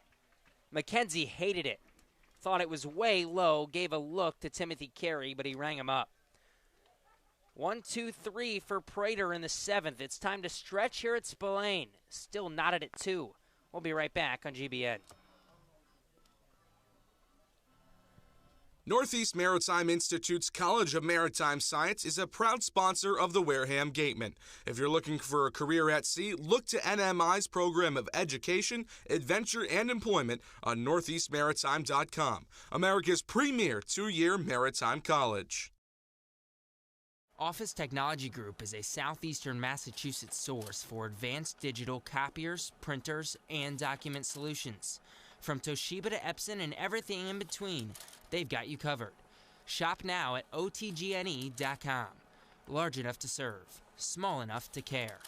McKenzie hated it. Thought it was way low, gave a look to Timothy Carey, but he rang him up. 1-2-3 for Prater in the 7th. It's time to stretch here at Spillane. Still knotted at 2. We'll be right back on GBN. Northeast Maritime Institute's College of Maritime Science is a proud sponsor of the Wareham Gatemen. If you're looking for a career at sea, look to NMI's program of education, adventure, and employment on northeastmaritime.com, America's premier 2-year maritime college. Office Technology Group is a southeastern Massachusetts source for advanced digital copiers, printers, and document solutions. From Toshiba to Epson and everything in between, they've got you covered. Shop now at otgne.com. Large enough to serve, small enough to care.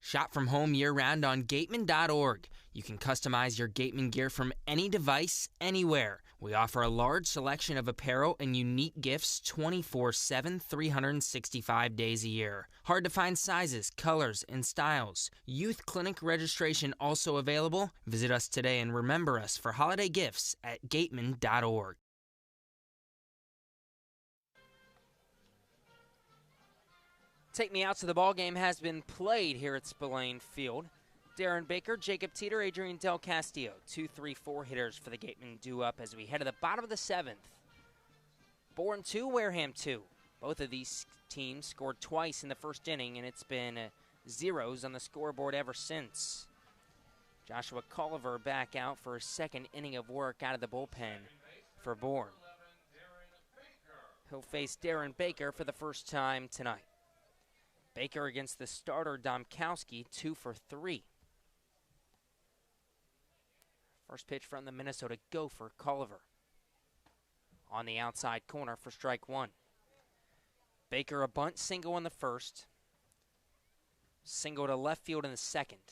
Shop from home year-round on Gateman.org. You can customize your Gateman gear from any device, anywhere. We offer a large selection of apparel and unique gifts 24/7, 365 days a year. Hard to find sizes, colors, and styles. Youth Clinic registration also available. Visit us today and remember us for holiday gifts at Gateman.org. Take Me Out to the Ball game has been played here at Spillane Field. Darren Baker, Jacob Teeter, Adrian Del Castillo, 2-3-4 hitters for the Gatemen due up as we head to the bottom of the 7th. Bourne 2, Wareham 2. Both of these teams scored twice in the first inning, and it's been zeros on the scoreboard ever since. Joshua Culliver back out for his second inning of work out of the bullpen for Bourne. He'll face Darren Baker for the first time tonight. Baker against the starter Domkowski, 2 for 3. First pitch from the Minnesota Gopher, Culliver. On the outside corner for strike 1. Baker a bunt single in the first. Single to left field in the second.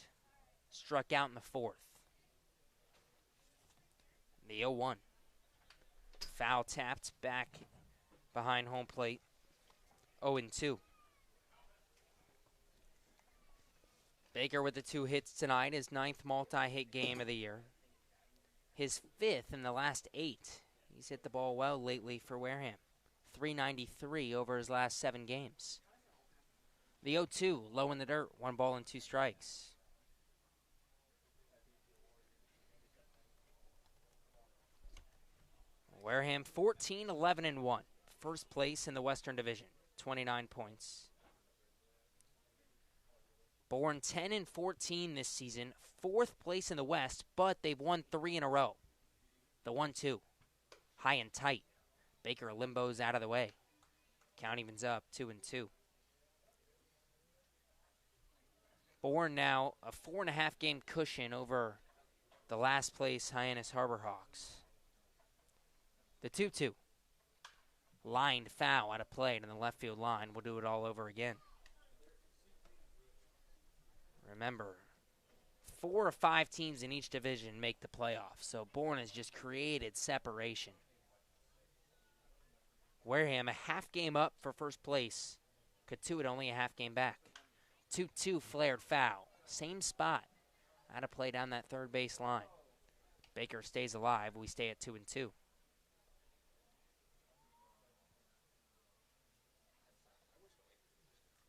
Struck out in the fourth. The 0-1. Foul tapped back behind home plate. 0-2. Baker with the 2 hits tonight, his 9th multi-hit game of the year. His 5th in the last 8. He's hit the ball well lately for Wareham. .393 over his last 7 games. The 0-2, low in the dirt, 1 ball and 2 strikes. Wareham 14-11-1. First place in the Western Division, 29 points. Bourne 10-14 this season, 4th place in the West, but they've won 3 in a row. The 1-2, high and tight. Baker limbos out of the way. Count evens up, 2-2. Bourne now a 4.5 game cushion over the last place Hyannis Harbor Hawks. The 2-2, lined foul out of play to the left field line. We'll do it all over again. Remember, 4 or 5 teams in each division make the playoffs, so Bourne has just created separation. Wareham a half game up for first place. Katuitt only a half game back. 2-2 flared foul. Same spot. Out of play down that third base line. Baker stays alive. We stay at 2-2.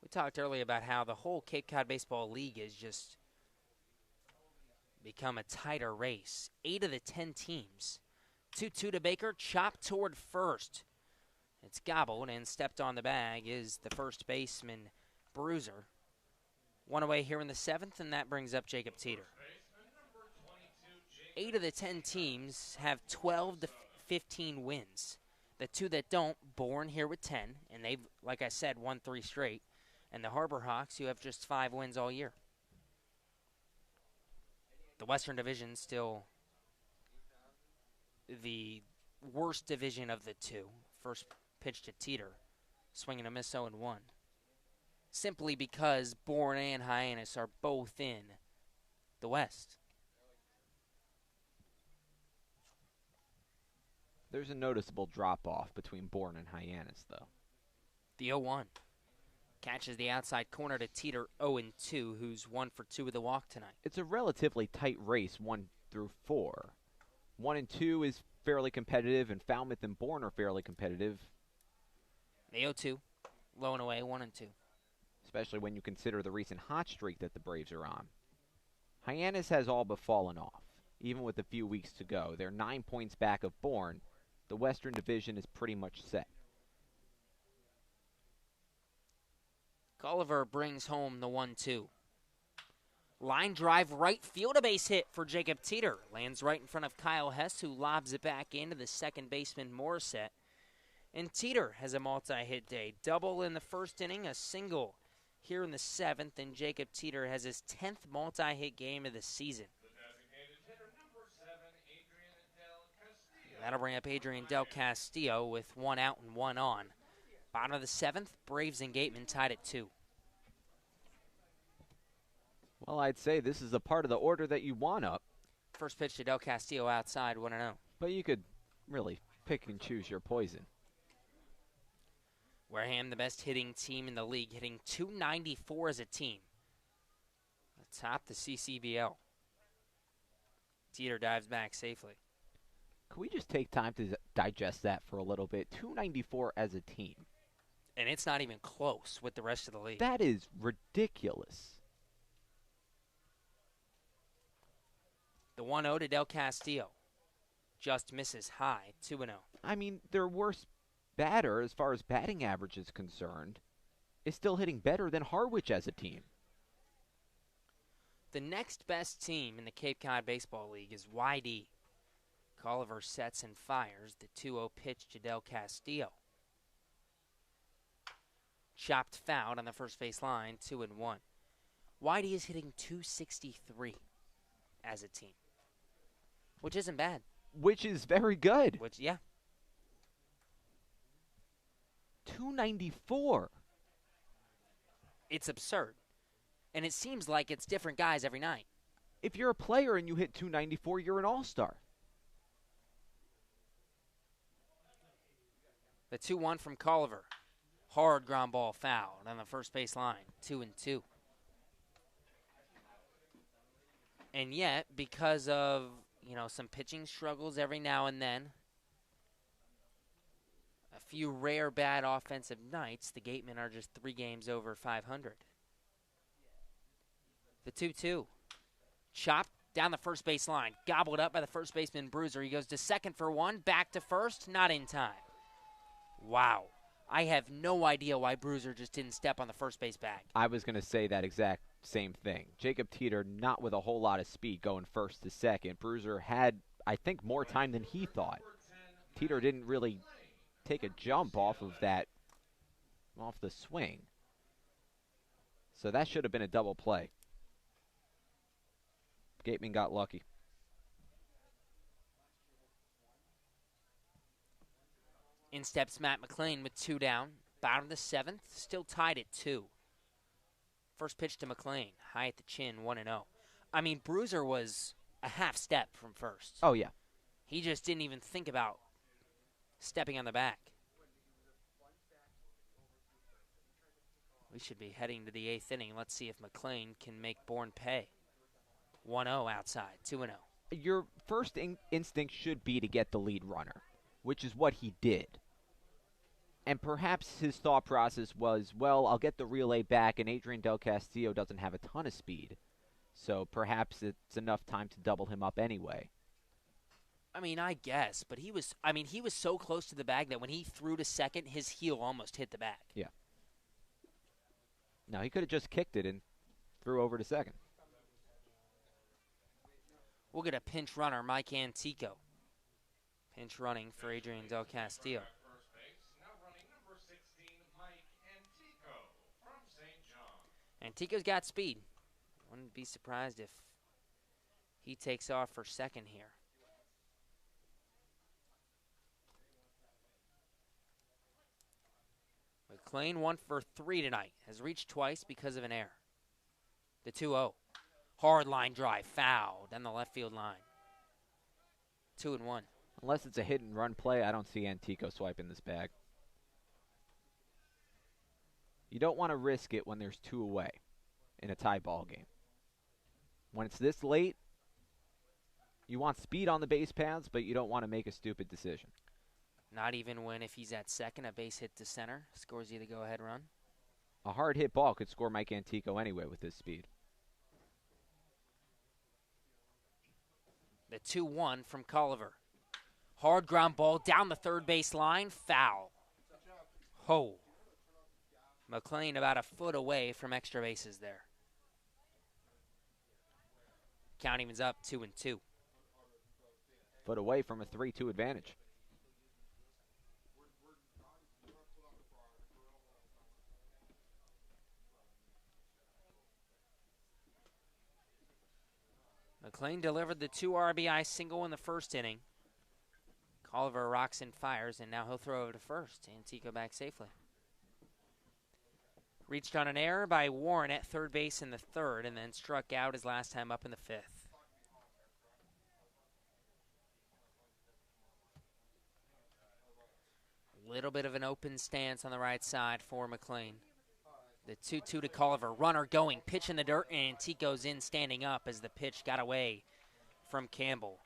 We talked earlier about how the whole Cape Cod Baseball League has just become a tighter race. 8 of the 10 teams. 2-2 to Baker, chopped toward first. It's gobbled and stepped on the bag is the first baseman, Bruiser. 1 away here in the 7th, and that brings up Jacob Teeter. 8 of the 10 teams have 12 to 15 wins. The 2 that don't, Bourne here with 10, and they've, like I said, won 3 straight. And the Harbor Hawks, who have just 5 wins all year. The Western Division still the worst division of the 2. First pitch to Teeter, swinging a miss 0-1. Simply because Bourne and Hyannis are both in the West. There's a noticeable drop-off between Bourne and Hyannis, though. The 0-1. Catches the outside corner to Teeter, 0-2, who's 1 for 2 with the walk tonight. It's a relatively tight race, 1 through 4. 1 and 2 is fairly competitive, and Falmouth and Bourne are fairly competitive. The 0-2, low and away, 1-2. Especially when you consider the recent hot streak that the Braves are on. Hyannis has all but fallen off. Even with a few weeks to go, they're 9 points back of Bourne. The Western Division is pretty much set. Culliver brings home the 1-2. Line drive right field, a base hit for Jacob Teeter. Lands right in front of Kyle Hess, who lobs it back into the second baseman Morissette. And Teeter has a multi-hit day. Double in the first inning, a single here in the 7th, and Jacob Teeter has his 10th multi-hit game of the season. That'll bring up Adrian Del Castillo with 1 out and 1 on. Bottom of the 7th, Braves and Gateman tied at 2. Well, I'd say this is a part of the order that you want up. First pitch to Del Castillo outside, 1-0. But you could really pick and choose your poison. Wareham, the best hitting team in the league, hitting .294 as a team. Atop the CCBL. Teeter dives back safely. Can we just take time to digest that for a little bit? .294 as a team. And it's not even close with the rest of the league. That is ridiculous. The 1-0 to Del Castillo. Just misses high, 2-0. I mean, their worst batter, as far as batting average is concerned, is still hitting better than Harwich as a team. The next best team in the Cape Cod Baseball League is YD. Colliver sets and fires the 2-0 pitch to Del Castillo. Chopped foul on the first base line, 2-1. YD is hitting .263 as a team, which isn't bad. Which is very good. Which, yeah. .294. It's absurd. And it seems like it's different guys every night. If you're a player and you hit .294, you're an all-star. The 2-1 from Colliver. Hard ground ball foul on the first base line, 2-2. And yet, because of, some pitching struggles every now and then, a few rare bad offensive nights, the Gatemen are just 3 games over 500. The 2-2. Chopped down the first base line. Gobbled up by the first baseman, Bruiser. He goes to second for 1. Back to first. Not in time. Wow. I have no idea why Bruiser just didn't step on the first base bag. I was going to say that exact same thing. Jacob Teeter not with a whole lot of speed going first to second. Bruiser had, I think, more time than he thought. Teeter didn't really take a jump off the swing. So that should have been a double play. Gateman got lucky. In steps Matt McLean with 2 down. Bottom of the 7th, still tied at 2. First pitch to McLean, high at the chin, 1-0. I mean, Bruiser was a half step from first. Oh, yeah. He just didn't even think about stepping on the back. We should be heading to the 8th inning. Let's see if McLean can make Bourne pay. 1-0 outside, 2-0. Your first instinct should be to get the lead runner, which is what he did. And perhaps his thought process was, well, I'll get the relay back, and Adrian Del Castillo doesn't have a ton of speed. So perhaps it's enough time to double him up anyway. I mean, I guess, but he was so close to the bag that when he threw to second, his heel almost hit the bag. Yeah. No, he could have just kicked it and threw over to second. We'll get a pinch runner, Mike Antico. Pinch running for Adrian Del Castillo. Antico's got speed. Wouldn't be surprised if he takes off for second here. McLean 1 for 3 tonight. Has reached twice because of an error. The 2-0. Hard line drive. Foul down the left field line. 2-1. Unless it's a hit and run play, I don't see Antico swiping this bag. You don't want to risk it when there's 2 away in a tie ball game. When it's this late, you want speed on the base paths, but you don't want to make a stupid decision. Not even when, if he's at second, a base hit to center scores you the go-ahead run. A hard hit ball could score Mike Antico anyway with his speed. The 2-1 from Colliver. Hard ground ball down the third base line. Foul. Ho. McLean about a foot away from extra bases there. Count evens up 2-2. Foot away from a 3-2 advantage. McLean delivered the 2 RBI single in the first inning. Colliver rocks and fires, and now he'll throw over to first. Antico back safely. Reached on an error by Warren at third base in the third, and then struck out his last time up in the fifth. A little bit of an open stance on the right side for McLean. The 2-2 to Colliver. Runner going, pitch in the dirt, and Antico's in standing up as the pitch got away from Campbell.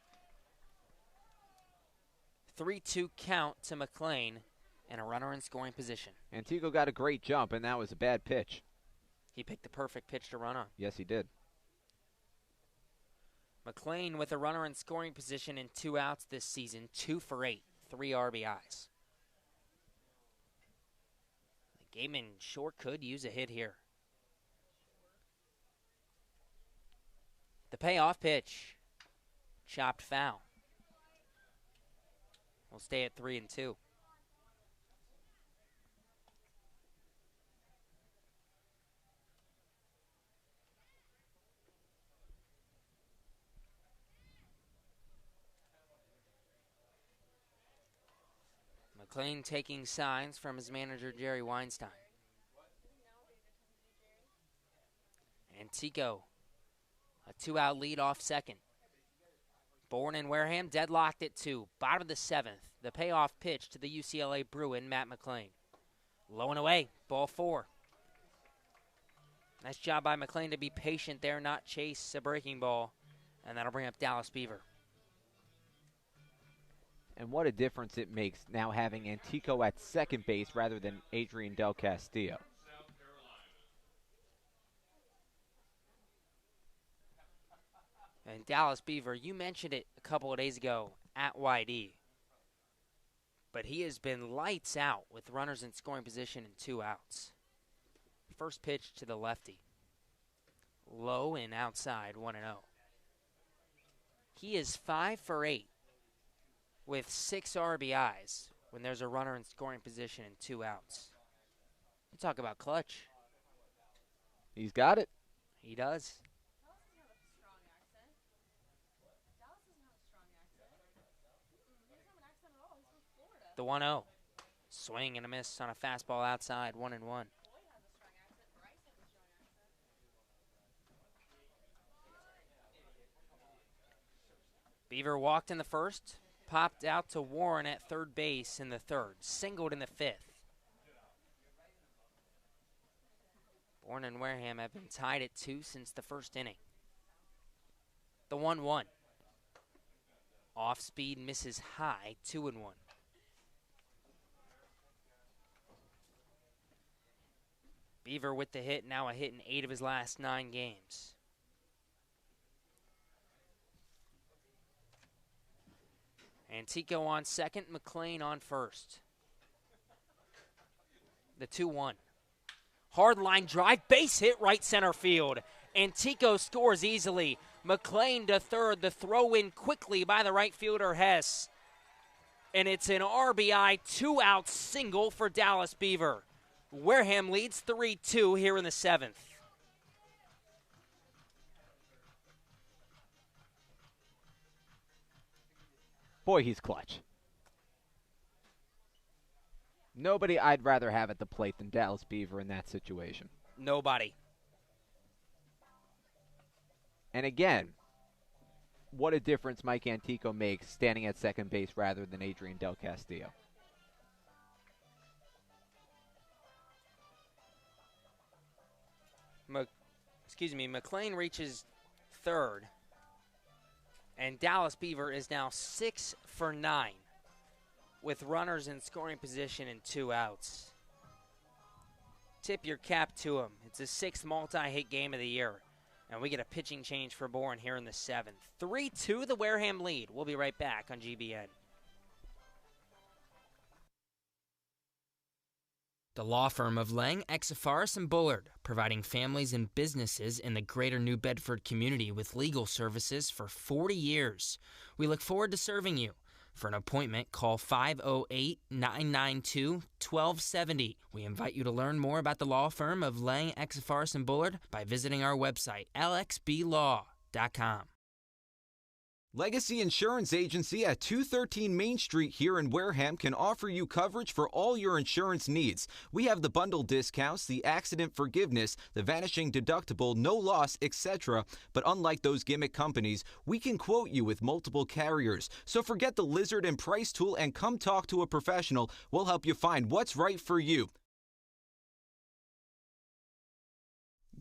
3-2 count to McLean and a runner in scoring position. Antico got a great jump, and that was a bad pitch. He picked the perfect pitch to run on. Yes, he did. McLean with a runner in scoring position and 2 outs this season, 2 for 8, 3 RBIs. Gateman sure could use a hit here. The payoff pitch. Chopped foul. We'll stay at 3-2. McLean taking signs from his manager, Jerry Weinstein. Antico, a 2-out lead off second. Bourne and Wareham deadlocked at 2. Bottom of the 7th. The payoff pitch to the UCLA Bruin, Matt McLean. Low and away, ball 4. Nice job by McLean to be patient there, not chase a breaking ball. And that'll bring up Dallas Beaver. And what a difference it makes now having Antico at second base rather than Adrian Del Castillo. And Dallas Beaver, you mentioned it a couple of days ago at YD. But he has been lights out with runners in scoring position and 2 outs. First pitch to the lefty. Low and outside, 1-0. He is 5 for 8 with 6 RBIs when there's a runner in scoring position and 2 outs. You talk about clutch. He's got it. He does. The 1-0. Swing and a miss on a fastball outside, 1-1. Beaver walked in the first, popped out to Warren at third base in the third, singled in the 5th. Bourne and Wareham have been tied at 2 since the first inning. The 1-1. Off speed, misses high, 2-1. Beaver with the hit, now a hit in 8 of his last 9 games. Antico on second, McLean on first. The 2-1. Hard line drive, base hit right center field. Antico scores easily. McLean to third, the throw in quickly by the right fielder Hess. And it's an RBI 2-out single for Dallas Beaver. Wareham leads 3-2 here in the 7th. Boy, he's clutch. Nobody I'd rather have at the plate than Dallas Beaver in that situation. Nobody. And again, what a difference Mike Antico makes standing at second base rather than Adrian Del Castillo. McLean reaches third. And Dallas Beaver is now 6 for 9 with runners in scoring position and 2 outs. Tip your cap to him. It's his 6th multi-hit game of the year. And we get a pitching change for Bourne here in the 7th. 3-2 the Wareham lead. We'll be right back on GBN. The law firm of Lang, Exafaris & Bullard, providing families and businesses in the greater New Bedford community with legal services for 40 years. We look forward to serving you. For an appointment, call 508-992-1270. We invite you to learn more about the law firm of Lang, Exafaris & Bullard by visiting our website, lxblaw.com. Legacy Insurance Agency at 213 Main Street here in Wareham can offer you coverage for all your insurance needs. We have the bundle discounts, the accident forgiveness, the vanishing deductible, no loss, etc. But unlike those gimmick companies, we can quote you with multiple carriers. So forget the lizard and price tool and come talk to a professional. We'll help you find what's right for you.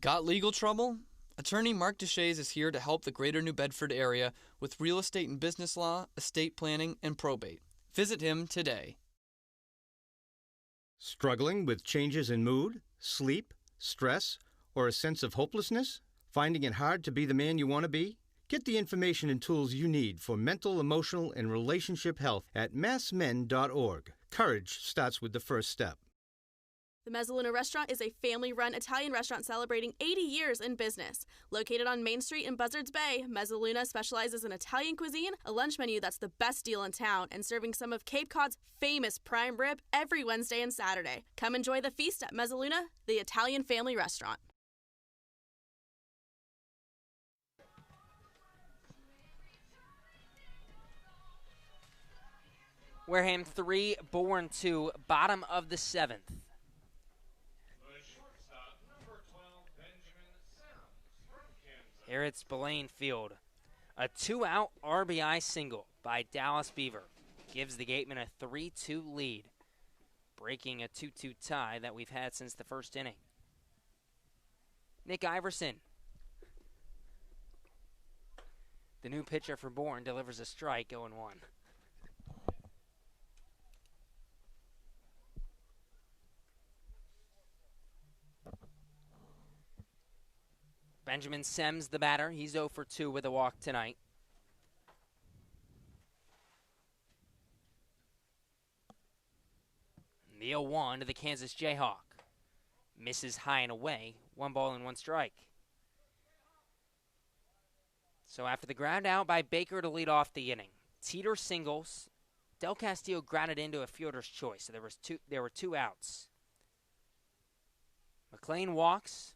Got legal trouble? Attorney Mark Deshays is here to help the greater New Bedford area with real estate and business law, estate planning, and probate. Visit him today. Struggling with changes in mood, sleep, stress, or a sense of hopelessness? Finding it hard to be the man you want to be? Get the information and tools you need for mental, emotional, and relationship health at massmen.org. Courage starts with the first step. The Mezzaluna Restaurant is a family-run Italian restaurant celebrating 80 years in business. Located on Main Street in Buzzards Bay, Mezzaluna specializes in Italian cuisine, a lunch menu that's the best deal in town, and serving some of Cape Cod's famous prime rib every Wednesday and Saturday. Come enjoy the feast at Mezzaluna, the Italian family restaurant. Wareham 3, Bourne 2, bottom of the 7th. Here it's Spillane Field. A 2-out RBI single by Dallas Beaver gives the Gatemen a 3-2 lead, breaking a 2-2 tie that we've had since the first inning. Nick Iverson, the new pitcher for Bourne, delivers a strike, 0-1. Benjamin Sems, the batter. He's 0 for 2 with a walk tonight. The 0-1 to the Kansas Jayhawk. Misses high and away. 1 ball and 1 strike. So after the ground out by Baker to lead off the inning, Teeter singles. Del Castillo grounded into a fielder's choice, so there were 2 outs. McLean walks.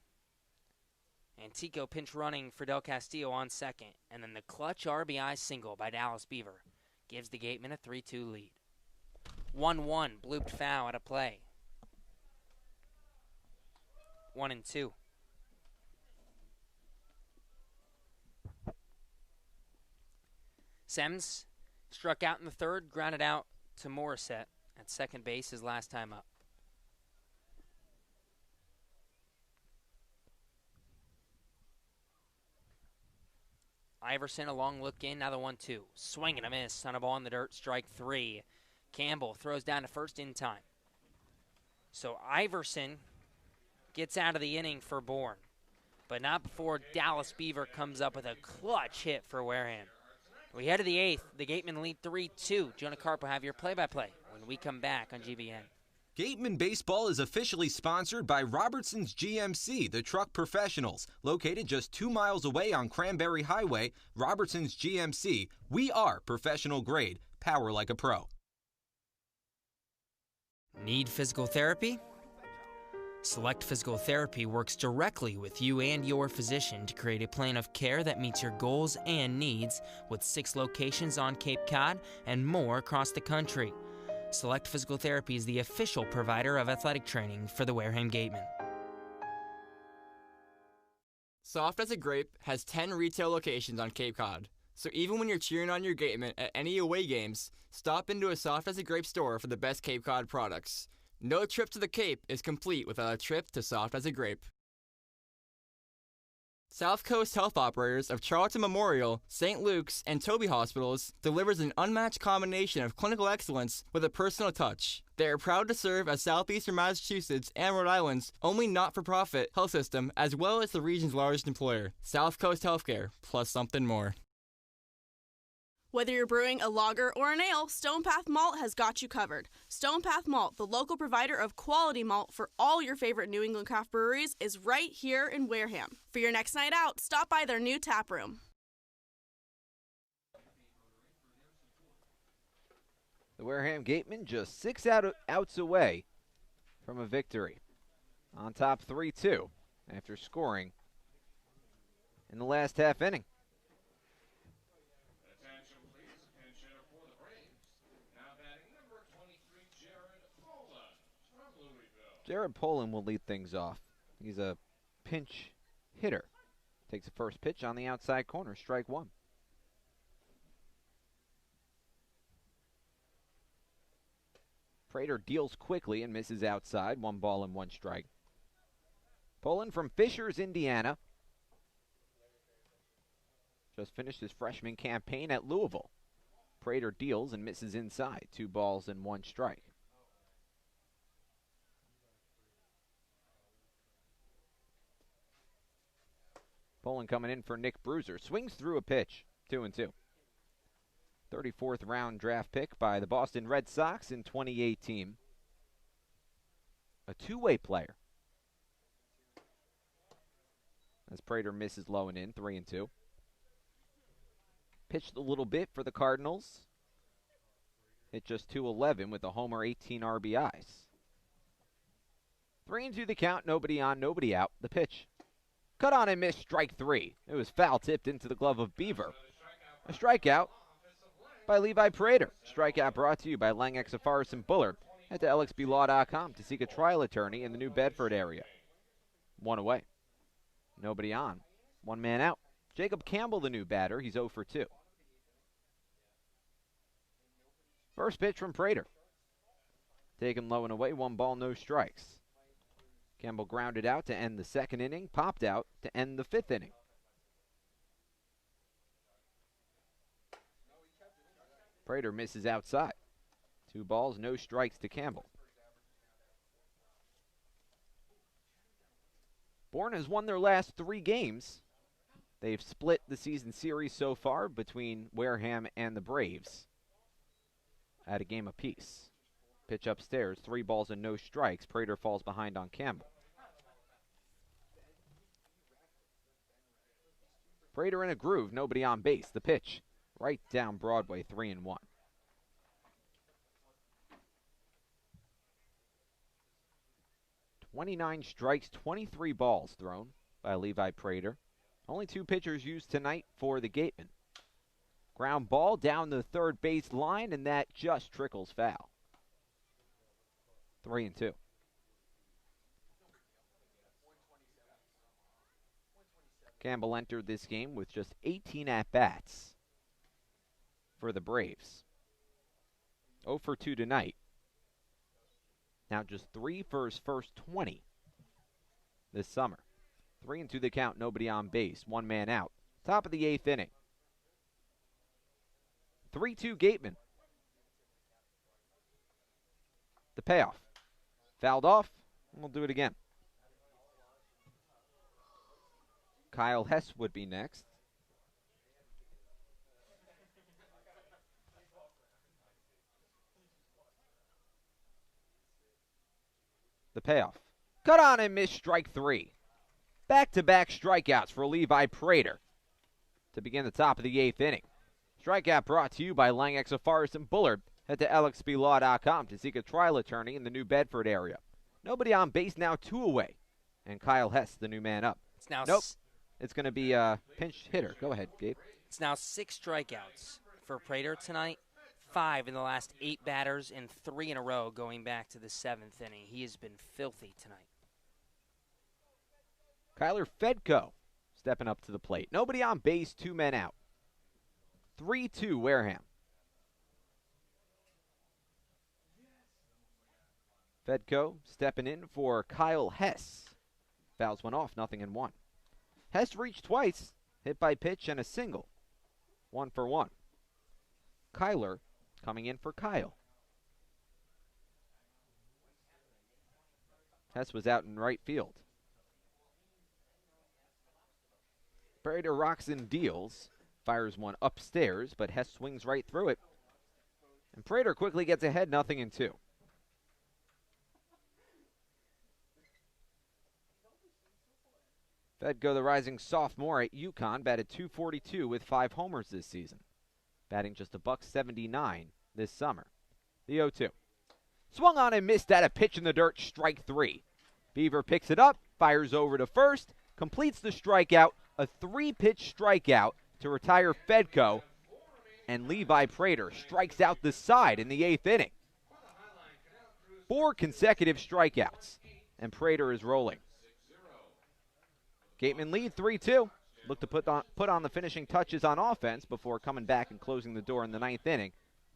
Antico pinch running for Del Castillo on second, and then the clutch RBI single by Dallas Beaver gives the Gatemen a 3-2 lead. 1-1, blooped foul out of play. 1-2. Sems struck out in the third, grounded out to Morissette at second base his last time up. Iverson, a long look in, now the 1-2. Swing and a miss on a ball in the dirt, strike 3. Campbell throws down to first in time. So Iverson gets out of the inning for Bourne, but not before Dallas Beaver comes up with a clutch hit for Wareham. We head to the 8th. The Gatemen lead 3-2. Jonah Carp will have your play-by-play when we come back on GBN. Gateman Baseball is officially sponsored by Robertson's GMC, the truck professionals. Located just 2 miles away on Cranberry Highway, Robertson's GMC. We are professional grade. Power like a pro. Need physical therapy? Select Physical Therapy works directly with you and your physician to create a plan of care that meets your goals and needs, with 6 locations on Cape Cod and more across the country. Select Physical Therapy is the official provider of athletic training for the Wareham Gatemen. Soft as a Grape has 10 retail locations on Cape Cod. So even when you're cheering on your Gatemen at any away games, stop into a Soft as a Grape store for the best Cape Cod products. No trip to the Cape is complete without a trip to Soft as a Grape. South Coast Health Operators of Charlton Memorial, St. Luke's, and Toby Hospitals delivers an unmatched combination of clinical excellence with a personal touch. They are proud to serve as Southeastern Massachusetts and Rhode Island's only not-for-profit health system, as well as the region's largest employer. South Coast Healthcare, plus something more. Whether you're brewing a lager or an ale, Stone Path Malt has got you covered. Stone Path Malt, the local provider of quality malt for all your favorite New England craft breweries, is right here in Wareham. For your next night out, stop by their new tap room. The Wareham Gatemen just 6 outs away from a victory. On top 3-2 after scoring in the last half inning. Jared Poland will lead things off. He's a pinch hitter. Takes the first pitch on the outside corner, strike one. Prater deals quickly and misses outside, 1 ball and 1 strike. Poland from Fishers, Indiana. Just finished his freshman campaign at Louisville. Prater deals and misses inside, 2 balls and 1 strike. Poland coming in for Nick Bruiser. Swings through a pitch, 2-2. 34th round draft pick by the Boston Red Sox in 2018. A two-way player. As Prater misses low and in, 3-2. Pitched a little bit for the Cardinals. Hit just 211 with a homer, 18 RBIs. 3-2 the count, nobody on, nobody out. The pitch. Cut on and missed, strike 3. It was foul tipped into the glove of Beaver. A strikeout by Levi Prater. Strikeout brought to you by Lang Safaris and Bullard. Head to lxblaw.com to seek a trial attorney in the New Bedford area. 1 away. Nobody on. 1 man out. Jacob Campbell, the new batter. He's 0 for 2. First pitch from Prater. Taken low and away. 1 ball, no strikes. Campbell grounded out to end the 2nd inning. Popped out to end the 5th inning. Prater misses outside. 2 balls, no strikes to Campbell. Bourne has won their last 3 games. They've split the season series so far between Wareham and the Braves at a game apiece. Pitch upstairs, 3 balls and no strikes. Prater falls behind on Campbell. Prater in a groove, nobody on base. The pitch, right down Broadway, 3-1. "29 strikes, 23 balls thrown by Levi Prater. Only 2 pitchers used tonight for the Gatemen. Ground ball down the third base line, and that just trickles foul. 3-2. Campbell entered this game with just 18 at-bats for the Braves. 0 for 2 tonight. Now just 3 for his first 20 this summer. 3-2 the count, nobody on base, 1 man out. Top of the 8th inning. 3-2 Gateman. The payoff. Fouled off, and we'll do it again. Kyle Hess would be next. The payoff. Cut on and missed, strike 3. Back-to-back strikeouts for Levi Prater to begin the top of the 8th inning. Strikeout brought to you by Lang Safaris and Bullard. Head to lxblaw.com to seek a trial attorney in the New Bedford area. Nobody on base, now 2 away. And Kyle Hess, the new man up. It's now it's going to be a pinch hitter. Go ahead, Gabe. It's now 6 strikeouts for Prater tonight. 5 in the last 8 batters and 3 in a row going back to the 7th inning. He has been filthy tonight. Kyler Fedko stepping up to the plate. Nobody on base, 2 men out. 3-2 Wareham. Fedko stepping in for Kyle Hess. Fouls went off, 0-1. Hess reached twice, hit by pitch and a single. 1 for 1. Kyler coming in for Kyle. Hess was out in right field. Prater rocks and deals. Fires one upstairs, but Hess swings right through it. And Prater quickly gets ahead, 0-2. Fedko, the rising sophomore at UConn, batted .242 with 5 homers this season. Batting just $179 this summer. The 0-2. Swung on and missed at a pitch in the dirt, strike 3. Beaver picks it up, fires over to first, completes the strikeout, a 3-pitch strikeout to retire Fedko, and Levi Prater strikes out the side in the 8th inning. 4 consecutive strikeouts. and Prater is rolling. Gateman lead 3-2. Look to put on the finishing touches on offense before coming back and closing the door in the 9th inning.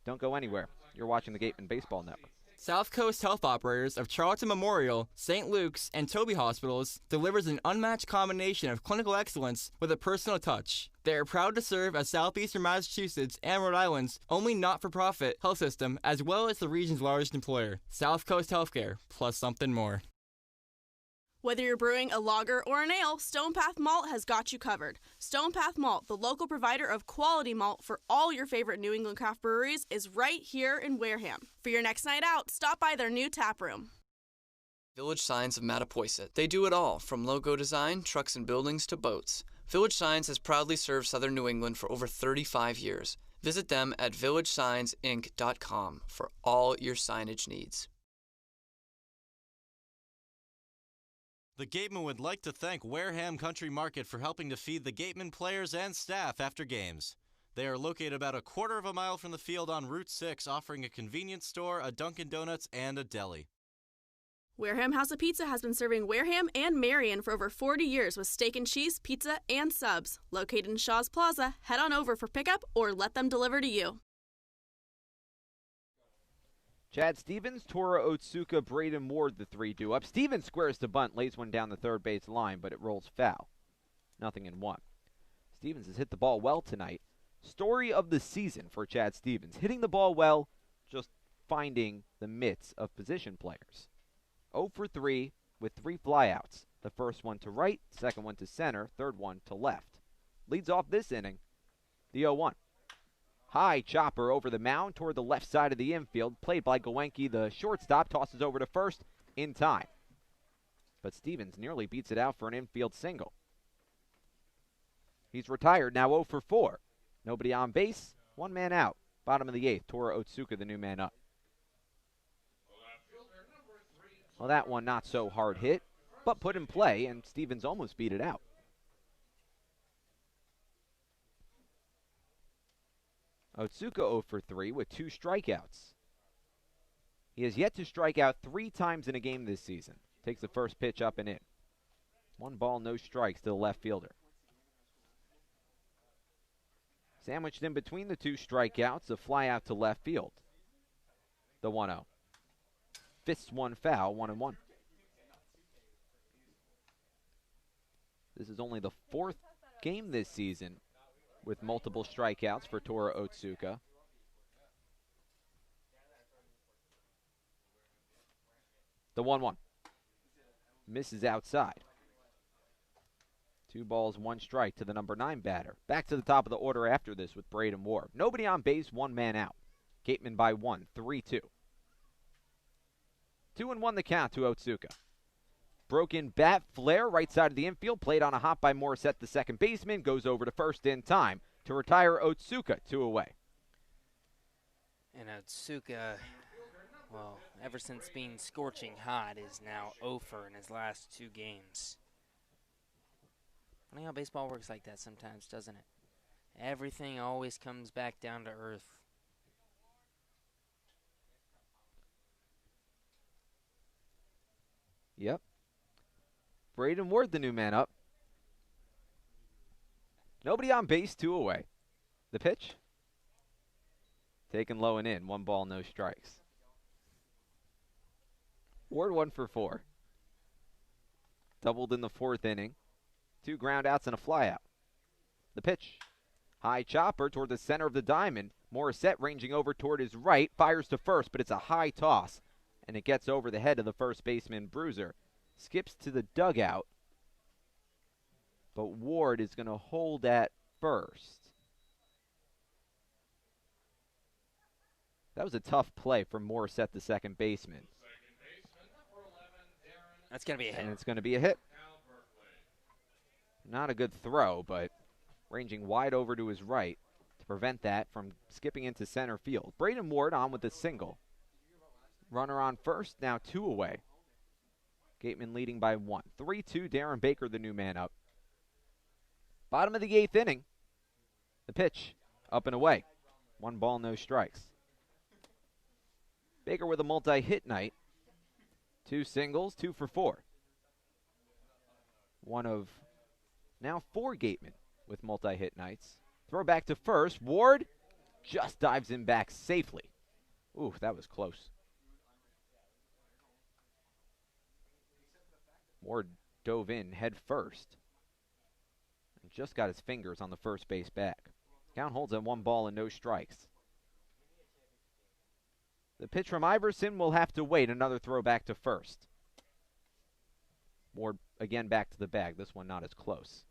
Don't go anywhere. You're watching the Gateman Baseball Network. South Coast Health Operators of Charlton Memorial, St. Luke's, and Toby Hospitals delivers an unmatched combination of clinical excellence with a personal touch. They are proud to serve as Southeastern Massachusetts and Rhode Island's only not-for-profit health system, as well as the region's largest employer. South Coast Healthcare, plus something more. Whether you're brewing a lager or an ale, Stone Path Malt has got you covered. Stone Path Malt, the local provider of quality malt for all your favorite New England craft breweries, is right here in Wareham. For your next night out, stop by their new tap room. Village Signs of Mattapoisett. They do it all, from logo design, trucks and buildings, to boats. Village Signs has proudly served southern New England for over 35 years. Visit them at villagesigns.inc.com for all your signage needs. The Gatemen would like to thank Wareham Country Market for helping to feed the Gatemen players and staff after games. They are located about a quarter of a mile from the field on Route 6, offering a convenience store, a Dunkin' Donuts, and a deli. Wareham House of Pizza has been serving Wareham and Marion for over 40 years with steak and cheese, pizza, and subs. Located in Shaw's Plaza, head on over for pickup or let them deliver to you. Chad Stevens, Tora Otsuka, Braden Ward, the 3 up. Stevens squares to bunt, lays one down the third base line, but it rolls foul. 0-1. Stevens has hit the ball well tonight. Story of the season for Chad Stevens. Hitting the ball well, just finding the mitts of position players. 0 for 3 with 3 flyouts. The first one to right, second one to center, third one to left. Leads off this inning, the 0-1. High chopper over the mound toward the left side of the infield. Played by Gowenke, the shortstop, tosses over to first in time. But Stevens nearly beats it out for an infield single. He's retired now 0 for 4. Nobody on base, 1 man out. Bottom of the 8th, Tora Otsuka, the new man up. Well, that one not so hard hit, but put in play, and Stevens almost beat it out. Otsuka 0 for 3 with 2 strikeouts. He has yet to strike out 3 times in a game this season. Takes the first pitch up and in. 1 ball, no strikes to the left fielder. Sandwiched in between the 2 strikeouts, a fly out to left field. The 1-0. Fists one foul, 1-1. This is only the 4th game this season with multiple strikeouts for Tora Otsuka. The 1-1. Misses outside. 2 balls, 1 strike to the number 9 batter. Back to the top of the order after this with Braden Ward. Nobody on base, 1 man out. Gateman by 1, 3-2. 2-1 the count to Otsuka. Broken bat flare right side of the infield. Played on a hop by Morissette, the second baseman. Goes over to first in time to retire Otsuka 2 away. And Otsuka, well, ever since being scorching hot, is now 0 for in his last 2 games. Funny how baseball works like that sometimes, doesn't it? Everything always comes back down to earth. Yep. Braden Ward, the new man up. Nobody on base, 2 away. The pitch. Taken low and in. 1 ball, no strikes. Ward 1 for 4. Doubled in the 4th inning. 2 ground outs and a flyout. The pitch. High chopper toward the center of the diamond. Morissette ranging over toward his right. Fires to first, but it's a high toss. And it gets over the head of the first baseman, Bruiser. Skips to the dugout. But Ward is going to hold at first. That was a tough play from Morissette, the second baseman. That's going to be a hit. And it's going to be a hit. Not a good throw, but ranging wide over to his right to prevent that from skipping into center field. Braden Ward on with a single. Runner on first, now 2 away. Gateman leading by 1. 3-2, Darren Baker, the new man up. Bottom of the 8th inning. The pitch, up and away. 1 ball, no strikes. Baker with a multi-hit night. 2 singles, 2 for 4. One of now 4 Gatemen with multi-hit nights. Throw back to first. Ward just dives in back safely. Ooh, that was close. Ward dove in head first and just got his fingers on the first base bag. Count holds at 1 ball and no strikes. The pitch from Iverson will have to wait. Another throw back to first. Ward again back to the bag. This one not as close.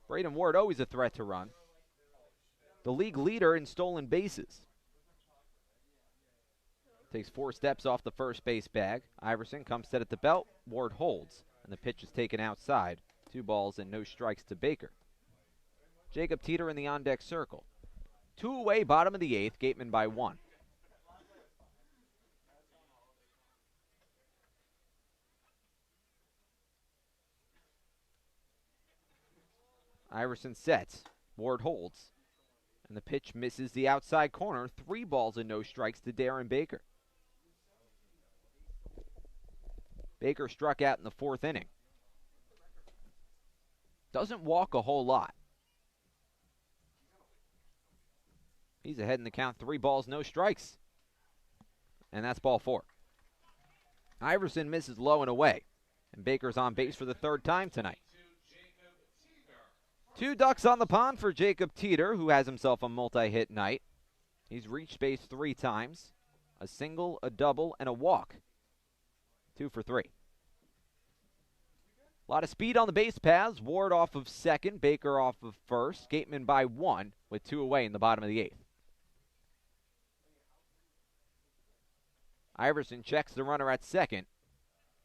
Braden Ward always a threat to run. The league leader in stolen bases. Takes 4 steps off the first base bag. Iverson comes set at the belt. Ward holds, and the pitch is taken outside. 2 balls and no strikes to Baker. Jacob Teeter in the on-deck circle. 2 away, bottom of the 8th. Gateman by 1. Iverson sets. Ward holds. And the pitch misses the outside corner. 3 balls and no strikes to Darren Baker. Baker struck out in the 4th inning. Doesn't walk a whole lot. He's ahead in the count. 3 balls, no strikes. And that's ball 4. Iverson misses low and away. And Baker's on base for the 3rd time tonight. 2 ducks on the pond for Jacob Teeter, who has himself a multi-hit night. He's reached base 3 times. A single, a double, and a walk. 2 for 3. A lot of speed on the base paths. Ward off of second, Baker off of first. Gateman by 1 with 2 away in the bottom of the 8th. Iverson checks the runner at second.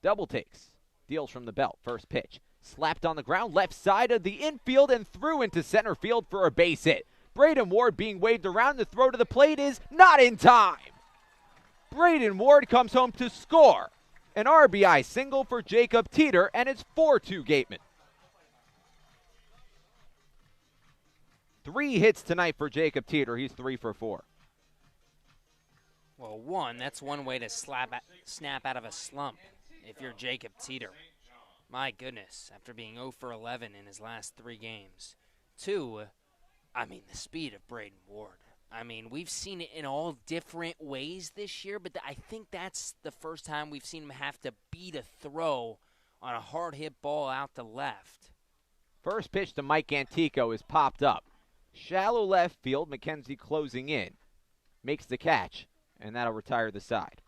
Double takes. Deals from the belt. First pitch. Slapped on the ground, left side of the infield and through into center field for a base hit. Braden Ward being waved around. The throw to the plate is not in time. Braden Ward comes home to score. An RBI single for Jacob Teeter, and it's 4-2 Gateman. 3 hits tonight for Jacob Teeter. He's 3 for 4. Well, that's one way to snap out of a slump if you're Jacob Teeter. My goodness, after being 0 for 11 in his last 3 games. 2, the speed of Braden Ward. We've seen it in all different ways this year, but I think that's the first time we've seen him have to beat a throw on a hard-hit ball out to left. First pitch to Mike Antico is popped up. Shallow left field, McKenzie closing in. Makes the catch, and that'll retire the side.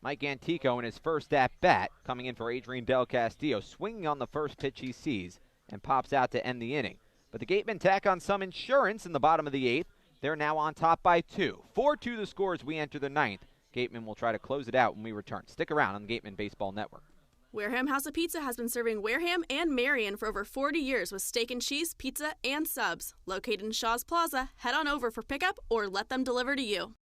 Mike Antico in his first at-bat, coming in for Adrian Del Castillo, swinging on the first pitch he sees, and pops out to end the inning. But the Gatemen tack on some insurance in the bottom of the 8th. They're now on top by 2. 4-2 the score as we enter the 9th. Gatemen will try to close it out when we return. Stick around on the Gatemen Baseball Network. Wareham House of Pizza has been serving Wareham and Marion for over 40 years with steak and cheese, pizza, and subs. Located in Shaw's Plaza, head on over for pickup or let them deliver to you.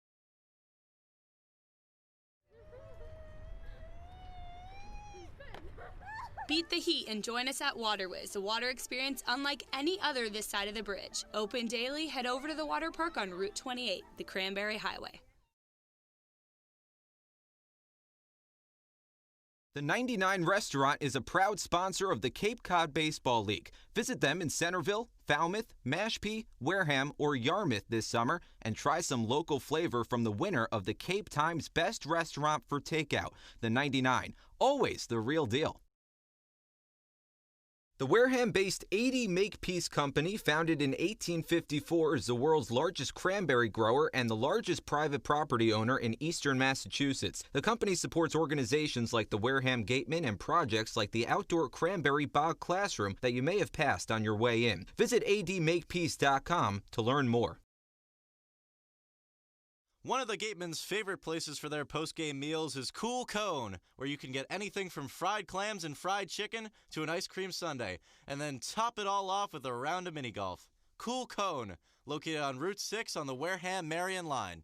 Beat the heat and join us at Waterways, a water experience unlike any other this side of the bridge. Open daily, head over to the water park on Route 28, the Cranberry Highway. The 99 Restaurant is a proud sponsor of the Cape Cod Baseball League. Visit them in Centerville, Falmouth, Mashpee, Wareham, or Yarmouth this summer and try some local flavor from the winner of the Cape Times Best Restaurant for Takeout, the 99. Always the real deal. The Wareham-based 80 Makepeace Company, founded in 1854, is the world's largest cranberry grower and the largest private property owner in eastern Massachusetts. The company supports organizations like the Wareham Gatemen and projects like the outdoor cranberry bog classroom that you may have passed on your way in. Visit admakepeace.com to learn more. One of the Gatemen's favorite places for their post-game meals is Cool Cone, where you can get anything from fried clams and fried chicken to an ice cream sundae, and then top it all off with a round of mini golf. Cool Cone, located on Route 6 on the Wareham-Marion line.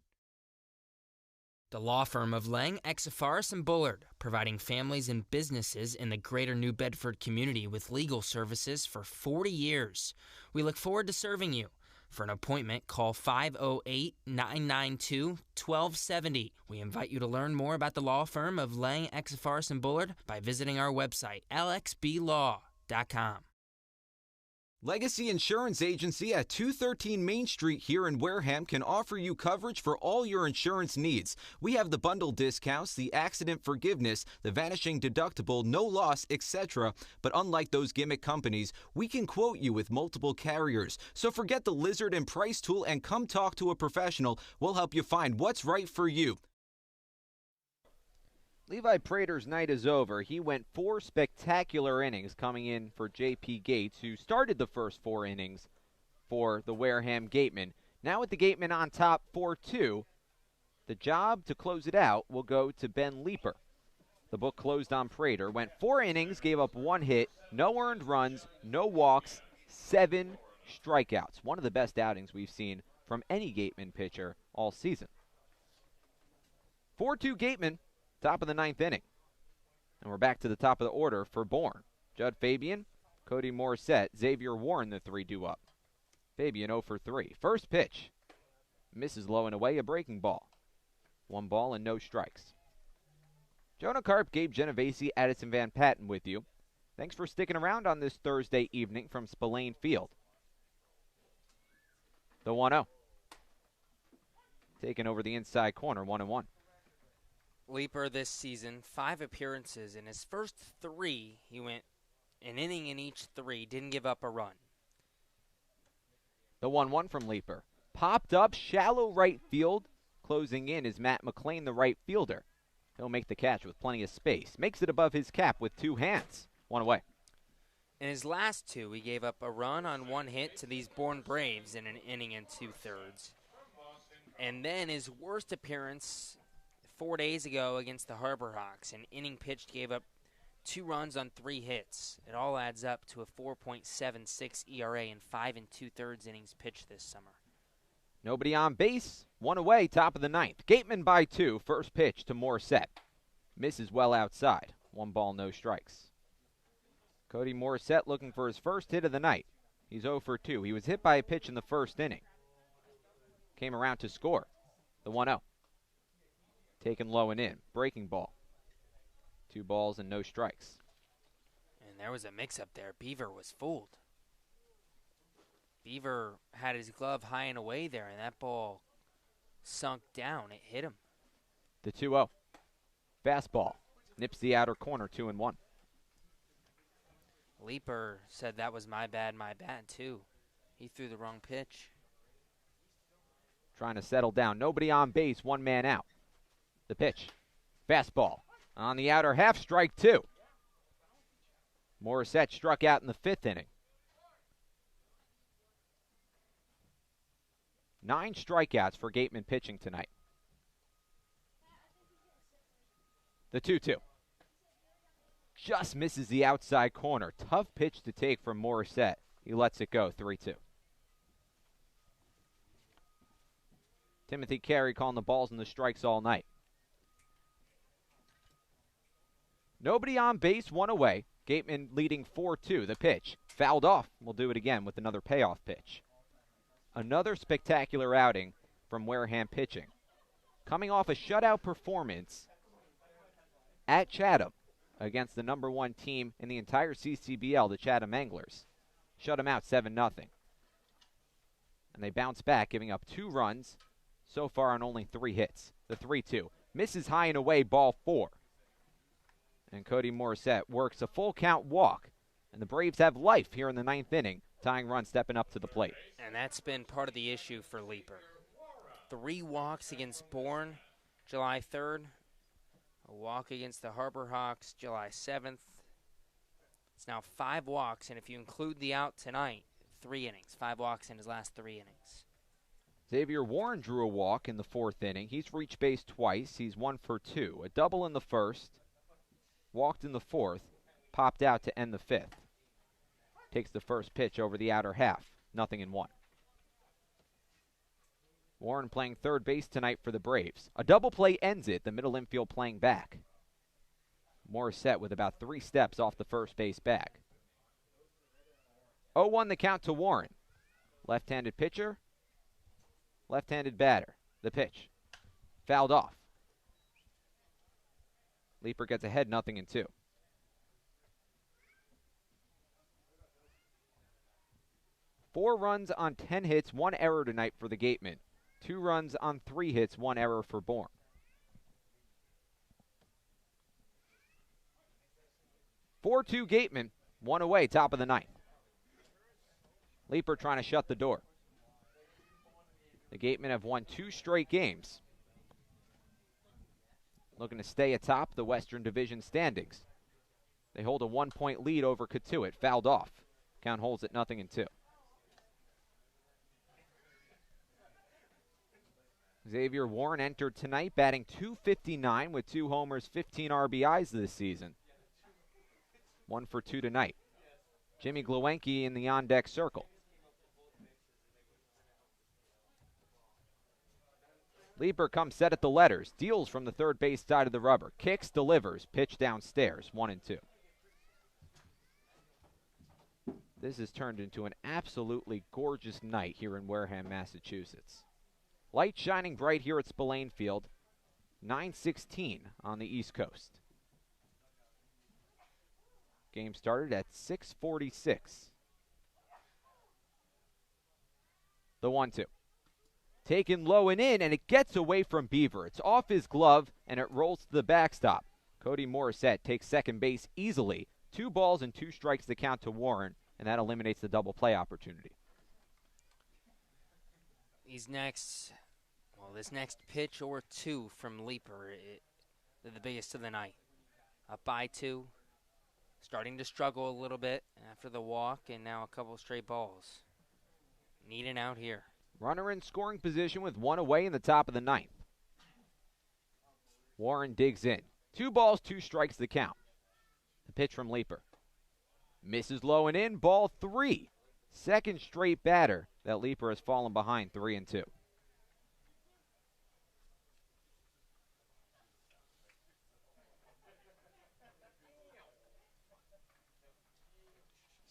The law firm of Lang, Exafaris, and Bullard, providing families and businesses in the greater New Bedford community with legal services for 40 years. We look forward to serving you. For an appointment, call 508-992-1270. We invite you to learn more about the law firm of Lang, Exafaris, and Bullard by visiting our website, lxblaw.com. Legacy Insurance Agency at 213 Main Street here in Wareham can offer you coverage for all your insurance needs. We have the bundle discounts, the accident forgiveness, the vanishing deductible, no loss, etc. But unlike those gimmick companies, we can quote you with multiple carriers. So forget the lizard and price tool and come talk to a professional. We'll help you find what's right for you. Levi Prater's night is over. He went 4 spectacular innings coming in for J.P. Gates, who started the first 4 innings for the Wareham Gatemen. Now with the Gatemen on top 4-2, the job to close it out will go to Ben Leeper. The book closed on Prater. Went 4 innings, gave up 1 hit, no earned runs, no walks, 7 strikeouts. One of the best outings we've seen from any Gateman pitcher all season. 4-2 Gatemen. Top of the 9th inning. And we're back to the top of the order for Bourne. Judd Fabian, Cody Morissette, Xavier Warren, the 3 due up. Fabian 0 for 3. First pitch. Misses low and away, a breaking ball. 1 ball and no strikes. Jonah Karp, Gabe Genovese, Addison Van Patten with you. Thanks for sticking around on this Thursday evening from Spillane Field. The 1-0. Taken over the inside corner, 1-1. Leeper this season, 5 appearances. In his first 3, he went an inning in each 3, didn't give up a run. The 1-1 from Leeper. Popped up, shallow right field. Closing in is Matt McLean, the right fielder. He'll make the catch with plenty of space. Makes it above his cap with 2 hands. 1 away. In his last 2, he gave up a run on 1 hit to these Bourne Braves in an inning and 2/3. And then his worst appearance 4 days ago against the Harbor Hawks. An inning pitched, gave up 2 runs on 3 hits. It all adds up to a 4.76 ERA in 5 2/3 innings pitched this summer. Nobody on base. 1 away, top of the 9th. Gateman by 2. First pitch to Morissette. Misses well outside. 1 ball, no strikes. Cody Morissette looking for his first hit of the night. He's 0 for 2. He was hit by a pitch in the first inning. Came around to score. The 1-0. Taken low and in. Breaking ball. 2 balls and no strikes. And there was a mix-up there. Beaver was fooled. Beaver had his glove high and away there, and that ball sunk down. It hit him. The 2-0. Fastball. Nips the outer corner, 2-1. Leeper said that was my bad, too. He threw the wrong pitch. Trying to settle down. Nobody on base. 1 man out. The pitch. Fastball. On the outer half, strike 2. Morissette struck out in the 5th inning. 9 strikeouts for Gateman pitching tonight. The 2-2. Just misses the outside corner. Tough pitch to take from Morissette. He lets it go, 3-2. Timothy Carey calling the balls and the strikes all night. Nobody on base, 1 away. Gateman leading 4-2. The pitch. Fouled off. We'll do it again with another payoff pitch. Another spectacular outing from Wareham pitching. Coming off a shutout performance at Chatham against the number 1 team in the entire CCBL, the Chatham Anglers. Shut them out 7-0. And they bounce back, giving up 2 runs so far on only 3 hits. The 3-2. Misses high and away, ball 4. And Cody Morissette works a full count walk. And the Braves have life here in the 9th inning. Tying run stepping up to the plate. And that's been part of the issue for Leeper. 3 walks against Bourne, July 3rd. A walk against the Harbor Hawks, July 7th. It's now 5 walks, and if you include the out tonight, 3 innings. 5 walks in his last 3 innings. Xavier Warren drew a walk in the 4th inning. He's reached base twice. He's 1 for 2. A double in the 1st. Walked in the 4th. Popped out to end the 5th. Takes the first pitch over the outer half. 0-1. Warren playing third base tonight for the Braves. A double play ends it. The middle infield playing back. Morissette with about 3 steps off the first base bag. 0-1 the count to Warren. Left-handed pitcher left-handed batter. The pitch. Fouled off. Leaper gets ahead, 0-2. Four runs on 10 hits, 1 error tonight for the Gatemen. 2 runs on 3 hits, 1 error for Bourne. 4-2 Gatemen, 1 away, top of the 9th. Leaper trying to shut the door. The Gatemen have won 2 straight games. Looking to stay atop the Western Division standings. They hold a 1-point lead over Katuitt. Fouled off. Count holds at 0-2. Xavier Warren entered tonight, batting .259 with 2 homers, 15 RBIs this season. 1 for 2 tonight. Jimmy Gluenke in the on-deck circle. Leaper comes set at the letters, deals from the third base side of the rubber, kicks, delivers, pitch downstairs, 1-2. This has turned into an absolutely gorgeous night here in Wareham, Massachusetts. Light shining bright here at Spillane Field, 9:16 on the East Coast. Game started at 6:46. The 1-2. Taken low and in, and it gets away from Beaver. It's off his glove, and it rolls to the backstop. Cody Morissette takes second base easily. 2 balls and 2 strikes to count to Warren, and that eliminates the double play opportunity. This next pitch or 2 from Leaper, they're the biggest of the night. Up by 2, starting to struggle a little bit after the walk, and now a couple straight balls. Need an out here. Runner in scoring position with 1 away in the top of the 9th. Warren digs in. 2 balls, 2 strikes the count. The pitch from Leaper. Misses low and in, ball 3. Second straight batter that Leaper has fallen behind, 3-2.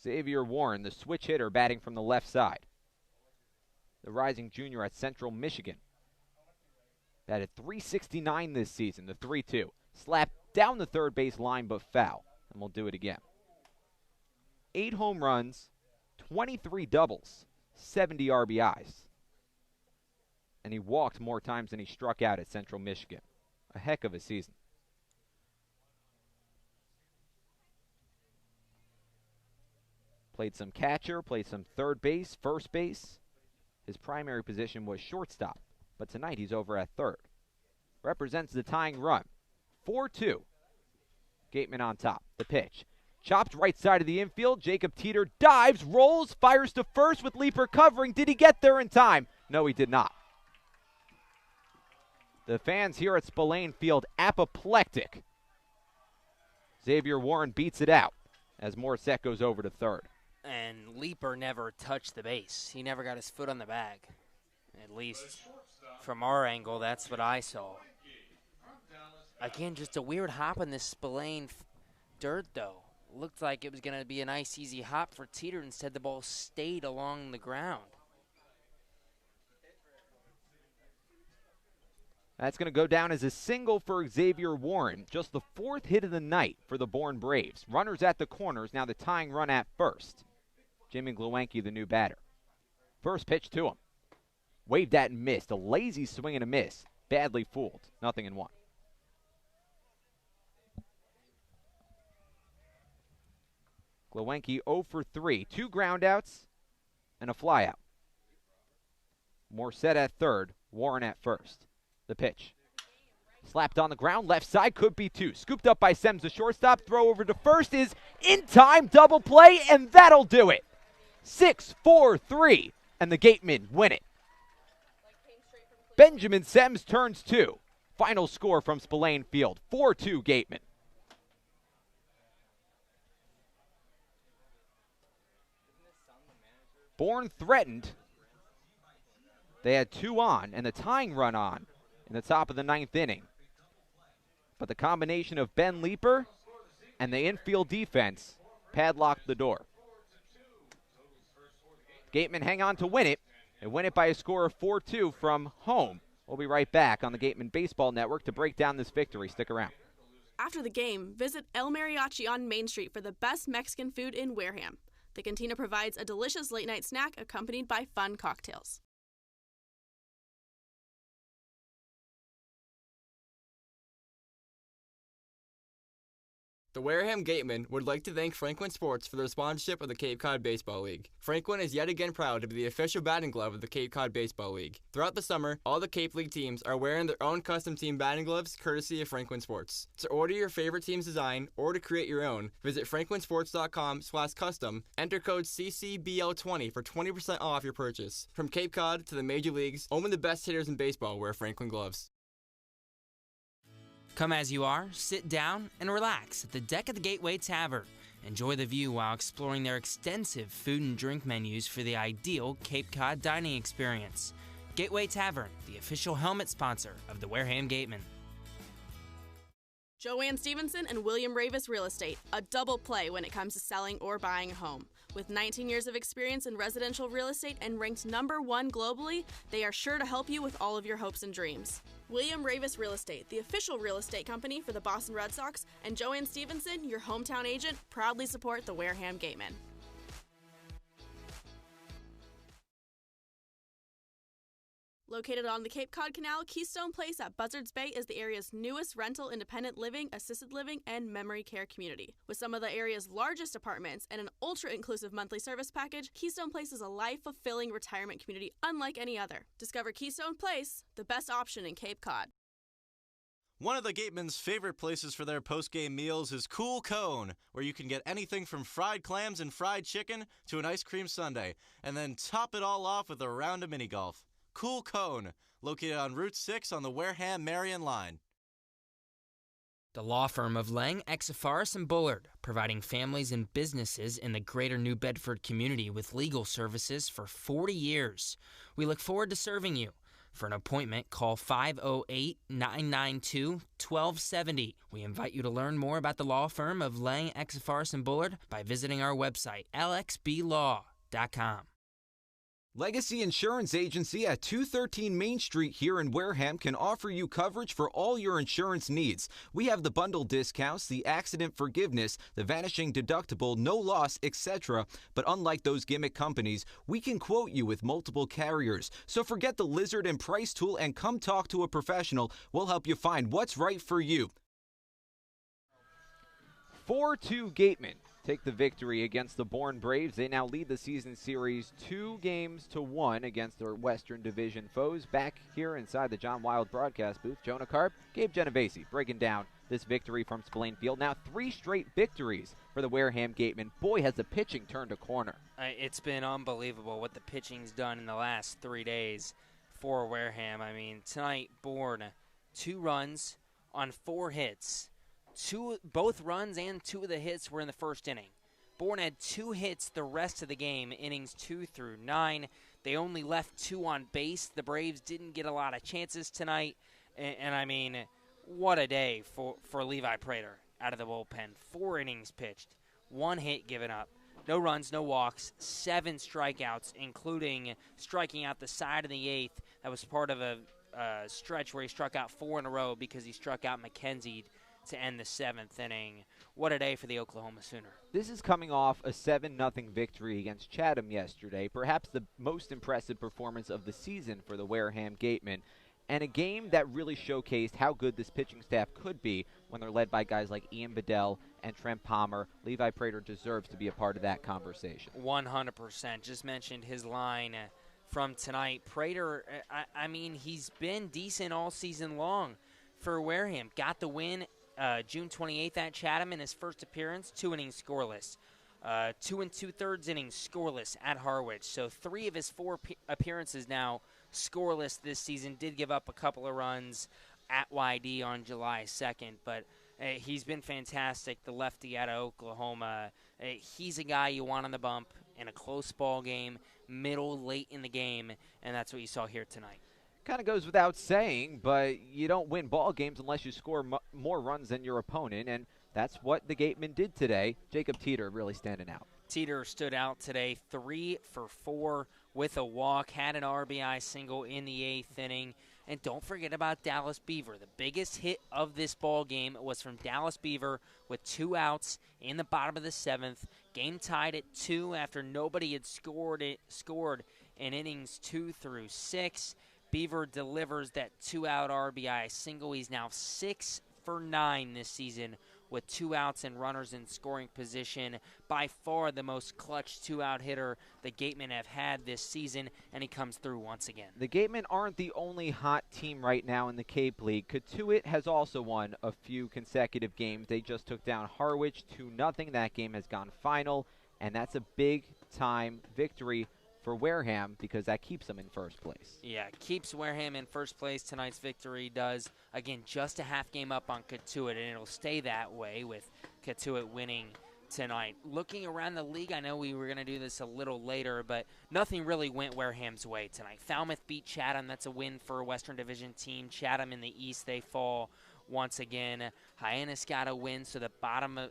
Xavier Warren, the switch hitter, batting from the left side. The rising junior at Central Michigan. Batted .369 this season, the 3-2. Slapped down the third base line, but foul. And we'll do it again. 8 home runs, 23 doubles, 70 RBIs. And he walked more times than he struck out at Central Michigan. A heck of a season. Played some catcher, played some third base, first base. His primary position was shortstop, but tonight he's over at third. Represents the tying run. 4-2. Gateman on top. The pitch. Chopped right side of the infield. Jacob Teeter dives, rolls, fires to first with Leaper covering. Did he get there in time? No, he did not. The fans here at Spillane Field apoplectic. Xavier Warren beats it out as Morissette goes over to third. And Leaper never touched the base. He never got his foot on the bag. At least from our angle, that's what I saw. Again, just a weird hop in this Spillane dirt, though. Looked like it was going to be a nice, easy hop for Teeter. Instead, the ball stayed along the ground. That's going to go down as a single for Xavier Warren. Just the 4th hit of the night for the Bourne Braves. Runners at the corners, now the tying run at first. Jimmy Gluenke, the new batter. First pitch to him. Waved at and missed. A lazy swing and a miss. Badly fooled. 0-1. Gluenke 0 for 3. 2 groundouts and a flyout. Morissette at third. Warren at first. The pitch. Slapped on the ground. Left side. Could be 2. Scooped up by Sems, the shortstop. Throw over to first is in time. Double play, and that'll do it. 6-4-3. And the Gatemen win it. Benjamin Sems turns 2. Final score from Spillane Field. 4-2 Gatemen. Bourne threatened. They had 2 on and the tying run on in the top of the 9th inning. But the combination of Ben Leaper and the infield defense padlocked the door. Gatemen hang on to win it They win it by a score of 4-2 from home. We'll be right back on the Gateman Baseball Network to break down this victory. Stick around. After the game, visit El Mariachi on Main Street for the best Mexican food in Wareham. The cantina provides a delicious late-night snack accompanied by fun cocktails. The Wareham Gatemen would like to thank Franklin Sports for their sponsorship of the Cape Cod Baseball League. Franklin is yet again proud to be the official batting glove of the Cape Cod Baseball League. Throughout the summer, all the Cape League teams are wearing their own custom team batting gloves courtesy of Franklin Sports. To order your favorite team's design or to create your own, visit franklinsports.com/custom, enter code CCBL20 for 20% off your purchase. From Cape Cod to the major leagues, only the best hitters in baseball wear Franklin gloves. Come as you are, sit down, and relax at the deck of the Gateway Tavern. Enjoy the view while exploring their extensive food and drink menus for the ideal Cape Cod dining experience. Gateway Tavern, the official helmet sponsor of the Wareham Gatemen. Joanne Stevenson and William Ravis Real Estate, a double play when it comes to selling or buying a home. With 19 years of experience in residential real estate and ranked #1 globally, they are sure to help you with all of your hopes and dreams. William Ravis Real Estate, the official real estate company for the Boston Red Sox, and Joanne Stevenson, your hometown agent, proudly support the Wareham Gatemen. Located on the Cape Cod Canal, Keystone Place at Buzzards Bay is the area's newest rental independent living, assisted living, and memory care community. With some of the area's largest apartments and an ultra-inclusive monthly service package, Keystone Place is a life-fulfilling retirement community unlike any other. Discover Keystone Place, the best option in Cape Cod. One of the Gatemen's favorite places for their post-game meals is Cool Cone, where you can get anything from fried clams and fried chicken to an ice cream sundae, and then top it all off with a round of mini golf. Cool Cone, located on Route 6 on the Wareham-Marion line. The law firm of Lang, Exafaris, and Bullard, providing families and businesses in the greater New Bedford community with legal services for 40 years. We look forward to serving you. For an appointment, call 508-992-1270. We invite you to learn more about the law firm of Lang, Exafaris, and Bullard by visiting our website, lxblaw.com. Legacy Insurance Agency at 213 Main Street here in Wareham can offer you coverage for all your insurance needs. We have the bundle discounts, the accident forgiveness, the vanishing deductible, no loss, etc. But unlike those gimmick companies, we can quote you with multiple carriers. So forget the lizard and price tool and come talk to a professional. We'll help you find what's right for you. 4-2 Gatemen take the victory against the Bourne Braves. They now lead the season series 2-1 against their Western Division foes. Back here inside the John Wild broadcast booth, Jonah Karp, Gabe Genovese breaking down this victory from Spillane Field. Now 3 straight victories for the Wareham Gatemen. Boy, has the pitching turned a corner. It's been unbelievable what the pitching's done in the last 3 days for Wareham. I mean, tonight, Bourne, 2 runs on 4 hits. Both runs and 2 of the hits were in the first inning. Bourne had 2 hits the rest of the game, innings 2 through 9. They only left 2 on base. The Braves didn't get a lot of chances tonight. And I mean, what a day for Levi Prater out of the bullpen. 4 innings pitched, 1 hit given up. No runs, no walks, 7 strikeouts, including striking out the side of the 8th. That was part of a stretch where he struck out 4 in a row because he struck out McKenzie to end the 7th inning. What a day for the Oklahoma Sooner. This is coming off a 7-0 victory against Chatham yesterday, perhaps the most impressive performance of the season for the Wareham Gatemen, and a game that really showcased how good this pitching staff could be when they're led by guys like Ian Bedell and Trent Palmer. Levi Prater deserves to be a part of that conversation. 100%. Just mentioned his line from tonight. Prater, I mean, he's been decent all season long for Wareham. Got the win June 28th at Chatham in his first appearance, 2 innings scoreless. 2 2/3 innings scoreless at Harwich. So 3 of his 4 appearances now scoreless this season. Did give up a couple of runs at YD on July 2nd, but he's been fantastic, the lefty out of Oklahoma. He's a guy you want on the bump in a close ball game, late in the game, and that's what you saw here tonight. Kind of goes without saying, but you don't win ball games unless you score more runs than your opponent, and that's what the Gatemen did today. Jacob Teeter really standing out. Teeter stood out today, 3 for 4 with a walk, had an RBI single in the 8th inning. And don't forget about Dallas Beaver. The biggest hit of this ball game was from Dallas Beaver with 2 outs in the bottom of the 7th. Game tied at 2 after nobody had scored in innings 2 through 6. Beaver delivers that 2-out RBI single. He's now 6 for 9 this season with 2 outs and runners in scoring position. By far the most clutch 2-out hitter the Gatemen have had this season, and he comes through once again. The Gatemen aren't the only hot team right now in the Cape League. Katuitt has also won a few consecutive games. They just took down Harwich 2-0. That game has gone final, and that's a big-time victory for Wareham because that keeps them in first place. Yeah, keeps Wareham in first place. Tonight's victory does. Again, just a half game up on Katuitt, and it'll stay that way with Katuitt winning tonight. Looking around the league, I know we were going to do this a little later, but nothing really went Wareham's way tonight. Falmouth beat Chatham. That's a win for a Western Division team. Chatham in the East, they fall once again. Hyannis got a win, so the bottom of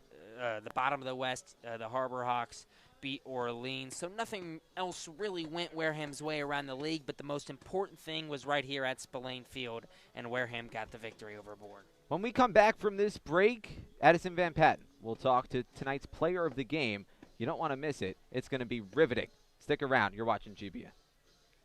the West, the Harbor Hawks beat Orleans. So nothing else really went Wareham's way around the league, but the most important thing was right here at Spillane Field, and Wareham got the victory over Bourne. When we come back from this break, Addison Van Patten will talk to tonight's player of the game. You don't want to miss it. It's going to be riveting. Stick around. You're watching GBN.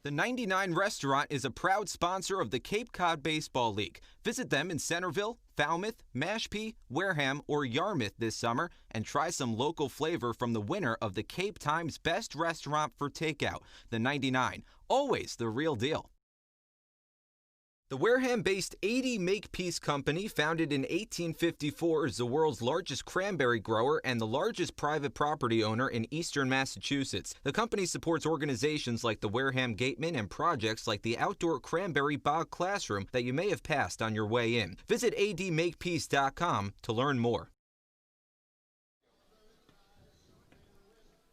The 99 Restaurant is a proud sponsor of the Cape Cod Baseball League. Visit them in Centerville, Falmouth, Mashpee, Wareham, or Yarmouth this summer and try some local flavor from the winner of the Cape Times Best Restaurant for Takeout. The 99, always the real deal. The Wareham-based 80 Makepeace Company, founded in 1854, is the world's largest cranberry grower and the largest private property owner in eastern Massachusetts. The company supports organizations like the Wareham Gatemen and projects like the outdoor cranberry bog classroom that you may have passed on your way in. Visit admakepeace.com to learn more.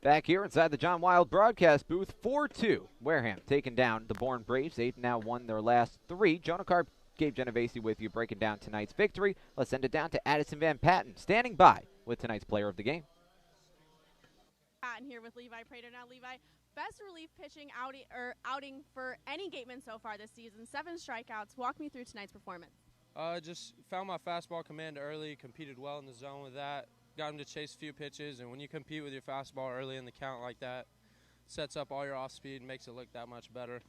Back here inside the John Wild broadcast booth, 4-2. Wareham taking down the Bourne Braves. They've now won their last 3. Jonah Carp, Gabe Genovese with you breaking down tonight's victory. Let's send it down to Addison Van Patten, standing by with tonight's player of the game. Patten here with Levi Prater. Now, Levi, best relief pitching outing for any Gateman so far this season. 7 strikeouts. Walk me through tonight's performance. Just found my fastball command early, competed well in the zone with that. Got him to chase a few pitches, and when you compete with your fastball early in the count like that, sets up all your off speed and makes it look that much better.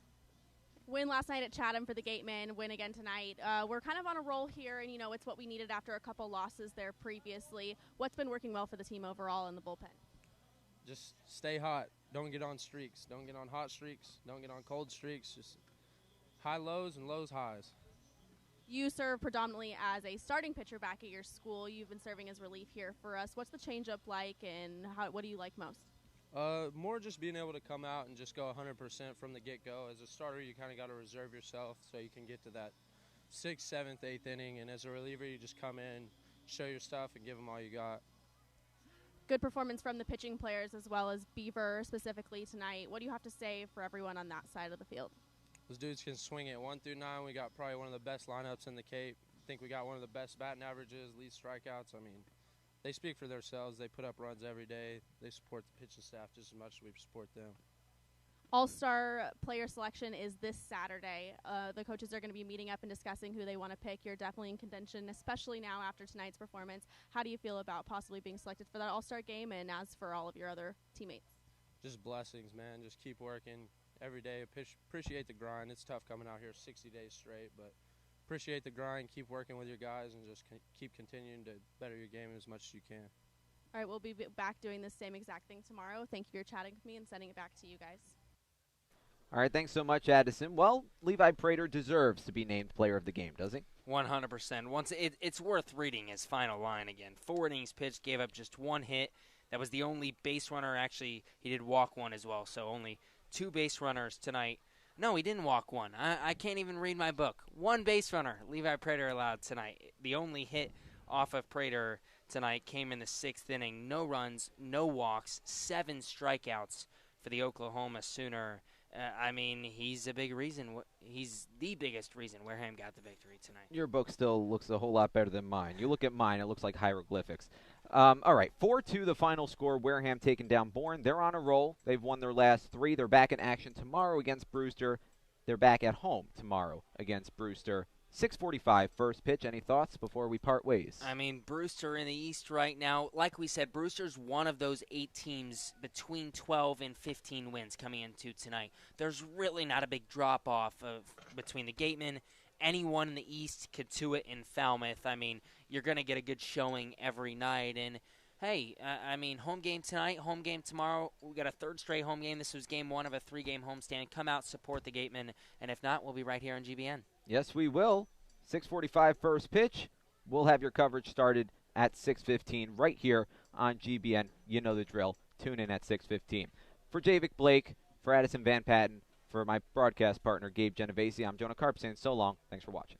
Win last night at Chatham for the Gatemen, win again tonight. We're kind of on a roll here, and, it's what we needed after a couple losses there previously. What's been working well for the team overall in the bullpen? Just stay hot. Don't get on streaks. Don't get on hot streaks. Don't get on cold streaks. Just high lows and lows highs. You serve predominantly as a starting pitcher back at your school. You've been serving as relief here for us. What's the changeup like, and what do you like most? More just being able to come out and just go 100% from the get-go. As a starter, you kind of got to reserve yourself so you can get to that 6th, 7th, 8th inning. And as a reliever, you just come in, show your stuff, and give them all you got. Good performance from the pitching players as well as Beaver specifically tonight. What do you have to say for everyone on that side of the field? Those dudes can swing it 1 through 9. We got probably one of the best lineups in the Cape. I think we got one of the best batting averages, least strikeouts. I mean, they speak for themselves. They put up runs every day. They support the pitching staff just as much as we support them. All-Star player selection is this Saturday. The coaches are going to be meeting up and discussing who they want to pick. You're definitely in contention, especially now after tonight's performance. How do you feel about possibly being selected for that All-Star game, and as for all of your other teammates? Just blessings, man. Just keep working every day. Appreciate the grind. It's tough coming out here 60 days straight, but appreciate the grind. Keep working with your guys and just keep continuing to better your game as much as you can. All right, we'll be back doing the same exact thing tomorrow. Thank you for chatting with me and sending it back to you guys. All right, thanks so much, Addison. Well, Levi Prater deserves to be named player of the game, does he? 100%. It's worth reading his final line again. 4 innings pitched, gave up just 1 hit. That was the only base runner. Actually, he did walk 1 as well, so only 2 base runners tonight. No, he didn't walk 1. I can't even read my book. 1 base runner Levi Prater allowed tonight. The only hit off of Prater tonight came in the 6th inning. No runs, no walks, 7 strikeouts for the Oklahoma Sooner. I mean, he's a big reason. He's the biggest reason Wareham got the victory tonight. Your book still looks a whole lot better than mine. You look at mine, it looks like hieroglyphics. All right, 4-2 the final score. Wareham taking down Bourne. They're on a roll. They've won their last 3. They're back in action tomorrow against Brewster. They're back at home tomorrow against Brewster. 6:45 first pitch. Any thoughts before we part ways? I mean, Brewster in the East right now, like we said, Brewster's one of those 8 teams between 12 and 15 wins coming into tonight. There's really not a big drop-off between the Gatemen. Anyone in the East, Katuitt and Falmouth. I mean, you're going to get a good showing every night. And, hey, I mean, home game tonight, home game tomorrow. We got a 3rd straight home game. This was game 1 of a 3-game homestand. Come out, support the Gatemen. And if not, we'll be right here on GBN. Yes, we will. 6:45 first pitch. We'll have your coverage started at 6:15 right here on GBN. You know the drill. Tune in at 6:15. For Javik Blake, for Addison Van Patten, for my broadcast partner, Gabe Genovese, I'm Jonah Karp saying so long. Thanks for watching.